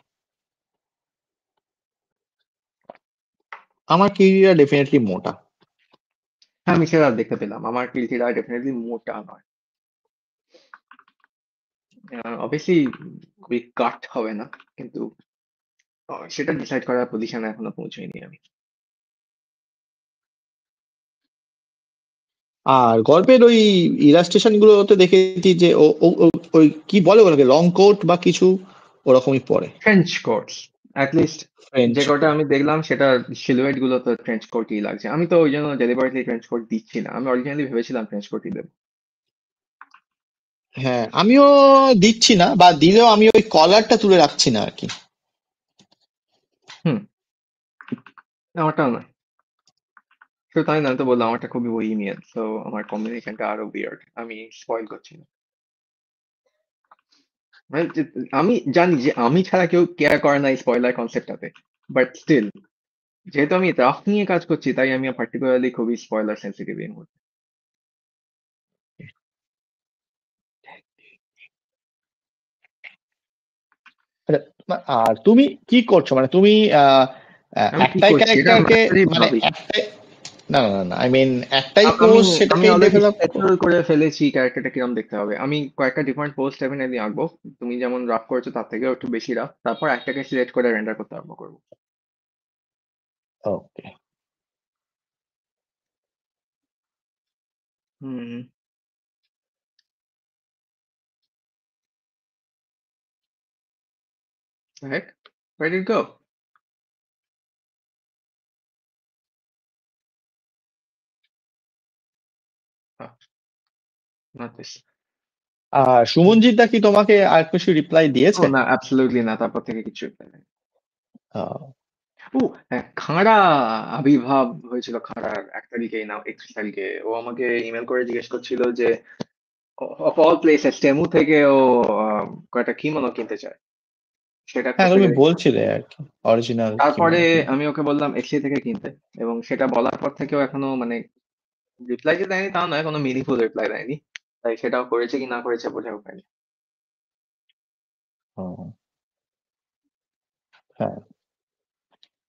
আমার কিরিটা ডেফিনেটলি মোটা। হ্যাঁ, আমি সেটা দেখতে পেলাম, আমার কিলটিরা ডেফিনেটলি মোটা নয়। অবভিয়াসলি খুবই কাট হবে না, কিন্তু সেটা ডিসাইড করার পজিশনে এখনো পৌঁছাইনি আমি। আর গল্পের ওই ইলাস্ট্রেশন গুলোতে দেখেছি যে ওই কি বলে ওটাকে, লং কোট বা কিছু ওরকমই পরে। ট্রেঞ্চ কোটস, লিস্ট ফ্রেঞ্চ যে কটা কোট। আমি দেখলাম সেটা সিলুয়েট গুলো তো ট্রেঞ্চ কোটই লাগছে। আমি তো ওই জন্য ডেলিভারিটলি ট্রেঞ্চ কোট দিচ্ছি না, আমি অরিজিনালি ভেবেছিলাম ট্রেঞ্চ কোটই দেবো। হ্যাঁ, আমিও দিচ্ছি না, বা দিলেও আমি ওই কলারটা তুলে রাখছি না আর কি। হুম। আমারটাও নয়, শুধু তাই না, আমি তো বললাম আমারটা খুবই বহিমিয়ান, তো আমার কম্বিনেশনটা আরো উইয়ার্ড, আমি স্পয়েল করছি না। মানে আমি জানি যে আমি ছাড়া কেউ কেয়ার করে না এই স্পয়লার কনসেপ্টটাতে, বাট স্টিল, যেহেতু আমি রাফ নিয়ে কাজ করছি, তাই আমি পার্টিকুলারলি খুবই স্পয়লার সেন্সিটিভ এই মুহূর্তে। আচ্ছা, আর তুমি কি করছো, মানে তুমি আহ আহ, আমি কি একটাই করছি এটা ক্যারেক্টারকে, ম্যাটারই মানে ভাবি। একটাই, না না না, আই মিন একটাই আমি পোজ আমি সেটাকেই অলরেডি ডেভেলপ। সেটেল করে ফেলেছি ক্যারেক্টারটা কিরম দেখতে হবে। আমি কয়েকটা ডিফারেন্ট পোস্ট ডেফিনেটলি আঁকবো। তুমি যেমন রাফ করেছো তার থেকেও একটু বেশি রাফ, তারপর একটাকে সিলেক্ট করে রেন্ডার করতে আরম্ভ করবো। ওকে। হুম। The heck? Where did it go? Oh, not this. সুমনজিৎ দা কি তোমাকে আর কিছু রিপ্লাই ও দিয়েছে? না, অ্যাবসলিউটলি না, তারপর থেকে কিছু reply নেই। আহ, ও হ্যাঁ, খাঁড়া আবির্ভাব হয়েছিল খাঁড়ার 1 তারিখে না 31 তারিখে। ও আমাকে ইমেল করে জিজ্ঞেস করছিল যে অফ অল প্লেসেস টেমু থেকে ও কয়েকটা কিমোনো কিনতে চায়, সেটা হ্যাঁ তুমি কোথেকে। বলছিলে আর কি অরিজিনাল তারপরে কিমোনো কিনবে। আমি ওকে বললাম এক্সি থেকে কিনতে, এবং সেটা বলার পর থেকেও এখনো মানে রিপ্লাই যে দেয়নি তা নয়, কোনো মিনিংফুল রিপ্লাই দেয়নি। তাই সেটাও করেছে কি না করেছে বোঝাও পাইনি। ও, হ্যাঁ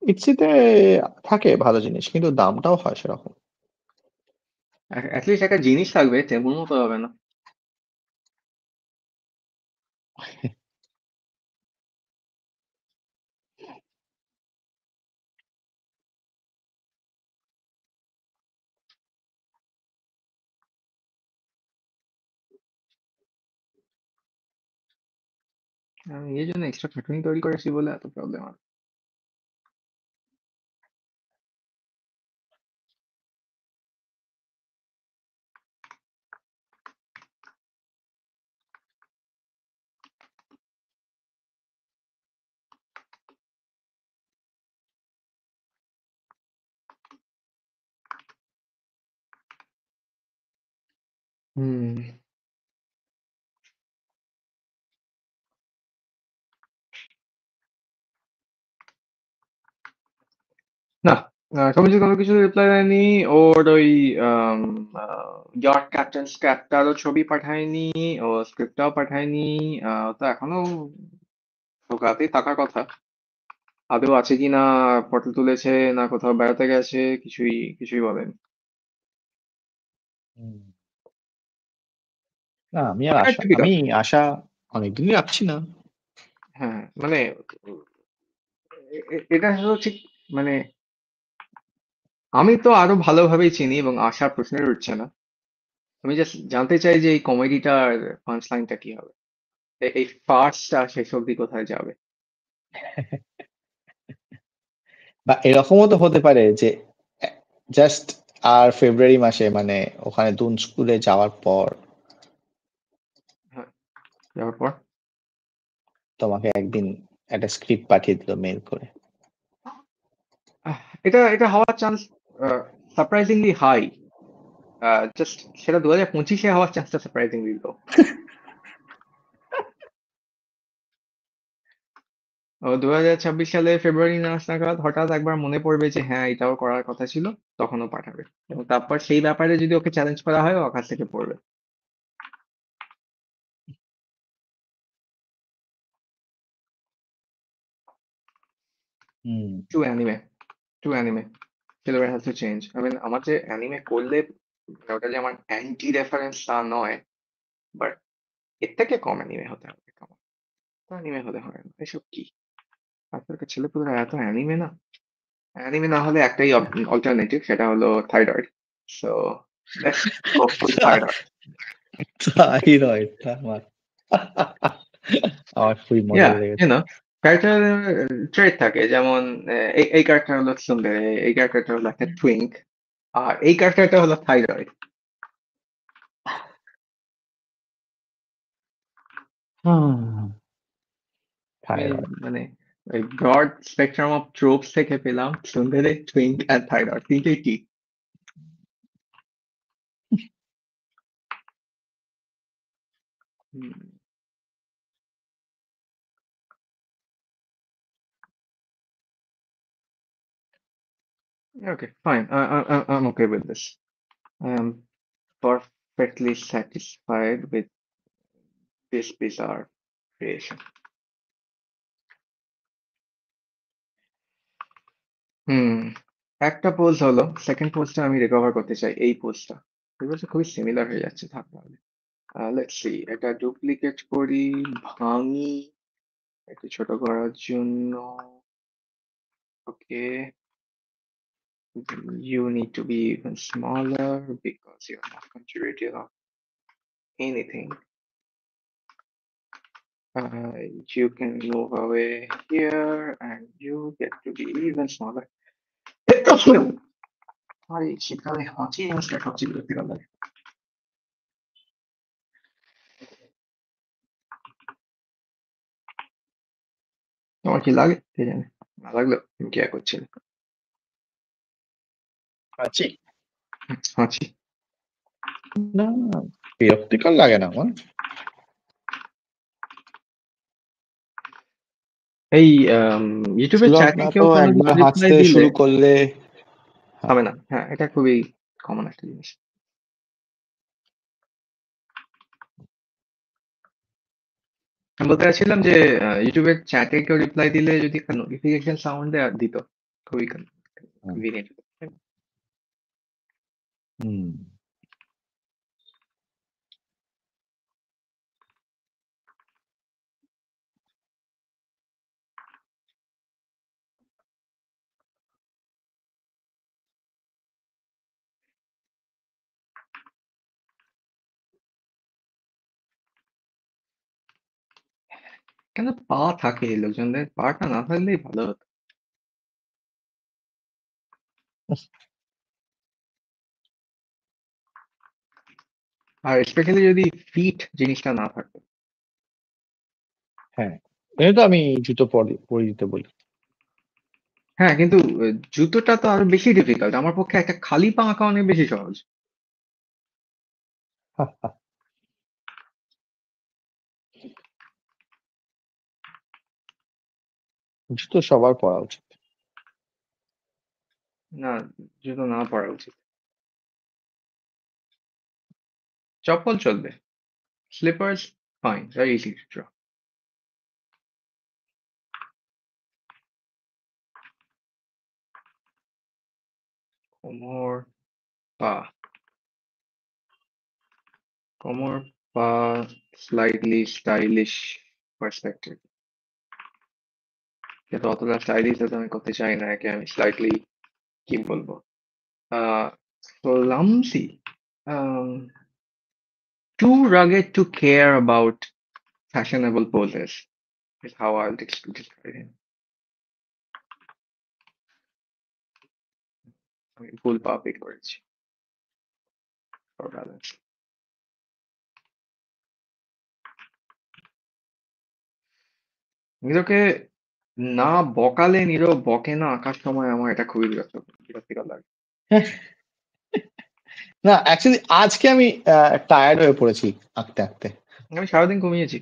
ইটসিতে থাকে ভালো জিনিস কিন্তু দামটাও হয় সেরকম। অ্যাটলিস্ট একটা জিনিস থাকবে, তেমন মতো হবে না। আমি এই জন্য এক্সট্রা খাটুনি তৈরি করেছি বলে এত প্রবলেম আর। হুম। না, সবুজ কোনো কিছু রিপ্লাই দেয়নি। ওর ওই ইয়র্ক ক্যাপ্টেন স্ক্র্যাপটারও ছবি পাঠায়নি, ও স্ক্রিপ্টটাও পাঠায়নি। ও তো এখনো ঢোকাতেই থাকার কথা। আদৌ আছে কি না, ফটো তুলেছে না কোথাও বেড়াতে গেছে, কিছুই কিছুই বলেনি। হুম। না আমি টিপিক্যাল। আশা অনেকদিনই রাখছি না। হ্যাঁ, মানে এটা হলো ঠিক, মানে আমি তো আরো ভালোভাবেই চিনি এবং আশা প্রশ্নের উঠছে না। আমি জাস্ট জানতে চাই যে এই কমেডিটার পাঞ্চ লাইনটা কি হবে, এই ফার্সটা শেষ অবধি কোথায় যাবে। বা এরকমও তো হতে পারে যে জাস্ট আর ফেব্রুয়ারি মাসে মানে ওখানে দুন স্কুলে যাওয়ার পর হ্যাঁ, যাওয়ার পর তোমাকে একদিন একটা স্ক্রিপ্ট পাঠিয়ে দিল মেল করে। এটা এটা হওয়ার চান্স সারপ্রাইজিংলি হাই। জাস্ট সেটা 2025-এ হওয়ার চান্সটা সারপ্রাইজিংলি লো। ও 2026 সালে ফেব্রুয়ারি মাস নাগাদ হঠাৎ একবার মনে পড়বে যে হ্যাঁ এটাও করার কথা ছিল, তখনও পাঠাবে। এবং তারপর সেই ব্যাপারে যদি ওকে চ্যালেঞ্জ করা হয় ও আকাশ থেকে পড়বে। Hmm. To anime, to anime, syllabus has to change. I mean আমার যে অ্যানিমে করলে মানে ওটা যে আমার অ্যান্টি রেফারেন্স তা নয়, বাট এর থেকে কম অ্যানিমে হতে হবে। কেমন অ্যানিমে হলে হয় না এসব কি? আজকালকার ছেলেপুলেরা এত অ্যানিমে না। অ্যানিমে না হলে একটাই অল্টারনেটিভ, সেটা হলো thyroid. So let's go full thyroid. তাই নয় এটা আমার আমার খুবই মজা ইয়া, লেগেছে। ইউ নো, ক্যারেক্টার ট্রেট থাকে, যেমন এই ক্যারেক্টার হলো সুন্দরে, এই ক্যারেক্টারটা হলো একটা টুইঙ্ক, আর এই ক্যারেক্টারটা হলো থাইরয়েড। আমি থাইরয়েড। মানে ওই ব্রড স্পেকট্রাম অফ ট্রোপস থেকে পেলাম সুন্দরে, টুইঙ্ক অ্যান্ড থাইরয়েড, তিনটেই টি। Okay fine, I'm okay with this. I am perfectly satisfied with this bizarre creation. হুম, একটা পোস্ট হলো, সেকেন্ড পোস্টটা আমি রিকভার করতে চাই, এই পোস্টটা। এই পোস্টটা খুবই সিমিলার হয়ে যাচ্ছে, থাক তাহলে। লেটস সি, এটা ডুপ্লিকেট করি, ভাঙি একটু ছোট করার জন্য। ওকে, you need to be even smaller because you're not contributing of anything. You can move away here and you get to be even smaller. আর এই শীতকালে হাঁচি জিনিসটা সবচেয়ে বিরক্তিকর লাগে। তোমার কি লাগে কে জানে, না লাগলো তুমি কেয়ার করছিলে। আছি হাঁচি না, বিরক্তিকর লাগে না আমার। এই ইউটিউবের চ্যাটে সুলগ্না কেউ তো কোনো একবার কিছু রিপ্লাই হাসতে দিলে শুরু করলে হবে না। হ্যাঁ, এটা খুবই কমন একটা জিনিস। আমি বলতে চাচ্ছিলাম যে ইউটিউবের চ্যাটে কেউ রিপ্লাই দিলে যদি একটা নোটিফিকেশন সাউন্ড দিত, খুবই কনভিনিয়েন্ট। হুম, কেন পা থাকে এই লোকজনদের, পাটা না থাকলেই ভালো হতো। আর স্পেশালি যদি ফিট জিনিসটা না থাকতো। হ্যাঁ, এই তো আমি জুতো পরে দিতে বলি। হ্যাঁ, কিন্তু জুতোটা তো আরো বেশি ডিফিকাল্ট। আমার পক্ষে একটা খালি পা আঁকা অনেক বেশি সহজ। জুতো সবার পরা উচিত। না, জুতো না পরা উচিত। চপ্পল চলবে, sleepers fine, very easy to draw. কোমর, পা, কোমর, পা, স্লাইটলি স্টাইলিশ পার্সপেক্টিভ। কিন্তু অতটা স্টাইলিশ তো আমি করতে চাই না, একে আমি স্লাইটলি কি বলবো, clumsy, too rugged to care about fashionable poses is how I'll describe him. আমি ভুল পা পিক করেছি for balance. নীরকে না বকালে নীরব বকে না আঁকার সময় আমার এটা খুবই বিরক্তিকর লাগে। না, অ্যাকচুয়ালি আজকে আমি টায়ার্ড হয়ে পড়েছি আঁকতে আঁকতে। আমি সারাদিন ঘুমিয়েছি।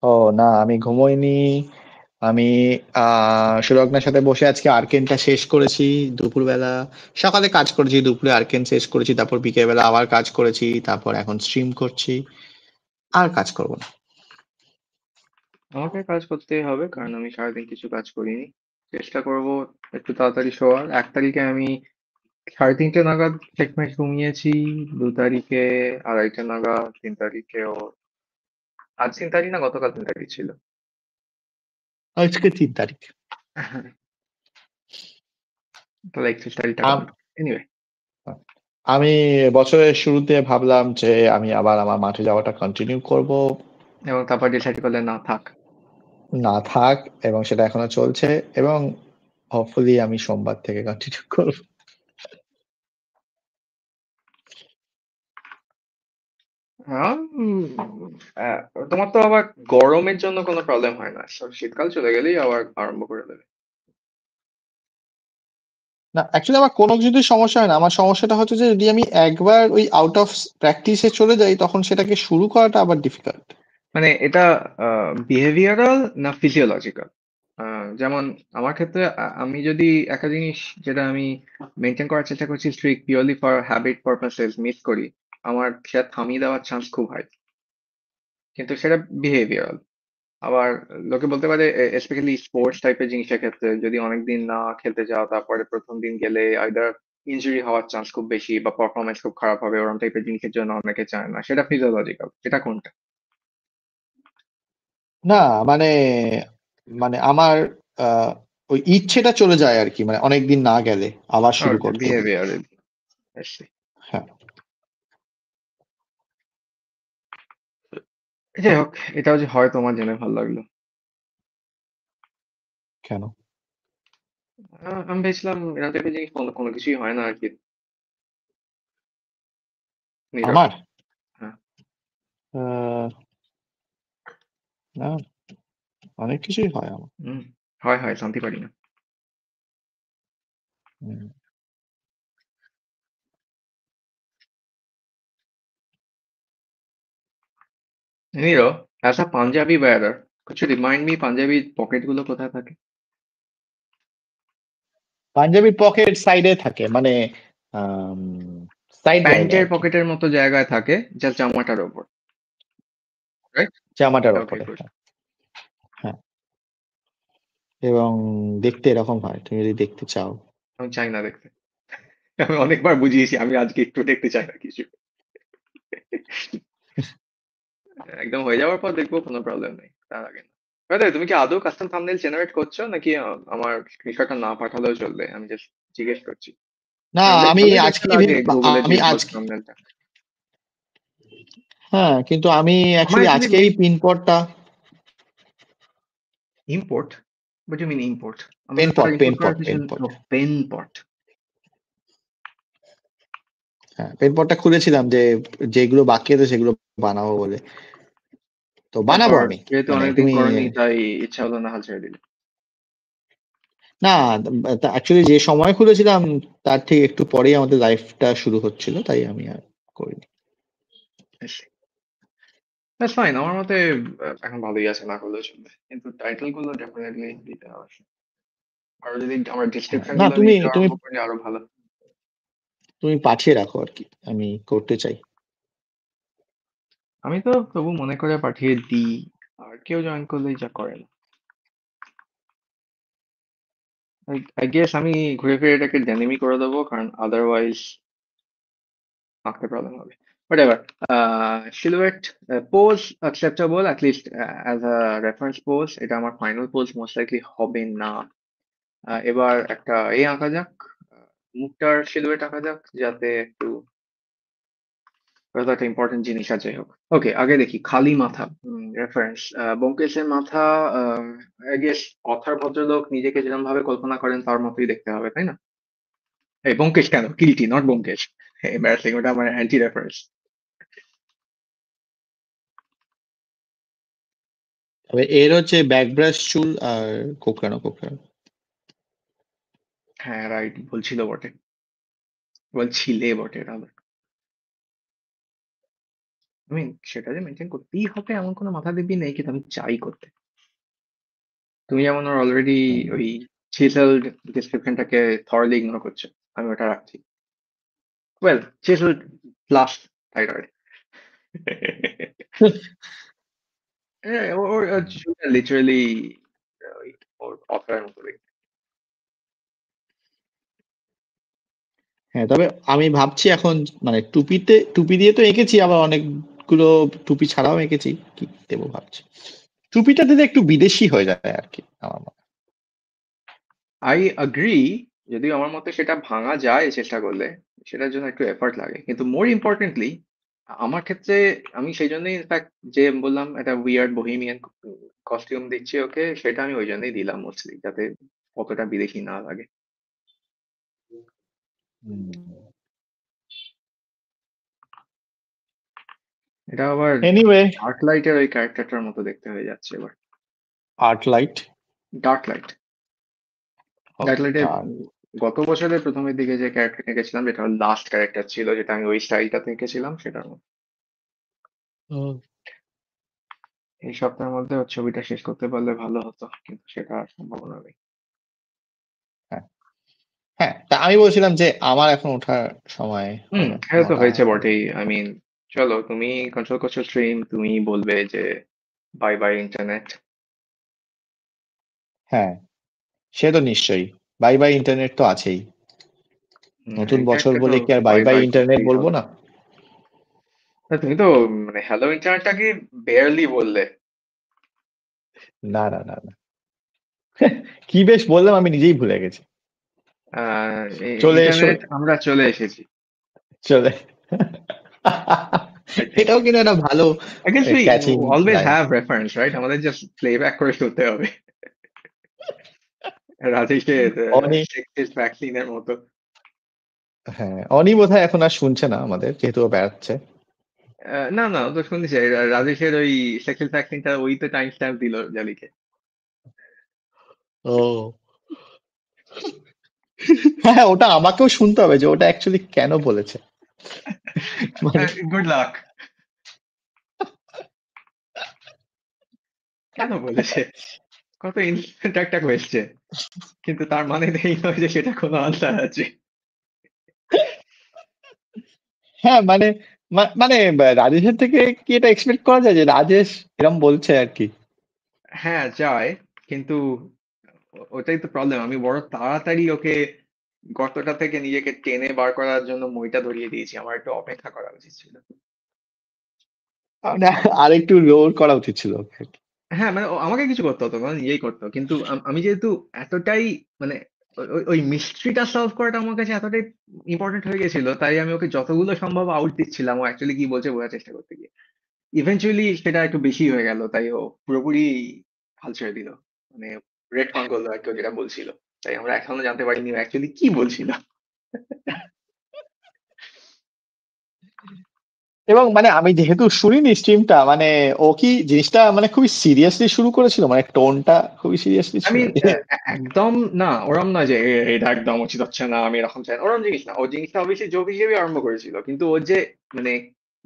ও না, আমি ঘুমোইনি। আমি সুলগ্নার সাথে বসে আজকে আর্কেনটা শেষ করেছি দুপুরবেলা। সকালে কাজ করেছি, দুপুরে আর্কেন শেষ করেছি, তারপর বিকেলবেলা আবার কাজ করেছি, তারপর এখন স্ট্রিম করছি। আর কাজ করব না। আমাকে কাজ করতেই হবে কারণ আমি সারাদিন কিছু কাজ করিনি। চেষ্টা করব একটু তাড়াতাড়ি শোয়ার। 1 তারিখে আমি 3:30 নাগাদ চেকমেট ঘুমিয়েছি, 2 তারিখে 2:30 নাগাদ, 3 তারিখেও। আজ 3 তারিখ না গতকাল 3 তারিখ ছিল। আজকে 3 তারিখ। তাহলে 31 তারিখটা আম- কমপ্লিট। এনিওয়ে, আমি বছরের শুরুতে ভাবলাম যে আমি আবার আমার মাঠে যাওয়াটা কন্টিনিউ করব। এবং তারপর ডিসাইড করলে না থাক। না থাক, এবং সেটা এখনো চলছে, এবং হোপফুলি আমি সোমবার থেকে কন্টিনিউ করব। উম, আহ, তোমার তো আবার গরমের জন্য কোনো প্রবলেম হয় না, শীতকাল চলে গেলেই আবার আরম্ভ করে দেবে। না, অ্যাকচুয়ালি আমার কোনো কিছুতে সমস্যা হয় না। আমার সমস্যাটা হচ্ছে যে যদি আমি একবার ওই আউট অফ প্র্যাকটিসে চলে যাই তখন সেটাকে শুরু করাটা আবার ডিফিকাল্ট। মানে এটা বিহেভিয়ারাল না ফিজিওলজিক্যাল? যেমন আমার ক্ষেত্রে আমি যদি একটা জিনিস যেটা আমি মেনটেন করার চেষ্টা করছি strict purely for habit purposes miss করি, আমার সেটা থামিয়ে দেওয়ার চান্স খুব হাই। কিন্তু সেটা বিহেভিয়ারাল। আবার লোকে বলতে পারে স্পেশালি স্পোর্টস টাইপের জিনিসের ক্ষেত্রে যদি অনেকদিন না খেলতে যাও তারপরে প্রথম দিন গেলে আইদার ইনজুরি হওয়ার চান্স খুব বেশি বা পারফরমেন্স খুব খারাপ হবে, ওরকম টাইপের জিনিসের জন্য অনেকে চায় না। সেটা ফিজিওলজিক্যাল, এটা কোনটা? না, মানে মানে আমার আহ, ওই ইচ্ছেটা চলে যায় আর কি, মানে অনেকদিন না গেলে আবার শুরু ওকে, করতে। বিহেভিয়ারাল। হ্যাঁ। যাই হোক, এটাও যে হয় তোমার জেনে ভালো লাগলো। কেন? আমি ভেবেছিলাম এরকম টাইপের জিনিস কোনো কোনো কিছুই হয় না আর কি, আমার নিরর্থক। হ্যাঁ। আহ, না, অনেক কিছুই হয় আমার। হুম, হয় হয়, শান্তি পারি না। হুম। Nero, as a Punjabi wearer, could you remind me Punjabi pocket গুলো কোথায় থাকে? পাঞ্জাবি পকেট সাইডে থাকে, মানে সাইড লাইনে প্যান্টের আর কি, পকেটের মতো জায়গায় থাকে, যা জামাটার ওপর, রাইট? জামাটার ওকে, ওপরে। গুড। হ্যাঁ, হ্যাঁ। এবং দেখতে এরকম হয়, তুমি যদি দেখতে চাও। আমি চাই না দেখতে। আমি অনেকবার বুঝিয়েছি, আমি আজকে একটু দেখতে চাই না কিছু। একদম হয়ে যাওয়ার পর দেখবো, কোনো প্রবলেম নেই, তার আগে না। দাদা, তুমি কি আদৌ কাস্টম থাম্বনেল জেনারেট করছো নাকি আমার স্ক্রিনশটটা না পাঠালেও চলবে? আমি জাস্ট জিজ্ঞেস করছি। না, বেশ আমি ভালোই দেখতে আজকেই লাগে গুগলের আমি ডিফল্ট আজকে, থাম্বনেলটা। হ্যাঁ, কিন্তু আমি আমার অ্যাকচুয়ালি অ্যাকচুয়ালি আজকেই মেন পিনপটটা, import, what you mean import? আমার তো তার পেনপট ইম্পোর্ট পেনপট করার কিছু পেনপট পেন পট। হ্যাঁ, পেনপটটা খুলেছিলাম যে যেগুলো বাকি আছে সেগুলো বানাবো বলে, তো বানাবো তারপর আমি। যেহেতু মানে অনেকদিন তুমি, করনি, তাই ইচ্ছা হলো না, হাল ছেড়ে দিলে। না, অ্যাকচুয়ালি যে সময় খুলেছিলাম তার ঠিক একটু পরেই আমাদের লাইফটা শুরু হচ্ছিল, তাই আমি আর করিনি। দ্যাটস ফাইন, আমার মতে এখন ভালোই আছে, না করলেও চলবে, কিন্তু টাইটেল গুলো ডেফিনেটলি দিতে হবে। আর যদি আমরা হ্যাঁ, ডিসক্রিপশন না, গুলো তুমি দিতে তুমি আরম্ভ করি আরো ভালো। তুমি পাঠিয়ে রাখো আর কি, আমি করতে চাই। আমি তো তবু মনে করে পাঠিয়ে দিই, আর কেউ জয়েন করলেই যা করে না। আই গেস আমি ঘুরে ফিরে এটাকে ডেনিমি করে দেবো, কারণ আদারওয়াইজ আঁকতে প্রবলেম হবে। Whatever. Silhouette pose acceptable, at least as a reference pose. এটা আমার ফাইনাল পোজ মোস্ট লাইকলি হবে না। এবার একটা আঁকা যাক, মুখটার সিলুয়েট আঁকা যাক, যাতে একটু, ওটা একটা ইম্পর্টেন্ট জিনিস আছে। হোক, ওকে, আগে দেখি খালি মাথা রেফারেন্স। ব্যোমকেশের মাথা, আই গেস অথার ভদ্রলোক নিজেকে যেরকম ভাবে কল্পনা করেন তার মতোই দেখতে হবে, তাই না? এই ব্যোমকেশ কেন, কিল্টি, নট ব্যোমকেশ। এম্বারাসিং, ওটা আমার অ্যান্টি রেফারেন্স। তবে এর হচ্ছে ব্যাকব্রাশ চুল আর কোকড়ানো কোকড়ানো। হ্যাঁ, রাইট, বলছিল বটে, বলছিলে বটে দাদা। আমি সেটা যে মেনটেন করতেই হবে এমন কোনো মাথা দিব্যি নেই, কিন্তু আমি চাই করতে। তুমি যেমন অলরেডি হুম। ওই চিসেলড ডিসক্রিপশনটাকে থরলি ইগনোর করছো, আমি ওটা রাখছি। Well, chiselled plus thyroid. ওর লিটারালি ওর অথরের মতো দেখতে। হ্যাঁ, তবে আমি ভাবছি এখন, মানে টুপি দিয়ে তো এঁকেছি, আবার অনেকগুলো টুপি ছাড়াও এঁকেছি, কি দেবো ভাবছি। টুপিটা দিলে একটু বিদেশি হয়ে যায় আর কি আমার মনে হয়। আই অ্যাগ্রি, যদিও আমার মতে সেটা ভাঙা যায় চেষ্টা করলে, সেটার জন্য একটু এফর্ট লাগে, কিন্তু মোর ইম্পর্টেন্টলি আমার ক্ষেত্রে, আমি সেই জন্যই ইনফ্যাক্ট যে বললাম একটা উইয়ার্ড বহিমিয়ান কস্টিউম দিচ্ছি ওকে, সেটা আমি ওই জন্যই দিলাম মোস্টলি, যাতে অতটা বিদেশি না লাগে। হুম। এটা আবার এনিওয়ে, ডার্ক লাইটের ওই ক্যারেক্টারটার মতো দেখতে হয়ে যাচ্ছে এবার। Art light. Dark light, dark লাইটে গত বছরের প্রথমের দিকে যে ক্যারেক্টার এঁকেছিলাম, যেটা লাস্ট ক্যারেক্টার ছিল, যেটা আমি ওই স্টাইলটাতে এঁকেছিলাম, সেটার মতো। এই সপ্তাহের মধ্যে ওর ছবিটা শেষ করতে পারলে ভালো হতো, কিন্তু সেটা আর সম্ভাবনা নেই। হ্যাঁ, হ্যাঁ, তা আমি বলছিলাম যে আমার এখন ওঠার সময় হলো, এটা তো 9টা হয়েছে এখন। বটেই, আই মিন, চলো, তুমি কন্ট্রোল করছো স্ট্রিম, তুমি বলবে যে বাই বাই ইন্টারনেট। হ্যাঁ, সে তো নিশ্চয়ই, বাই বাই ইন্টারনেট তো আছেই। নতুন বছর ইন্টারনেটকে তো বলে কি আর bye bye bye bye internet করতেই বলবো হবে। না? তুমি তো মানে হ্যালো ইন্টারনেটটাকে বেয়ারলি বললে। না, না, না, না। কি বেশ বললাম, আমি নিজেই ভুলে গেছি। চলে এসো, ইন্টারনেট, আমরা চলে এসেছি। চলে। এটাও কিন্তু একটা ভালো I guess we catching always line. have reference, right? আমাদের just playback করে শুনতে হবে। রাজেশের অনি সেক্সিস্ট ভ্যাকসিনের মতো। হ্যাঁ, অনি বোধহয় এখন আর শুনছে না আমাদের, যেহেতু ও বেড়াচ্ছে। না না, ও তো শুনছে রাজেশের ওই সেক্সিস্ট ভ্যাকসিনটা ওই তো টাইম স্ট্যাম্প দিল জালিকে। ও হ্যাঁ, ওটা আমাকেও শুনতে হবে যে ওটা অ্যাকচুয়ালি কেন বলেছে। মানে গুড লাক। কেন বলেছে? কত ইনসেন্ট একটা কোয়েশ্চেন, কিন্তু তার মানে এই নয় যে সেটা কোনো আনসার আছে। হ্যাঁ, মানে রাজেশের থেকে কি এটা এক্সপেক্ট করা যায় যে রাজেশ এরম বলছে আর কি? হ্যাঁ যায়, কিন্তু ওটাই তো প্রবলেম। আমি বড় তাড়াতাড়ি ওকে গর্তটা থেকে নিজেকে টেনে বার করার জন্য মইটা ধরিয়ে দিয়েছি। আমার একটু অপেক্ষা করা উচিত ছিল। মানে আরেকটু লোর করা উচিত ছিল ওকে। হ্যাঁ, মানে ও আমাকে কিছু করতে হতো না, নিজেই করতো। কিন্তু আমি যেহেতু এতটাই মানে ওই মিস্ট্রিটা সলভ করাটা আমার কাছে এতটাই ইম্পর্টেন্ট হয়ে গেছিল, তাই আমি ওকে যতগুলো সম্ভব আউট দিচ্ছিলাম ও অ্যাকচুয়ালি কি বলছে বোঝার চেষ্টা করতে গিয়ে। ইভেনচুয়ালি সেটা একটু বেশি হয়ে গেল, তাই ও পুরোপুরি হাল ছেড়ে দিল। মানে রেড কন করলো আর কি ও যেটা বলছিল। তাই আমরা এখনো জানতে পারিনি অ্যাকচুয়ালি কি বলছিল। এবং মানে আমি যেহেতু শুনিনি স্ট্রিমটা, মানে ও কি জিনিসটা মানে খুবই সিরিয়াসলি শুরু করেছিল, মানে টোনটা খুবই সিরিয়াসলি আই ছিল মিন যে একদম না, ওরম না যে এটা একদম উচিত হচ্ছে না, আমি এরকম চাই না", ওরম জিনিস না। ও জিনিসটা অবশ্যই জোক হিসেবে আরম্ভ করেছিল, কিন্তু ও যে মানে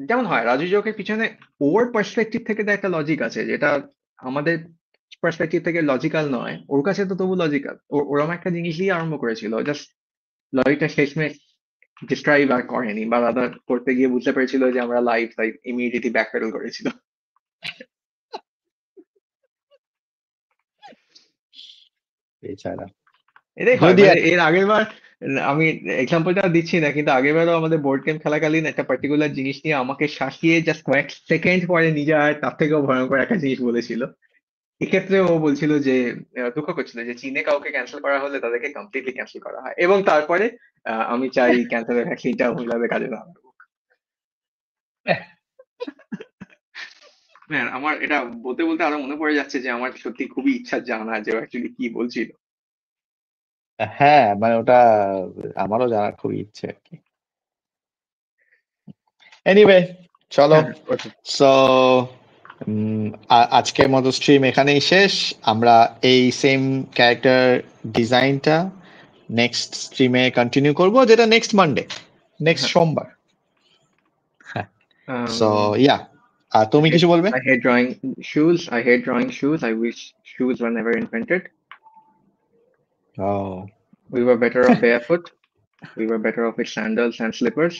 যেমন হয় রাজু জোকের পিছনে ওর পার্সপেক্টিভ থেকে তো একটা লজিক আছে, যেটা আমাদের পার্সপেক্টিভ থেকে লজিক্যাল নয়, ওর কাছে তো তবু লজিক্যাল। ওরম একটা জিনিস দিয়ে আরম্ভ করেছিল, জাস্ট লজিকটা শেষমেশ ডিস্ক্রাইব আর করেনি, বা দাদা করতে গিয়ে বুঝতে পেরেছিল যে আমরা লাইভ, তাই ইমিডিয়েটলি ব্যাকপেডাল করেছিল। বেচারা। এটাই হয়, যদি মানে এর আগের বার আমি এক্সাম্পলটা দিচ্ছি না, কিন্তু আগের বারও আমাদের বোর্ড গেম চলাকালীন একটা পার্টিকুলার জিনিস নিয়ে আমাকে শাসিয়ে জাস্ট কয়েক সেকেন্ড পরে নিজে আর তার থেকেও ভয়ঙ্কর একটা জিনিস বলেছিল। এক্ষেত্রে ও বলছিল যে দুঃখ করছিল যে চীনে কাউকে ক্যান্সেল করা হলে তাদেরকে কমপ্লিটলি ক্যান্সেল করা হয়, এবং তারপরে আমি চাই ক্যান্সারের ভ্যাকসিনটা ওইভাবে কাজে লাগাবো। ম্যান, আমার এটা বলতে বলতে আরো মনে পড়ে যাচ্ছে যে আমার সত্যি খুবই ইচ্ছা জানা যে অ্যাকচুয়ালি কি বলছিল। হ্যাঁ, মানে ওটা আমারও জানার খুবই ইচ্ছে আর কি। এনিওয়ে, চলো। হ্যাঁ, ওকে। সো আজকের মতো স্ট্রিম এখানেই শেষ। আমরা এই সেম ক্যারেক্টার ডিজাইনটা নেক্সট স্ট্রিমে কন্টিনিউ করব, যেটা নেক্সট মানডে, নেক্সট হ্যাঁ। সোমবার। হ্যাঁ, সো ইয়া, আর তুমি কিছু বলবে? I hate drawing shoes. I hate drawing shoes. I wish shoes were never invented. O We were better off barefoot. We were better off with sandals and slippers.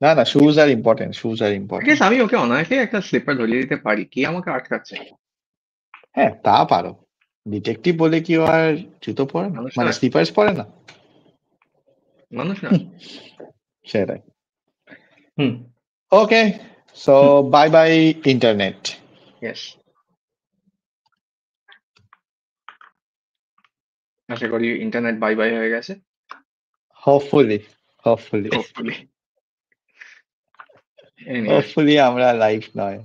না না, shoes are important, shoes are I important. guess আমি ওকে অনায়াসে একটা sleeper ধরিয়ে দিতে পারি, কে আমাকে আটকাচ্ছে? হ্যাঁ, তা পারো। ডিটেকটিভ বলে কি ও আর জুতো পরে না, মানুষ মানে নয়, স্লিপার্স পরে না? মানুষ নয়। হুম, সেটাই। Hmm. Okay, so hmm. Bye bye internet. Yes, আশা করি ইন্টারনেট বাই বাই হয়ে গেছে। Hopefully, hopefully, hopefully. Anyway, hopefully আমরা লাইভ নয়।